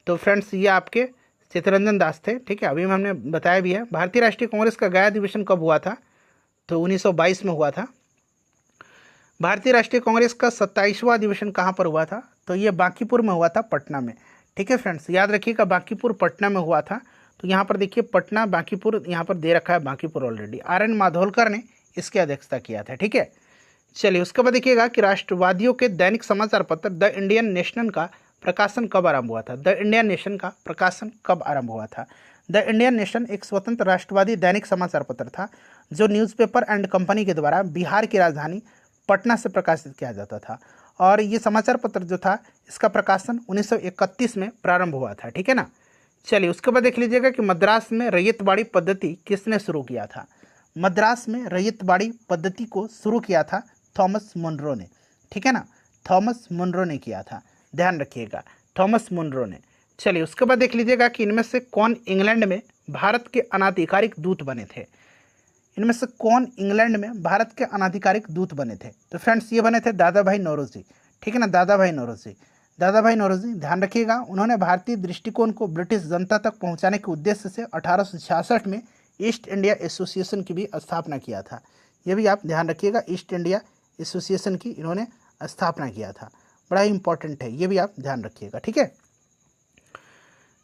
तो फ्रेंड्स ये आपके चित्तरंजन दास थे, ठीक है। अभी हमने बताया भी है। भारतीय राष्ट्रीय कांग्रेस का गया अधिवेशन कब हुआ था, तो 1922 में हुआ था। भारतीय राष्ट्रीय कांग्रेस का 27वां अधिवेशन कहाँ पर हुआ था, तो ये बांकीपुर में हुआ था, पटना में, ठीक है फ्रेंड्स, याद रखिएगा बांकीपुर पटना में हुआ था। तो यहाँ पर देखिए पटना बांकीपुर यहाँ पर दे रखा है, बांकीपुर ऑलरेडी RN माधोलकर ने इसकी अध्यक्षता किया था, ठीक है। चलिए उसके बाद देखिएगा कि राष्ट्रवादियों के दैनिक समाचार पत्र द इंडियन नेशनल का प्रकाशन कब आरंभ हुआ था, द इंडियन नेशन का प्रकाशन कब आरंभ हुआ था। द इंडियन नेशन एक स्वतंत्र राष्ट्रवादी दैनिक समाचार पत्र था जो न्यूज़पेपर एंड कंपनी के द्वारा बिहार की राजधानी पटना से प्रकाशित किया जाता था। और ये समाचार पत्र जो था इसका प्रकाशन 1931 में प्रारंभ हुआ था, ठीक है ना। चलिए उसके बाद देख लीजिएगा कि मद्रास में रैयतवाड़ी पद्धति किसने शुरू किया था। मद्रास में रैयतवाड़ी पद्धति को शुरू किया था थॉमस मुनरो ने, ठीक है ना, थॉमस मुनरो ने किया था, ध्यान रखिएगा, थॉमस मुनरो ने। चलिए उसके बाद देख लीजिएगा कि इनमें से कौन इंग्लैंड में भारत के अनाधिकारिक दूत बने थे। इनमें से कौन इंग्लैंड में भारत के अनाधिकारिक दूत बने थे, तो फ्रेंड्स ये बने थे दादा भाई नौरोजी, ठीक है ना, दादा भाई नौरोजी। दादा भाई नौरोजी ध्यान रखिएगा, उन्होंने भारतीय दृष्टिकोण को ब्रिटिश जनता तक पहुंचाने के उद्देश्य से 1866 में ईस्ट इंडिया एसोसिएशन की भी स्थापना किया था। ये भी आप ध्यान रखिएगा, ईस्ट इंडिया एसोसिएशन की इन्होंने स्थापना किया था, बड़ा ही इंपॉर्टेंट है, ये भी आप ध्यान रखिएगा, ठीक है।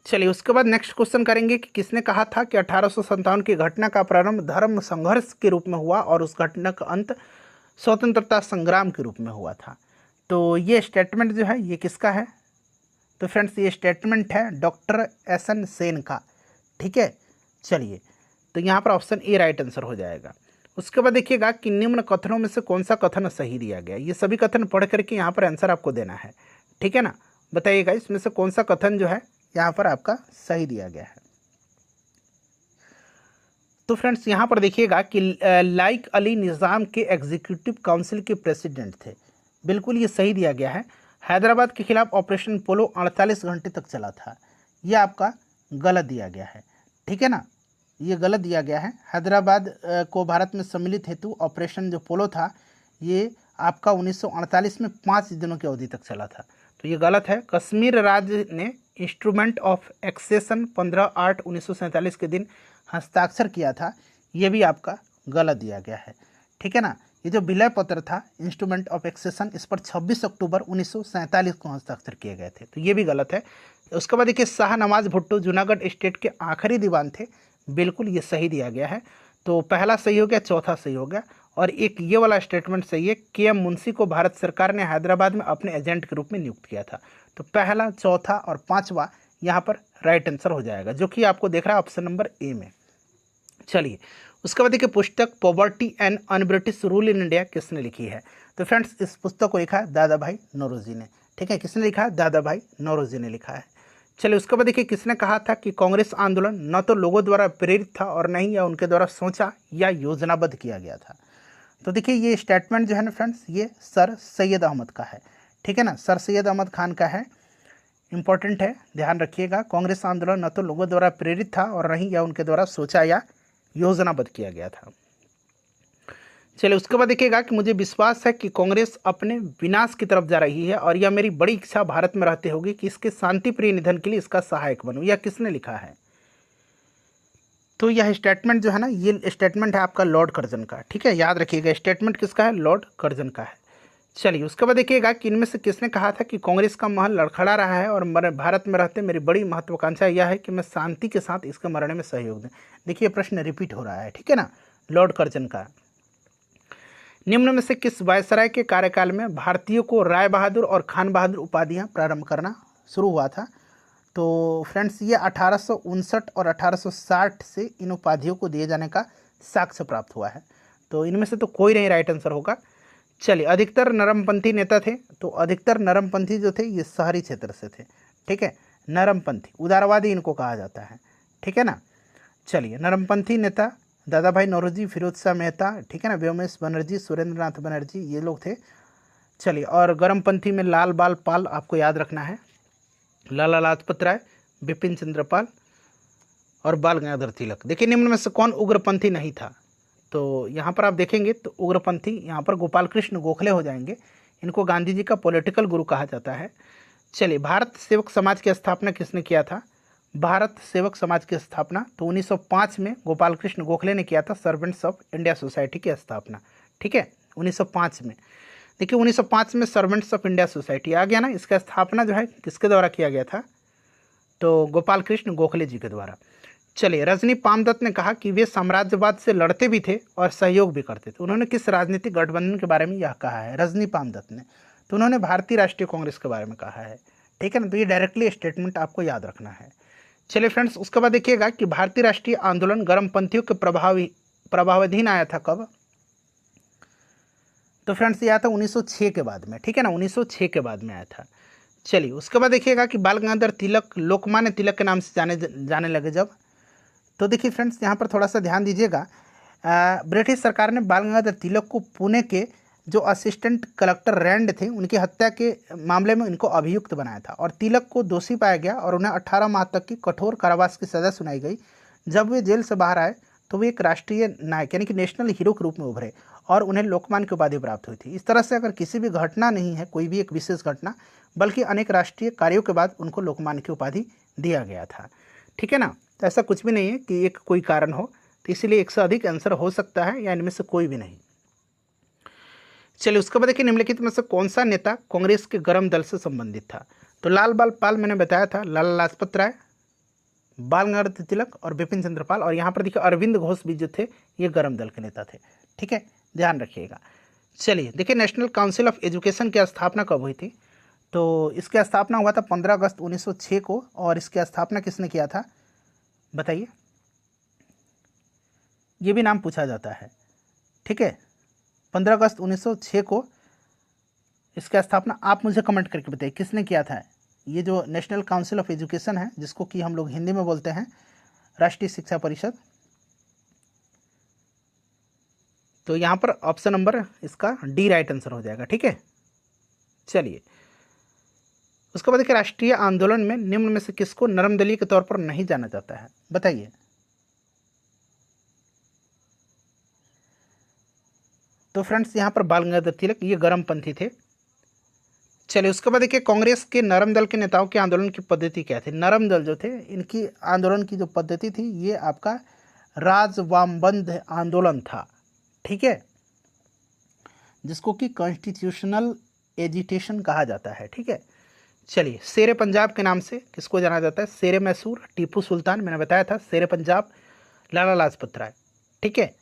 चलिए उसके बाद नेक्स्ट क्वेश्चन करेंगे कि किसने कहा था कि 1857 की घटना का प्रारंभ धर्म संघर्ष के रूप में हुआ और उस घटना का अंत स्वतंत्रता संग्राम के रूप में हुआ था। तो ये स्टेटमेंट जो है ये किसका है, तो फ्रेंड्स ये स्टेटमेंट है डॉक्टर SN सेन का, ठीक है। चलिए तो यहाँ पर ऑप्शन ए राइट आंसर हो जाएगा। उसके बाद देखिएगा कि निम्न कथनों में से कौन सा कथन सही दिया गया। ये सभी कथन पढ़ करके यहाँ पर आंसर आपको देना है, ठीक है ना। बताइएगा इसमें से कौन सा कथन जो है यहाँ पर आपका सही दिया गया है। तो फ्रेंड्स यहाँ पर देखिएगा कि लाइक अली निज़ाम के एग्जीक्यूटिव काउंसिल के प्रेसिडेंट थे, बिल्कुल ये सही दिया गया है। हैदराबाद के खिलाफ ऑपरेशन पोलो 48 घंटे तक चला था, ये आपका गलत दिया गया है, ठीक है ना, ये गलत दिया गया है। हैदराबाद को भारत में सम्मिलित हेतु ऑपरेशन जो पोलो था ये आपका 1948 में 5 दिनों की अवधि तक चला था, तो ये गलत है। कश्मीर राज्य ने इंस्ट्रूमेंट ऑफ एक्सेशन 15/8/1947 के दिन हस्ताक्षर किया था, ये भी आपका गलत दिया गया है, ठीक है ना। ये जो विलय पत्र था इंस्ट्रूमेंट ऑफ एक्सेशन, इस पर 26 अक्टूबर 1947 को हस्ताक्षर किए गए थे, तो ये भी गलत है। उसके बाद देखिए शाह नवाज भुट्टो जूनागढ़ स्टेट के आखिरी दीवान थे, बिल्कुल ये सही दिया गया है। तो पहला सही हो गया, चौथा सही हो गया, और एक ये वाला स्टेटमेंट सही है, के.एम. मुंशी को भारत सरकार ने हैदराबाद में अपने एजेंट के रूप में नियुक्त किया था। तो पहला, चौथा और पांचवा यहाँ पर राइट आंसर हो जाएगा, जो कि आपको देख रहा है ऑप्शन नंबर ए में। चलिए उसके बाद देखिए, पुस्तक poverty and un British rule in India किसने लिखी है? तो फ्रेंड्स इस पुस्तक को लिखा है दादा भाई नौरोजी ने। ठीक है, किसने लिखा है? दादा भाई नौरोजी ने लिखा है। चलिए उसके बाद देखिए, किसने कहा था कि कांग्रेस आंदोलन न तो लोगों द्वारा प्रेरित था और न ही या उनके द्वारा सोचा या योजनाबद्ध किया गया था? तो देखिए ये स्टेटमेंट जो है ना फ्रेंड्स, ये सर सैयद अहमद का है। ठीक है ना, सर सैयद अहमद खान का है, इंपॉर्टेंट है, ध्यान रखिएगा। कांग्रेस आंदोलन न तो लोगों द्वारा प्रेरित था और न ही या उनके द्वारा सोचा या योजनाबद्ध किया गया था। चलिए उसके बाद देखिएगा कि मुझे विश्वास है कि कांग्रेस अपने विनाश की तरफ जा रही है और यह मेरी बड़ी इच्छा भारत में रहते होगी कि इसके शांतिप्रिय निधन के लिए इसका सहायक बनूं। यह किसने लिखा है? तो यह स्टेटमेंट जो है ना, ये स्टेटमेंट है आपका लॉर्ड कर्जन का। ठीक है, याद रखिएगा स्टेटमेंट किसका है? लॉर्ड कर्जन का है। चलिए उसके बाद देखिएगा कि इनमें से किसने कहा था कि कांग्रेस का महल लड़खड़ा रहा है और भारत में रहते मेरी बड़ी महत्वाकांक्षा यह है कि मैं शांति के साथ इसके मरने में सहयोग दूं। देखिए प्रश्न रिपीट हो रहा है, ठीक है ना, लॉर्ड कर्जन का। निम्न में से किस वायसराय के कार्यकाल में भारतीयों को राय बहादुर और खान बहादुर उपाधियां प्रारंभ करना शुरू हुआ था? तो फ्रेंड्स ये 1859 और 1860 से इन उपाधियों को दिए जाने का साक्ष्य प्राप्त हुआ है। तो इनमें से तो कोई नहीं राइट आंसर होगा। चलिए अधिकतर नरमपंथी नेता थे, तो अधिकतर नरमपंथी जो थे ये शहरी क्षेत्र से थे। ठीक है, नरमपंथी, उदारवादी इनको कहा जाता है। ठीक है ना। चलिए नरमपंथी नेता दादा भाई नौरोजी, फिरोज शाह मेहता, ठीक है ना, व्योमेश बनर्जी, सुरेंद्र नाथ बनर्जी, ये लोग थे। चलिए और गर्मपंथी में लाल बाल पाल आपको याद रखना है, लाला लाजपत राय, बिपिन चंद्र पाल और बाल गंगाधर तिलक। देखिए निम्न में से कौन उग्रपंथी नहीं था? तो यहाँ पर आप देखेंगे तो उग्रपंथी यहाँ पर गोपाल कृष्ण गोखले हो जाएंगे। इनको गांधी जी का पॉलिटिकल गुरु कहा जाता है। चलिए भारत सेवक समाज की स्थापना किसने किया था? भारत सेवक समाज की स्थापना तो 1905 में गोपाल कृष्ण गोखले ने किया था, सर्वेंट्स ऑफ इंडिया सोसाइटी की स्थापना। ठीक है, 1905 में। देखिए 1905 में सर्वेंट्स ऑफ इंडिया सोसाइटी आ गया ना, इसका स्थापना जो है किसके द्वारा किया गया था? तो गोपाल कृष्ण गोखले जी के द्वारा। चलिए रजनी पामदत्त ने कहा कि वे साम्राज्यवाद से लड़ते भी थे और सहयोग भी करते थे। उन्होंने किस राजनीतिक गठबंधन के बारे में यह कहा है? रजनी पामदत्त ने, तो उन्होंने भारतीय राष्ट्रीय कांग्रेस के बारे में कहा है। ठीक है ना, तो ये डायरेक्टली स्टेटमेंट आपको याद रखना है। चलिए फ्रेंड्स उसके बाद देखिएगा कि भारतीय राष्ट्रीय आंदोलन गर्मपंथियों के प्रभावाधीन आया था कब? तो फ्रेंड्स ये आया था 1906 के बाद में। ठीक है ना, 1906 के बाद में आया था। चलिए उसके बाद देखिएगा कि बाल गंगाधर तिलक लोकमान्य तिलक के नाम से जाने लगे जब। तो देखिए फ्रेंड्स यहाँ पर थोड़ा सा ध्यान दीजिएगा, ब्रिटिश सरकार ने बाल गंगाधर तिलक को पुणे के जो असिस्टेंट कलेक्टर रैंड थे उनकी हत्या के मामले में इनको अभियुक्त बनाया था और तिलक को दोषी पाया गया और उन्हें 18 माह तक की कठोर कारावास की सज़ा सुनाई गई। जब वे जेल से बाहर आए तो वे एक राष्ट्रीय नायक यानी कि नेशनल हीरो के रूप में उभरे और उन्हें लोकमान्य की उपाधि प्राप्त हुई थी। इस तरह से अगर किसी भी घटना नहीं है, कोई भी एक विशेष घटना, बल्कि अनेक राष्ट्रीय कार्यों के बाद उनको लोकमान्य की उपाधि दिया गया था। ठीक है ना, तो ऐसा कुछ भी नहीं है कि एक कोई कारण हो, तो इसीलिए एक से अधिक आंसर हो सकता है या इनमें से कोई भी नहीं। चलिए उसके बाद देखिए निम्नलिखित में से कौन सा नेता कांग्रेस के गर्म दल से संबंधित था? तो लाल बाल पाल मैंने बताया था, लाला लाजपत राय, बाल गंगाधर तिलक और बिपिन चंद्र पाल। और यहाँ पर देखिए अरविंद घोष भी जो थे ये गर्म दल के नेता थे। ठीक है, ध्यान रखिएगा। चलिए देखिए नेशनल काउंसिल ऑफ एजुकेशन की स्थापना कब हुई थी? तो इसकी स्थापना हुआ था 15 अगस्त 1906 को। और इसकी स्थापना किसने किया था बताइए? ये भी नाम पूछा जाता है। ठीक है, 15 अगस्त 1906 को इसकी स्थापना आप मुझे कमेंट करके बताइए किसने किया था। ये जो नेशनल काउंसिल ऑफ एजुकेशन है, जिसको कि हम लोग हिंदी में बोलते हैं राष्ट्रीय शिक्षा परिषद, तो यहाँ पर ऑप्शन नंबर इसका डी राइट आंसर हो जाएगा। ठीक है, चलिए उसके बाद देखिए राष्ट्रीय आंदोलन में निम्न में से किसको नरमदलीय के तौर पर नहीं जाना जाता है? बताइए। तो फ्रेंड्स यहाँ पर बाल गंगाधर तिलक ये गर्मपंथी थे। चलिए उसके बाद देखिए कांग्रेस के नरम दल के नेताओं के आंदोलन की पद्धति क्या थी? नरम दल जो थे इनकी आंदोलन की जो पद्धति थी ये आपका राजवामबंद आंदोलन था। ठीक है, जिसको कि कॉन्स्टिट्यूशनल एजिटेशन कहा जाता है। ठीक है, चलिए शेर पंजाब के नाम से किसको जाना जाता है? शेर मैसूर टीपू सुल्तान, मैंने बताया था, शेर पंजाब लाला लाजपत राय। ठीक है,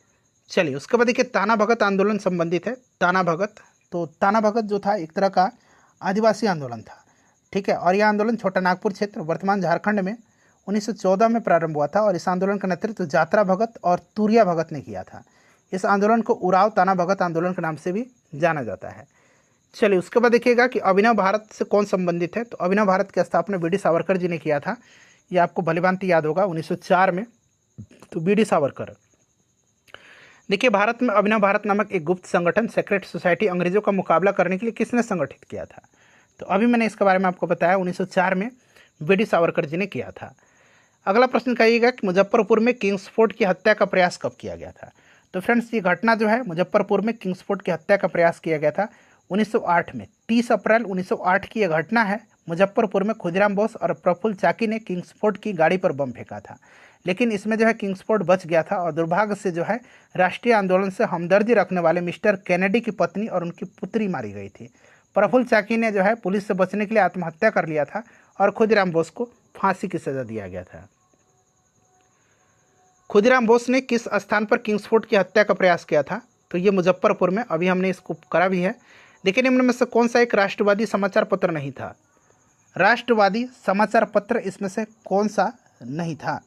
चलिए उसके बाद देखिए ताना भगत आंदोलन संबंधित है। ताना भगत, तो ताना भगत जो था एक तरह का आदिवासी आंदोलन था, ठीक है। और यह आंदोलन छोटा नागपुर क्षेत्र वर्तमान झारखंड में 1914 में प्रारंभ हुआ था और इस आंदोलन का नेतृत्व जात्रा भगत और तुरिया भगत ने किया था। इस आंदोलन को उराव ताना भगत आंदोलन के नाम से भी जाना जाता है। चलिए उसके बाद देखिएगा कि अभिनव भारत से कौन संबंधित है। तो अभिनव भारत की स्थापना बी डी सावरकर जी ने किया था। ये आपको भलीभांति याद होगा 1904 में। तो बी डी सावरकर, देखिए भारत में अभिनव भारत नामक एक गुप्त संगठन सेक्रेट सोसाइटी अंग्रेजों का मुकाबला करने के लिए किसने संगठित किया था। तो अभी मैंने इसके बारे में आपको बताया 1904 में बी डी सावरकर जी ने किया था। अगला प्रश्न कहिएगा कि मुजफ्फरपुर में किंग्सफोर्ड की हत्या का प्रयास कब किया गया था। तो फ्रेंड्स ये घटना जो है मुजफ्फरपुर में किंग्सफोर्ड की हत्या का प्रयास किया गया था 1908 में। 30 अप्रैल 1908 की यह घटना है। मुजफ्फरपुर में खुदीराम बोस और प्रफुल्ल चाकी ने किंग्सफोर्ड की गाड़ी पर बम फेंका था, लेकिन इसमें जो है किंग्सफोर्ड बच गया था और दुर्भाग्य से जो है राष्ट्रीय आंदोलन से हमदर्दी रखने वाले मिस्टर कैनेडी की पत्नी और उनकी पुत्री मारी गई थी। प्रफुल्ल चाकी ने जो है पुलिस से बचने के लिए आत्महत्या कर लिया था और खुदीराम बोस को फांसी की सजा दिया गया था। खुदीराम बोस ने किस स्थान पर किंग्सफोर्ड की हत्या का प्रयास किया था। तो ये मुजफ्फरपुर में, अभी हमने इसको करा भी है। देखिए निम्न में से कौन सा एक राष्ट्रवादी समाचार पत्र नहीं था। राष्ट्रवादी समाचार पत्र इसमें से कौन सा नहीं था,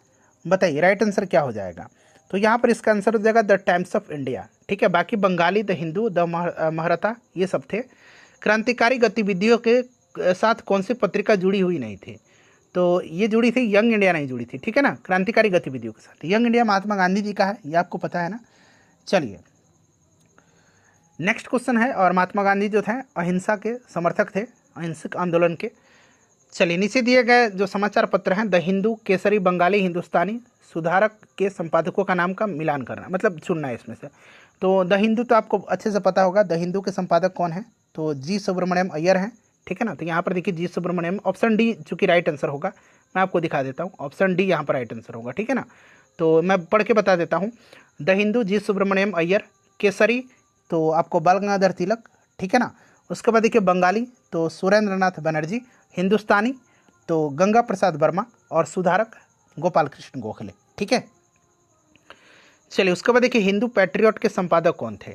बताइए राइट आंसर क्या हो जाएगा। तो यहाँ पर इसका आंसर हो जाएगा द टाइम्स ऑफ इंडिया, ठीक है। बाकी बंगाली, द हिंदू, द महरता ये सब थे। क्रांतिकारी गतिविधियों के साथ कौन सी पत्रिका जुड़ी हुई नहीं थी। तो ये जुड़ी थी, यंग इंडिया नहीं जुड़ी थी, ठीक है ना। क्रांतिकारी गतिविधियों के साथ यंग इंडिया महात्मा गांधी जी का है, ये आपको पता है ना। चलिए नेक्स्ट क्वेश्चन है, और महात्मा गांधी जो थे अहिंसा के समर्थक थे, अहिंसक आंदोलन के। चलिए नीचे दिए गए जो समाचार पत्र हैं द हिंदू, केसरी, बंगाली, हिंदुस्तानी, सुधारक के संपादकों का नाम का मिलान करना, मतलब चुनना है इसमें से। तो द हिंदू तो आपको अच्छे से पता होगा, द हिंदू के संपादक कौन है, तो जी सुब्रमण्यम अय्यर हैं, ठीक है ना। तो यहाँ पर देखिए जी सुब्रमण्यम, ऑप्शन डी चूँकि राइट आंसर होगा, मैं आपको दिखा देता हूँ, ऑप्शन डी यहाँ पर राइट आंसर होगा, ठीक है ना। तो मैं पढ़ के बता देता हूँ। द हिंदू जी सुब्रमण्यम अय्यर, केसरी तो आपको बाल गंगाधर तिलक, ठीक है ना। उसके बाद देखिए बंगाली तो सुरेंद्र नाथ बनर्जी, हिंदुस्तानी तो गंगा प्रसाद वर्मा, और सुधारक गोपाल कृष्ण गोखले, ठीक है। चलिए उसके बाद देखिए हिंदू पैट्रियट के संपादक कौन थे।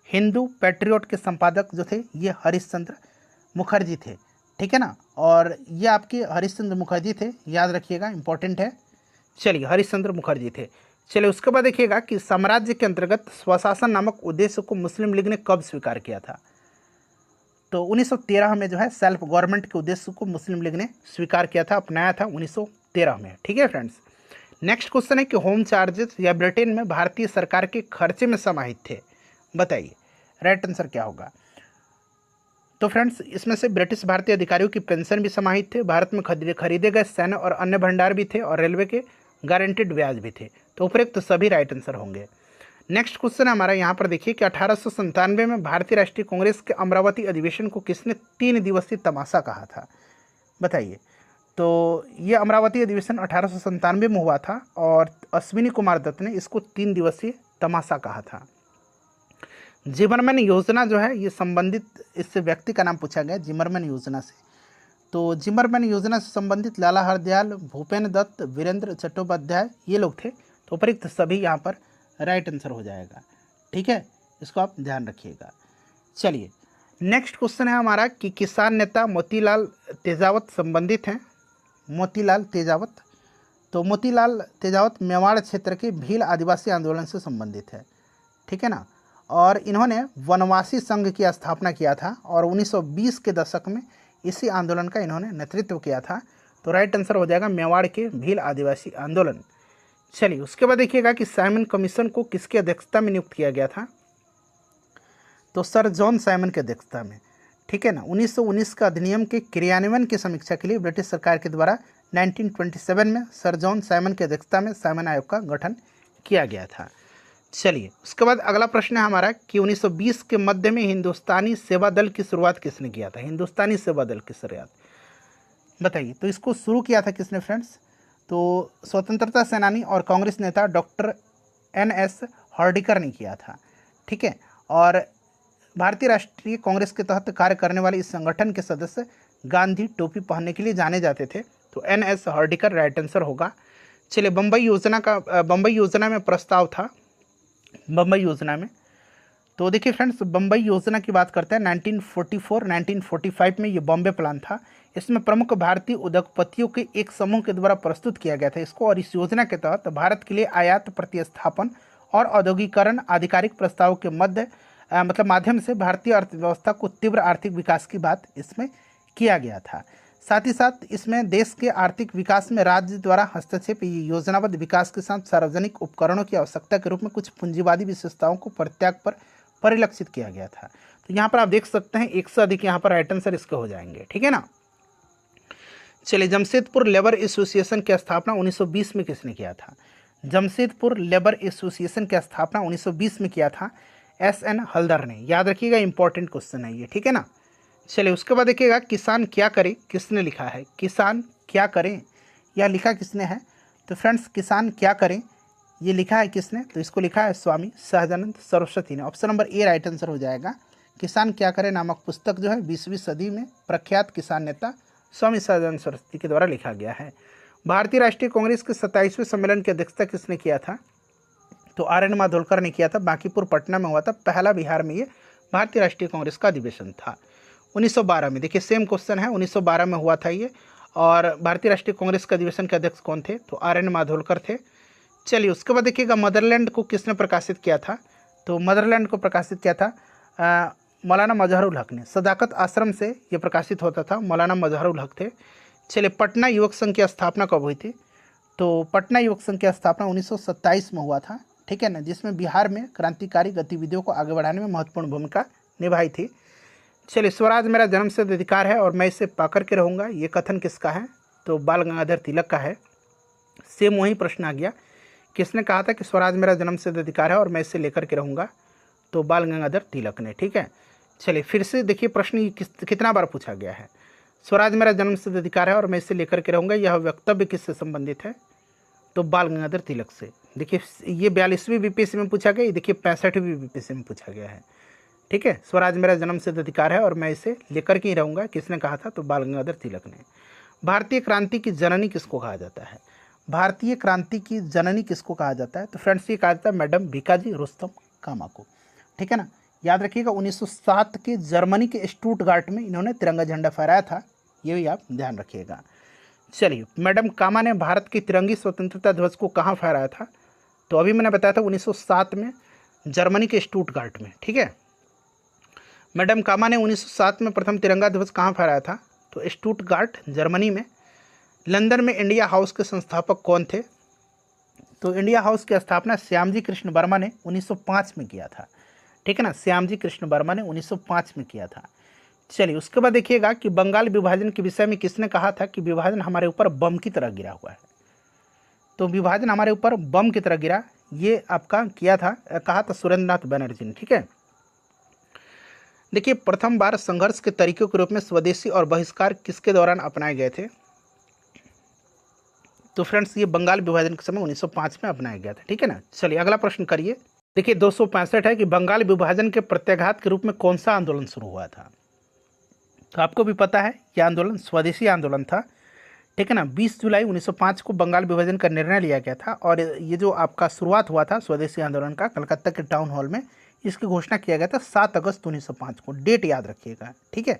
हिंदू पैट्रियट के संपादक जो थे ये हरिश्चंद्र मुखर्जी थे, ठीक है ना। और ये आपके हरिश्चंद्र मुखर्जी थे, याद रखिएगा, इंपॉर्टेंट है। चलिए हरिश्चंद्र मुखर्जी थे। चलिए उसके बाद देखिएगा कि साम्राज्य के अंतर्गत स्वशासन नामक उद्देश्य को मुस्लिम लीग ने कब स्वीकार किया था। तो 1913 में जो है सेल्फ गवर्नमेंट के उद्देश्य को मुस्लिम लीग ने स्वीकार किया था, अपनाया था 1913 में, ठीक है फ्रेंड्स। नेक्स्ट क्वेश्चन है कि होम चार्जेस या ब्रिटेन में भारतीय सरकार के खर्चे में समाहित थे, बताइए राइट आंसर क्या होगा। तो फ्रेंड्स इसमें से ब्रिटिश भारतीय अधिकारियों की पेंशन भी समाहित थे, भारत में खरीदे गए सैन्य और अन्य भंडार भी थे, और रेलवे के गारंटेड ब्याज भी थे। तो उपरोक्त तो सभी राइट आंसर होंगे। नेक्स्ट क्वेश्चन है हमारा यहाँ पर देखिए कि 1897 में भारतीय राष्ट्रीय कांग्रेस के अमरावती अधिवेशन को किसने 3 दिवसीय तमाशा कहा था, बताइए। तो ये अमरावती अधिवेशन 1897 में हुआ था और अश्विनी कुमार दत्त ने इसको 3 दिवसीय तमाशा कहा था। जिमरमैन योजना जो है ये संबंधित, इससे व्यक्ति का नाम पूछा गया जिमरमैन योजना से। तो जिमरमैन योजना से संबंधित लाला हरदयाल, भूपेन दत्त, वीरेंद्र चट्टोपाध्याय ये लोग थे। तो उपरोक्त सभी यहाँ पर राइट आंसर हो जाएगा, ठीक है, इसको आप ध्यान रखिएगा। चलिए नेक्स्ट क्वेश्चन है हमारा कि किसान नेता मोतीलाल तेजावत संबंधित हैं। मोतीलाल तेजावत, तो मोतीलाल तेजावत मेवाड़ क्षेत्र के भील आदिवासी आंदोलन से संबंधित है, ठीक है ना। और इन्होंने वनवासी संघ की स्थापना किया था और 1920 के दशक में इसी आंदोलन का इन्होंने नेतृत्व किया था। तो राइट आंसर हो जाएगा मेवाड़ के भील आदिवासी आंदोलन। चलिए उसके बाद देखिएगा कि साइमन कमीशन को किसकी अध्यक्षता में नियुक्त किया गया था। तो सर जॉन साइमन की अध्यक्षता में, ठीक है ना। 1919 का अधिनियम के क्रियान्वयन की समीक्षा के लिए ब्रिटिश सरकार के द्वारा 1927 में सर जॉन साइमन की अध्यक्षता में साइमन आयोग का गठन किया गया था। चलिए उसके बाद अगला प्रश्न है हमारा कि 1920 के मध्य में हिंदुस्तानी सेवा दल की शुरुआत किसने किया था। हिंदुस्तानी सेवा दल की शुरुआत बताइए। तो इसको शुरू किया था किसने फ्रेंड्स, तो स्वतंत्रता सेनानी और कांग्रेस नेता डॉक्टर NS हर्डिकर ने किया था, ठीक है। और भारतीय राष्ट्रीय कांग्रेस के तहत कार्य करने वाले इस संगठन के सदस्य गांधी टोपी पहनने के लिए जाने जाते थे। तो NS हर्डिकर राइट आंसर होगा। चलिए बम्बई योजना में प्रस्ताव था बम्बई योजना में। तो देखिए फ्रेंड्स, बम्बई योजना की बात करते हैं। 1944-1945 में ये बॉम्बे प्लान था। इसमें प्रमुख भारतीय उद्योगपतियों के एक समूह के द्वारा प्रस्तुत किया गया था इसको, और इस योजना के तहत भारत के लिए आयात प्रतिस्थापन और औद्योगिकरण आधिकारिक प्रस्ताव के माध्यम से भारतीय अर्थव्यवस्था को तीव्र आर्थिक विकास की बात इसमें किया गया था। साथ ही साथ इसमें देश के आर्थिक विकास में राज्य द्वारा हस्तक्षेप, योजनाबद्ध विकास के साथ सार्वजनिक उपकरणों की आवश्यकता के रूप में कुछ पूंजीवादी विशेषताओं को परित्याग पर परिलक्षित किया गया था। तो यहाँ पर आप देख सकते हैं एक से अधिक यहाँ पर राइट आंसर इसके हो जाएंगे, ठीक है ना। चलिए, जमशेदपुर लेबर एसोसिएशन की स्थापना 1920 में किसने किया था? जमशेदपुर लेबर एसोसिएशन की स्थापना 1920 में किया था SN हल्दर ने। याद रखिएगा, इंपॉर्टेंट क्वेश्चन है ये, ठीक है ना। चलिए, उसके बाद देखिएगा किसान क्या करे किसने लिखा है? किसान क्या करें, यह लिखा किसने है? तो फ्रेंड्स, किसान क्या करें ये लिखा है किसने? तो इसको लिखा है स्वामी सहजानंद सरस्वती ने। Option number A right answer हो जाएगा। किसान क्या करें नामक पुस्तक जो है 20वीं सदी में प्रख्यात किसान नेता स्वामी सहजानंद सरस्वती के द्वारा लिखा गया है। भारतीय राष्ट्रीय कांग्रेस के 27वें सम्मेलन की अध्यक्षता किसने किया था? तो RN माधोलकर ने किया था। बांकीपुर पटना में हुआ था। पहला बिहार में ये भारतीय राष्ट्रीय कांग्रेस का अधिवेशन था 1912 में। देखिए सेम क्वेश्चन है, 1912 में हुआ था ये। और भारतीय राष्ट्रीय कांग्रेस के अधिवेशन के अध्यक्ष कौन थे? तो RN माधोलकर थे। चलिए, उसके बाद देखिएगा मदरलैंड को किसने प्रकाशित किया था? तो मदरलैंड को प्रकाशित किया था मौलाना मजहरुल हक ने। सदाकत आश्रम से ये प्रकाशित होता था, मौलाना मजहरुल हक थे। चलिए, पटना युवक संघ की स्थापना कब हुई थी? तो पटना युवक संघ की स्थापना 1927 में हुआ था, ठीक है ना, जिसमें बिहार में क्रांतिकारी गतिविधियों को आगे बढ़ाने में महत्वपूर्ण भूमिका निभाई थी। चलिए, स्वराज मेरा जन्मसिद्ध अधिकार है और मैं इसे पाकर के रहूँगा, ये कथन किसका है? तो बाल गंगाधर तिलक का है। सेम वही प्रश्न आ गया, किसने कहा था कि स्वराज मेरा जन्मसिद्ध अधिकार है और मैं इसे लेकर के रहूँगा? तो बाल गंगाधर तिलक ने, ठीक है। चलिए, फिर से देखिए प्रश्न कितना बार पूछा गया है। स्वराज मेरा जन्मसिद्ध अधिकार है और मैं इसे लेकर के रहूँगा, यह वक्तव्य किससे संबंधित है? तो बाल गंगाधर तिलक से। देखिए, ये 42वीं BPSC में पूछा गया, देखिए 65वीं BPSC में पूछा गया है, ठीक है। स्वराज मेरा जन्मसिद्ध अधिकार है और मैं इसे लेकर के ही रहूँगा, किसने कहा था? तो बाल गंगाधर तिलक ने। भारतीय क्रांति की जननी किसको कहा जाता है? भारतीय क्रांति की जननी किसको कहा जाता है? तो फ्रेंड्स, ये कहा जाता है मैडम भीकाजी रुस्तम कामा को, ठीक है ना। याद रखिएगा 1907 के जर्मनी के स्टुटगार्ट में इन्होंने तिरंगा झंडा फहराया था, ये भी आप ध्यान रखिएगा। चलिए, मैडम कामा ने भारत की तिरंगी स्वतंत्रता ध्वज को कहाँ फहराया था? तो अभी मैंने बताया था 1907 में जर्मनी के स्टुटगार्ट में, ठीक है। मैडम कामा ने 1907 में प्रथम तिरंगा ध्वज कहाँ फहराया था? तो स्टुटगार्ट जर्मनी में। लंदन में इंडिया हाउस के संस्थापक कौन थे? तो इंडिया हाउस की स्थापना श्यामजी कृष्ण वर्मा ने 1905 में किया था, ठीक है ना। श्यामजी कृष्ण वर्मा ने 1905 में किया था। चलिए, उसके बाद देखिएगा कि बंगाल विभाजन के विषय में किसने कहा था कि विभाजन हमारे ऊपर बम की तरह गिरा हुआ है? तो विभाजन हमारे ऊपर बम की तरह गिरा, ये आपका किया था, कहा था सुरेंद्रनाथ बनर्जी ने, ठीक है। देखिए, प्रथम बार संघर्ष के तरीकों के रूप में स्वदेशी और बहिष्कार किसके दौरान अपनाए गए थे? तो फ्रेंड्स, ये बंगाल विभाजन के समय 1905 में अपनाया गया था, ठीक है ना। चलिए, अगला प्रश्न करिए। देखिए 265 है कि बंगाल विभाजन के प्रत्याघात के रूप में कौन सा आंदोलन शुरू हुआ था? तो आपको भी पता है यह आंदोलन स्वदेशी आंदोलन था, ठीक है ना। 20 जुलाई 1905 को बंगाल विभाजन का निर्णय लिया गया था और ये जो आपका शुरुआत हुआ था स्वदेशी आंदोलन का कलकत्ता के टाउन हॉल में, इसकी घोषणा किया गया था 7 अगस्त 1905 को। डेट याद रखिएगा, ठीक है।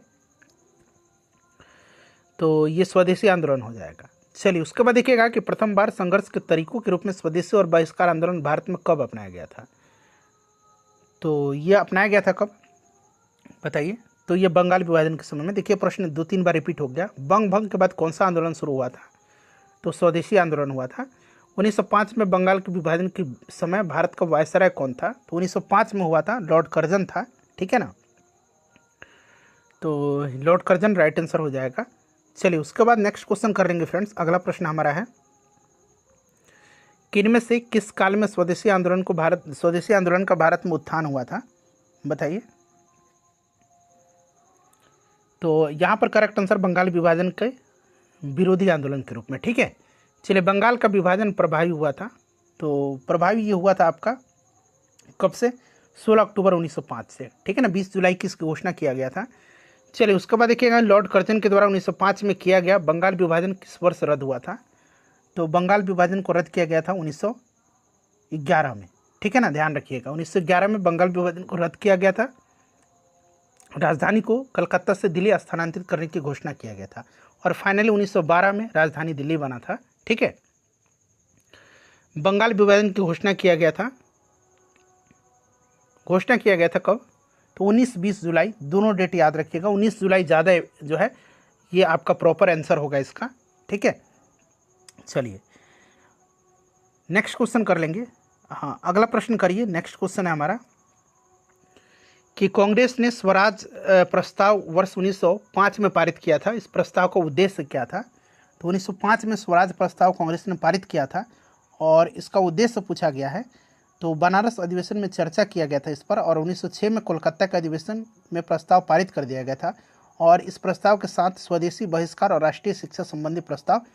तो ये स्वदेशी आंदोलन हो जाएगा। चलिए, उसके बाद देखिएगा कि प्रथम बार संघर्ष के तरीकों के रूप में स्वदेशी और बहिष्कार आंदोलन भारत में कब अपनाया गया था? तो ये अपनाया गया था कब, बताइए? तो ये बंगाल विभाजन के समय में। देखिए, प्रश्न 2-3 बार रिपीट हो गया। बंग भंग के बाद कौन सा आंदोलन शुरू हुआ था? तो स्वदेशी आंदोलन हुआ था। 1905 में बंगाल के विभाजन के समय भारत का वायसराय कौन था? तो 1905 में हुआ था, लॉर्ड कर्जन था, ठीक है ना। तो लॉर्ड कर्जन राइट आंसर हो जाएगा। चलिए, उसके बाद नेक्स्ट क्वेश्चन करेंगे फ्रेंड्स। अगला प्रश्न हमारा है, किनमें से किस काल में स्वदेशी आंदोलन का भारत में उत्थान हुआ था, बताइए? तो यहाँ पर करेक्ट आंसर बंगाल विभाजन के विरोधी आंदोलन के रूप में, ठीक है। चलिए, बंगाल का विभाजन प्रभावी हुआ था, तो प्रभावी ये हुआ था आपका कब से? 16 अक्टूबर 1905 से, ठीक है ना। 20 जुलाई की इसकी घोषणा किया गया था। चलिए, उसके बाद देखिएगा लॉर्ड कर्जन के द्वारा 1905 में किया गया बंगाल विभाजन किस वर्ष रद्द हुआ था? तो बंगाल विभाजन को रद्द किया गया था 1911 में, ठीक है ना, ध्यान रखिएगा। 1911 में बंगाल विभाजन को रद्द किया गया था। राजधानी को कलकत्ता से दिल्ली स्थानांतरित करने की घोषणा किया गया था और फाइनली 1912 में राजधानी दिल्ली बना था। ठीक है, बंगाल विभाजन की घोषणा किया गया था। घोषणा किया गया था कब? तो 19-20 जुलाई, दोनों डेट याद रखिएगा। 19 जुलाई ज़्यादा जो है ये आपका प्रॉपर आंसर होगा इसका। ठीक है, चलिए नेक्स्ट क्वेश्चन कर लेंगे। हाँ, अगला प्रश्न करिए। नेक्स्ट क्वेश्चन है हमारा कि कांग्रेस ने स्वराज प्रस्ताव वर्ष 1905 में पारित किया था। इस प्रस्ताव का उद्देश्य क्या था? तो 1905 में स्वराज प्रस्ताव कांग्रेस ने पारित किया था और इसका उद्देश्य पूछा गया है। तो बनारस अधिवेशन में चर्चा किया गया था इस पर और 1906 में कोलकाता के अधिवेशन में प्रस्ताव पारित कर दिया गया था और इस प्रस्ताव के साथ स्वदेशी बहिष्कार और राष्ट्रीय शिक्षा संबंधी प्रस्ताव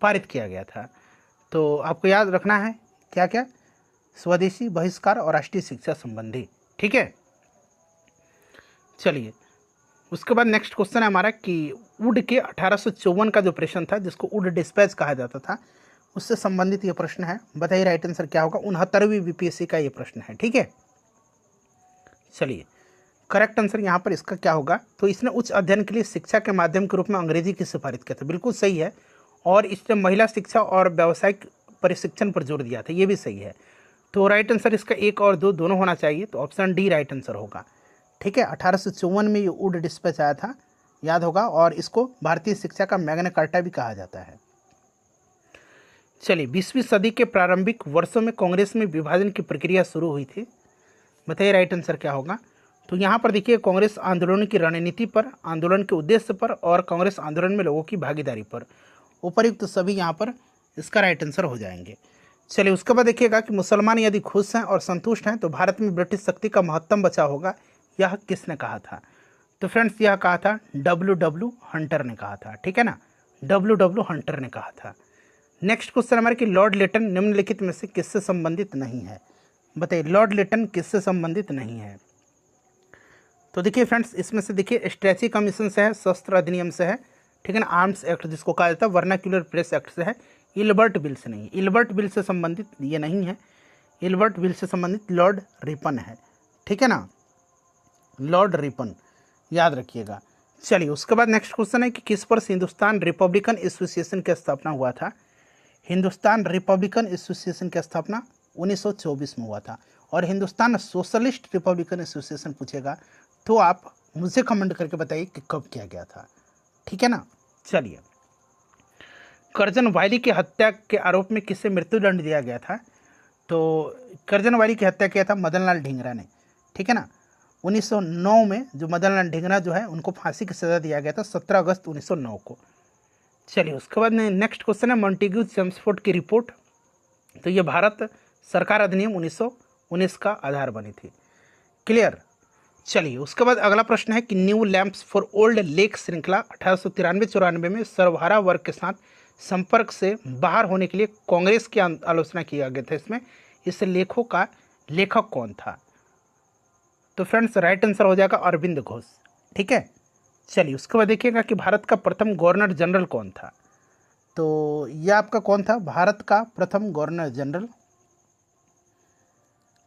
पारित किया गया था। तो आपको याद रखना है क्या क्या? स्वदेशी बहिष्कार और राष्ट्रीय शिक्षा संबंधी। ठीक है, चलिए उसके बाद नेक्स्ट क्वेश्चन है हमारा कि वुड के 1854 का जो प्रश्न था जिसको वुड डिस्पैच कहा जाता था उससे संबंधित ये प्रश्न है। बताइए राइट आंसर क्या होगा? 69वीं बीपीएससी का ये प्रश्न है। ठीक है, चलिए करेक्ट आंसर यहाँ पर इसका क्या होगा? तो इसने उच्च अध्ययन के लिए शिक्षा के माध्यम के रूप में अंग्रेजी की सिफारिश किया था। बिल्कुल सही है। और इसने महिला शिक्षा और व्यावसायिक प्रशिक्षण पर जोर दिया था, ये भी सही है। तो राइट आंसर इसका 1 और 2 दोनों होना चाहिए, तो ऑप्शन डी राइट आंसर होगा। ठीक है, 1854 में ये वुड डिस्पैच आया था, याद होगा, और इसको भारतीय शिक्षा का मैग्ना कार्टा भी कहा जाता है। चलिए 20वीं सदी के प्रारंभिक वर्षों में कांग्रेस में विभाजन की प्रक्रिया शुरू हुई थी। बताइए राइट आंसर क्या होगा? तो यहाँ पर देखिए कांग्रेस आंदोलन की रणनीति पर, आंदोलन के उद्देश्य पर और कांग्रेस आंदोलन में लोगों की भागीदारी पर, उपर्युक्त सभी यहाँ पर इसका राइट आंसर हो जाएंगे। चलिए उसके बाद देखिएगा कि मुसलमान यदि खुश हैं और संतुष्ट हैं तो भारत में ब्रिटिश शक्ति का महत्तम बचाव होगा, यह किसने कहा था? तो फ्रेंड्स यह कहा था W हंटर ने कहा था। ठीक है ना, W हंटर ने कहा था। नेक्स्ट क्वेश्चन हमारे कि लॉर्ड लिटन निम्नलिखित में से किससे संबंधित नहीं है? बताइए लॉर्ड लिटन किससे संबंधित नहीं है? तो देखिए फ्रेंड्स इसमें से देखिए स्ट्रेची कमीशन से है, शस्त्र अधिनियम से है, ठीक है ना, आर्म्स एक्ट जिसको कहा जाता है, वर्नाक्यूलर प्रेस एक्ट से है, इल्बर्ट बिल से नहीं। इल्बर्ट बिल से संबंधित ये नहीं है। इल्बर्ट बिल से संबंधित लॉर्ड रिपन है। ठीक है ना, लॉर्ड रिपन, याद रखिएगा। चलिए उसके बाद नेक्स्ट क्वेश्चन है कि किस वर्ष हिंदुस्तान रिपब्लिकन एसोसिएशन की स्थापना हुआ था? हिंदुस्तान रिपब्लिकन एसोसिएशन की स्थापना 1924 में हुआ था। और हिंदुस्तान सोशलिस्ट रिपब्लिकन एसोसिएशन पूछेगा तो आप मुझे कमेंट करके बताइए कि कब किया गया था। ठीक है ना, चलिए करजन वायली की हत्या के आरोप में किसे मृत्युदंड दिया गया था? तो करजन वायली की हत्या किया था मदनलाल ढींगरा ने। ठीक है ना, 1909 में जो मदनलाल ढींगरा जो है उनको फांसी की सज़ा दिया गया था 17 अगस्त 1909 को। चलिए उसके बाद नेक्स्ट क्वेश्चन है मॉन्टेग्यू चेम्सफोर्ड की रिपोर्ट। तो ये भारत सरकार अधिनियम 1919 का आधार बनी थी। क्लियर। चलिए उसके बाद अगला प्रश्न है कि new lamps for old lake श्रृंखला 1893-94 में सर्वहारा वर्ग के साथ संपर्क से बाहर होने के लिए कांग्रेस की आलोचना किया गया था। इसमें इस लेखों का लेखक कौन था? तो फ्रेंड्स राइट आंसर हो जाएगा अरविंद घोष। ठीक है, चलिए उसके बाद देखिएगा कि भारत का प्रथम गवर्नर जनरल कौन था? तो यह आपका कौन था भारत का प्रथम गवर्नर जनरल?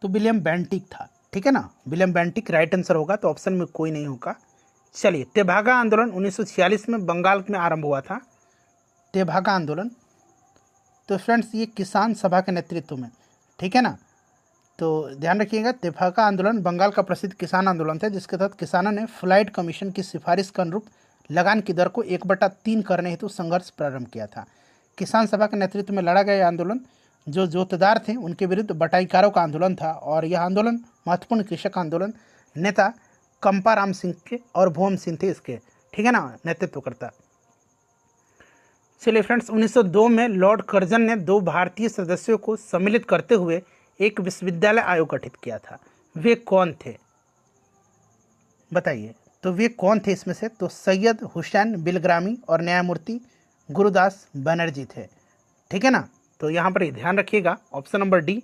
तो विलियम बेंटिक था। ठीक है ना, विलियम बेंटिक राइट आंसर होगा, तो ऑप्शन में कोई नहीं होगा। चलिए तेभागा आंदोलन 1946 में बंगाल में आरंभ हुआ था। तेभागा आंदोलन, तो फ्रेंड्स ये किसान सभा के नेतृत्व में, ठीक है ना, तो ध्यान रखिएगा तेभागा आंदोलन बंगाल का प्रसिद्ध किसान आंदोलन था जिसके तहत किसानों ने फ्लाइट कमीशन की सिफारिश के अनुरूप लगान की दर को 1/3 करने हेतु संघर्ष प्रारंभ किया था। किसान सभा के नेतृत्व में लड़ा गया आंदोलन जो जोतदार थे उनके विरुद्ध बटाईकारों का आंदोलन था और यह आंदोलन महत्वपूर्ण कृषक आंदोलन नेता कंपाराम सिंह के और भुवन सिंह थे इसके, ठीक है ना, नेतृत्व करता। चलिए फ्रेंड्स 1902 में लॉर्ड कर्जन ने 2 भारतीय सदस्यों को सम्मिलित करते हुए एक विश्वविद्यालय आयोग गठित किया था। वे कौन थे बताइए? तो वे कौन थे इसमें से? तो सैयद हुसैन बिलग्रामी और न्यायमूर्ति गुरुदास बनर्जी थे। ठीक है ना, तो यहाँ पर ध्यान रखिएगा option number D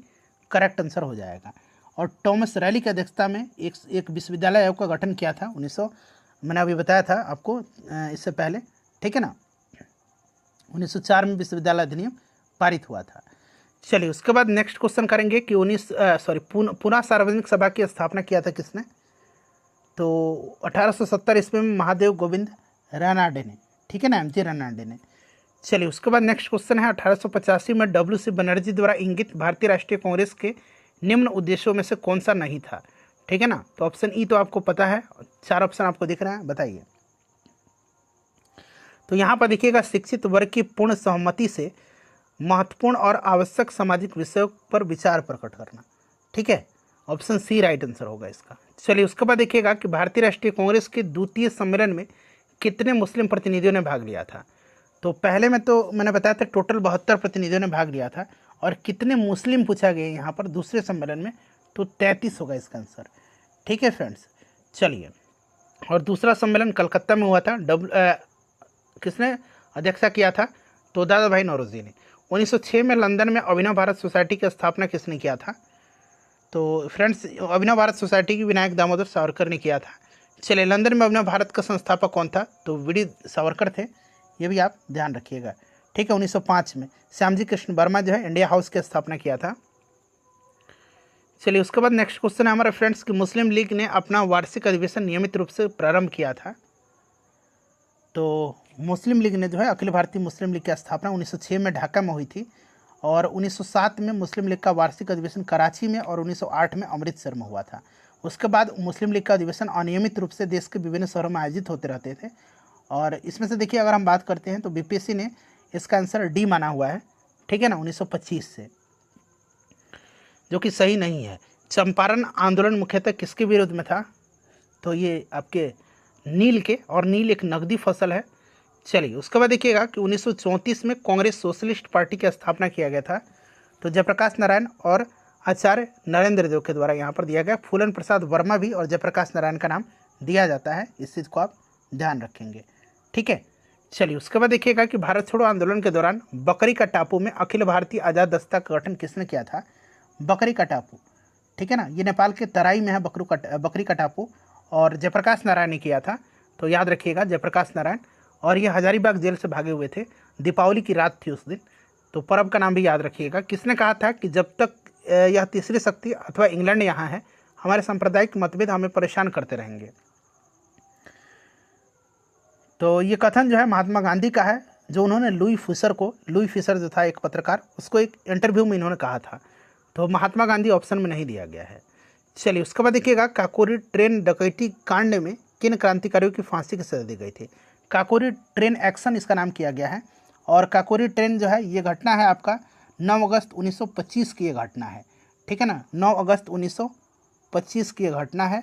correct answer हो जाएगा। और टॉमस रैली की अध्यक्षता में एक विश्वविद्यालय आयोग का गठन किया था 1900, मैंने अभी बताया था आपको इससे पहले, ठीक है ना, 1904 में विश्वविद्यालय अधिनियम पारित हुआ था। चलिए उसके बाद नेक्स्ट क्वेश्चन करेंगे कि पुनः सार्वजनिक सभा की स्थापना किया था किसने? तो 1870 ईस्वी में महादेव गोविंद रानाडे ने, ठीक है ना, एमजी रानाडे ने। चलिए उसके बाद नेक्स्ट क्वेश्चन है 1885 में डब्ल्यू.सी. बनर्जी द्वारा इंगित भारतीय राष्ट्रीय कांग्रेस के निम्न उद्देश्यों में से कौन सा नहीं था? ठीक है ना, तो ऑप्शन ई तो आपको पता है, 4 ऑप्शन आपको दिख रहे हैं, बताइए। तो यहाँ पर देखिएगा, शिक्षित वर्ग की पूर्ण सहमति से महत्वपूर्ण और आवश्यक सामाजिक विषयों पर विचार प्रकट करना, ठीक है, ऑप्शन सी राइट आंसर होगा इसका। चलिए उसके बाद देखिएगा कि भारतीय राष्ट्रीय कांग्रेस के द्वितीय सम्मेलन में कितने मुस्लिम प्रतिनिधियों ने भाग लिया था? तो पहले में तो मैंने बताया था टोटल 72 प्रतिनिधियों ने भाग लिया था, और कितने मुस्लिम पूछा गया यहाँ पर दूसरे सम्मेलन में, तो 33 होगा इसका आंसर, ठीक है फ्रेंड्स। चलिए, और दूसरा सम्मेलन कलकत्ता में हुआ था, किसने अध्यक्षता किया था? तो दादा भाई नौरोजी ने। 1906 में लंदन में अभिनव भारत सोसाइटी की स्थापना किसने किया था? तो फ्रेंड्स, अभिनव भारत सोसाइटी की विनायक दामोदर सावरकर ने किया था। चलिए, लंदन में अभिनव भारत का संस्थापक कौन था? तो वी.डी. सावरकर थे, ये भी आप ध्यान रखिएगा, ठीक है। 1905 में श्यामजी कृष्ण वर्मा जो है इंडिया हाउस की स्थापना किया था। चलिए उसके बाद नेक्स्ट क्वेश्चन है हमारे फ्रेंड्स कि मुस्लिम लीग ने अपना वार्षिक अधिवेशन नियमित रूप से प्रारंभ किया था। तो मुस्लिम लीग ने जो है अखिल भारतीय मुस्लिम लीग की स्थापना 1906 में ढाका में हुई थी, और 1907 में मुस्लिम लीग का वार्षिक अधिवेशन कराची में, और 1908 में अमृतसर में हुआ था। उसके बाद मुस्लिम लीग का अधिवेशन अनियमित रूप से देश के विभिन्न शहरों में आयोजित होते रहते थे, और इसमें से देखिए अगर हम बात करते हैं तो बीपीएससी ने इसका आंसर डी माना हुआ है, ठीक है ना, 1925 से, जो कि सही नहीं है। चंपारण आंदोलन मुख्यतः किसके विरोध में था? तो ये आपके नील के, और नील एक नकदी फसल है। चलिए उसके बाद देखिएगा कि 1934 में कांग्रेस सोशलिस्ट पार्टी की स्थापना किया गया था। तो जयप्रकाश नारायण और आचार्य नरेंद्र देव के द्वारा यहाँ पर दिया गया। फूलन प्रसाद वर्मा भी और जयप्रकाश नारायण का नाम दिया जाता है, इस चीज़ को आप ध्यान रखेंगे, ठीक है। चलिए उसके बाद देखिएगा कि भारत छोड़ो आंदोलन के दौरान बकरी का टापू में अखिल भारतीय आज़ाद दस्ता का गठन किसने किया था? बकरी का टापू, ठीक है ना, ये नेपाल के तराई में है बकरी का टापू, और जयप्रकाश नारायण ने किया था। तो याद रखिएगा जयप्रकाश नारायण, और ये हजारीबाग जेल से भागे हुए थे। दीपावली की रात थी उस दिन, तो पर्व का नाम भी याद रखिएगा। किसने कहा था कि जब तक यह तीसरी शक्ति अथवा इंग्लैंड यहाँ है, हमारे सांप्रदायिक मतभेद हमें परेशान करते रहेंगे। तो ये कथन जो है महात्मा गांधी का है, जो उन्होंने लुई फिशर जो था एक पत्रकार, उसको एक इंटरव्यू में इन्होंने कहा था। तो महात्मा गांधी ऑप्शन में नहीं दिया गया है। चलिए उसके बाद देखिएगा काकोरी ट्रेन डकैती कांड में किन क्रांतिकारियों की फांसी की सजा दी गई थी? काकोरी ट्रेन एक्शन इसका नाम किया गया है, और काकोरी ट्रेन जो है ये घटना है आपका 9 अगस्त 1925 की ये घटना है, ठीक है ना, 9 अगस्त 1925 की ये घटना है,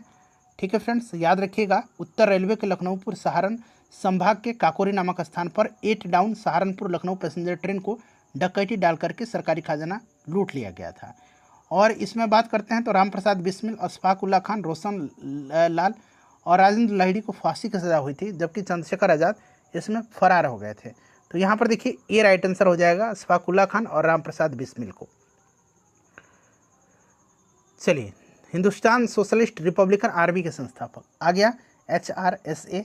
ठीक है फ्रेंड्स। याद रखिएगा उत्तर रेलवे के लखनऊपुर सहारन संभाग के काकोरी नामक स्थान पर 8 down Saharanpur Lucknow passenger train को डकैती डाल करके सरकारी खजाना लूट लिया गया था। और इसमें बात करते हैं तो रामप्रसाद बिस्मिल, अशफाक उल्ला खान, रोशन लाल और राजेंद्र लाहिड़ी को फांसी की सजा हुई थी, जबकि चंद्रशेखर आज़ाद इसमें फरार हो गए थे। तो यहाँ पर देखिए ए राइट आंसर हो जाएगा अशफाक उल्ला खान और रामप्रसाद बिस्मिल को। चलिए, हिंदुस्तान सोशलिस्ट रिपब्लिकन आर्मी के संस्थापक आ गया HRSA।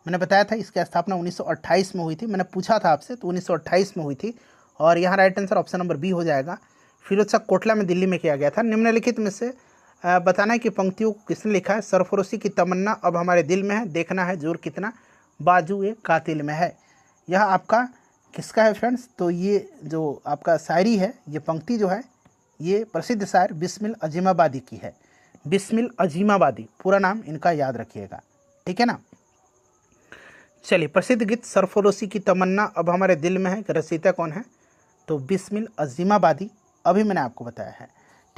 मैंने बताया था इसकी स्थापना 1928 में हुई थी, मैंने पूछा था आपसे, तो 1928 में हुई थी, और यहाँ right answer option number B हो जाएगा। फिरोज शाह कोटला में दिल्ली में किया गया था। निम्नलिखित में से बताना है कि पंक्तियों को किसने लिखा है? सरफरोशी की तमन्ना अब हमारे दिल में है, देखना है जोर कितना बाजू ये कातिल में है। यह आपका किसका है फ्रेंड्स? तो ये जो आपका शायरी है, ये पंक्ति जो है, ये प्रसिद्ध शायर बिस्मिल अजीमाबादी की है। बिस्मिल अजीमाबादी पूरा नाम इनका याद रखिएगा, ठीक है ना। चलिए, प्रसिद्ध गीत सरफरोशी की तमन्ना अब हमारे दिल में है, रचयिता कौन है? तो बिस्मिल अजीमाबादी, अभी मैंने आपको बताया है,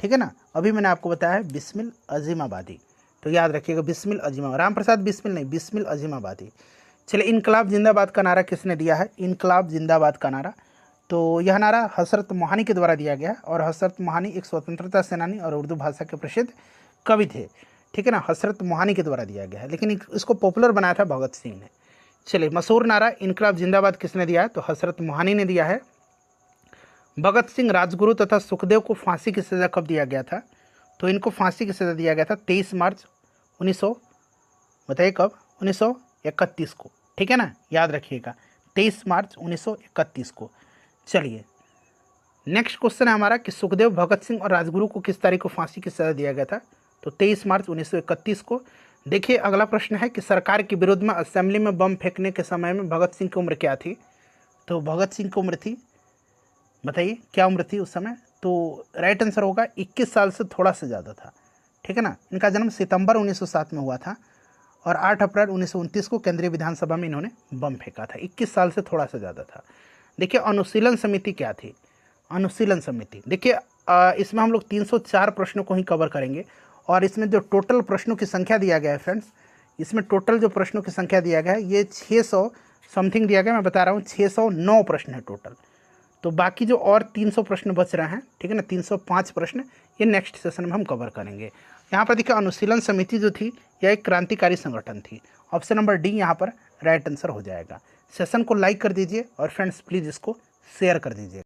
ठीक है ना, अभी मैंने आपको बताया है बिस्मिल अजीमाबादी। तो याद रखिएगा बिस्मिल अजीमा, रामप्रसाद बिस्मिल नहीं, बिस्मिल अजीमाबादी। चलिए, इनकलाब जिंदाबाद का नारा किसने दिया है? इनकलाब जिंदाबाद का नारा, तो यह नारा हजरत मोहानी के द्वारा दिया गया, और हजरत मोहानी एक स्वतंत्रता सेनानी और उर्दू भाषा के प्रसिद्ध कवि थे, ठीक है ना, हजरत मोहानी के द्वारा दिया गया है, लेकिन इसको पॉपुलर बनाया था भगत सिंह ने। चलिए, मशहूर नारा इनकलाब जिंदाबाद किसने दिया है? तो हजरत मोहानी ने दिया है। भगत सिंह, राजगुरु तथा सुखदेव को फांसी की सज़ा कब दिया गया था? तो इनको फांसी की सज़ा दिया गया था 23 मार्च 1900, बताइए कब? 1931 को, ठीक है ना, याद रखिएगा 23 मार्च 1931 को। चलिए, नेक्स्ट क्वेश्चन है हमारा कि सुखदेव, भगत सिंह और राजगुरु को किस तारीख को फांसी की सजा दिया गया था? तो 23 मार्च 1931 को। देखिए अगला प्रश्न है कि सरकार के विरोध में असेंबली में बम फेंकने के समय में भगत सिंह की उम्र क्या थी? तो भगत सिंह की उम्र थी, बताइए क्या उम्र थी उस समय? तो राइट आंसर होगा 21 साल से थोड़ा सा ज़्यादा था। ठीक है ना। इनका जन्म सितंबर 1907 में हुआ था और 8 अप्रैल 1929 को केंद्रीय विधानसभा में इन्होंने बम फेंका था। 21 साल से थोड़ा सा ज़्यादा था। देखिए अनुशीलन समिति क्या थी? अनुशीलन समिति, देखिए इसमें हम लोग 304 प्रश्नों को ही कवर करेंगे और इसमें जो टोटल प्रश्नों की संख्या दिया गया है फ्रेंड्स, इसमें टोटल जो प्रश्नों की संख्या दिया गया है ये 600 समथिंग दिया गया। मैं बता रहा हूँ 609 प्रश्न है टोटल। तो बाकी जो और 300 प्रश्न बच रहे हैं, ठीक है ना, 305 प्रश्न, ये नेक्स्ट सेशन में हम कवर करेंगे। यहाँ पर देखिए अनुशीलन समिति जो थी यह एक क्रांतिकारी संगठन थी। ऑप्शन नंबर डी यहाँ पर राइट आंसर हो जाएगा। सेशन को लाइक कर दीजिए और फ्रेंड्स प्लीज़ इसको शेयर कर दीजिए।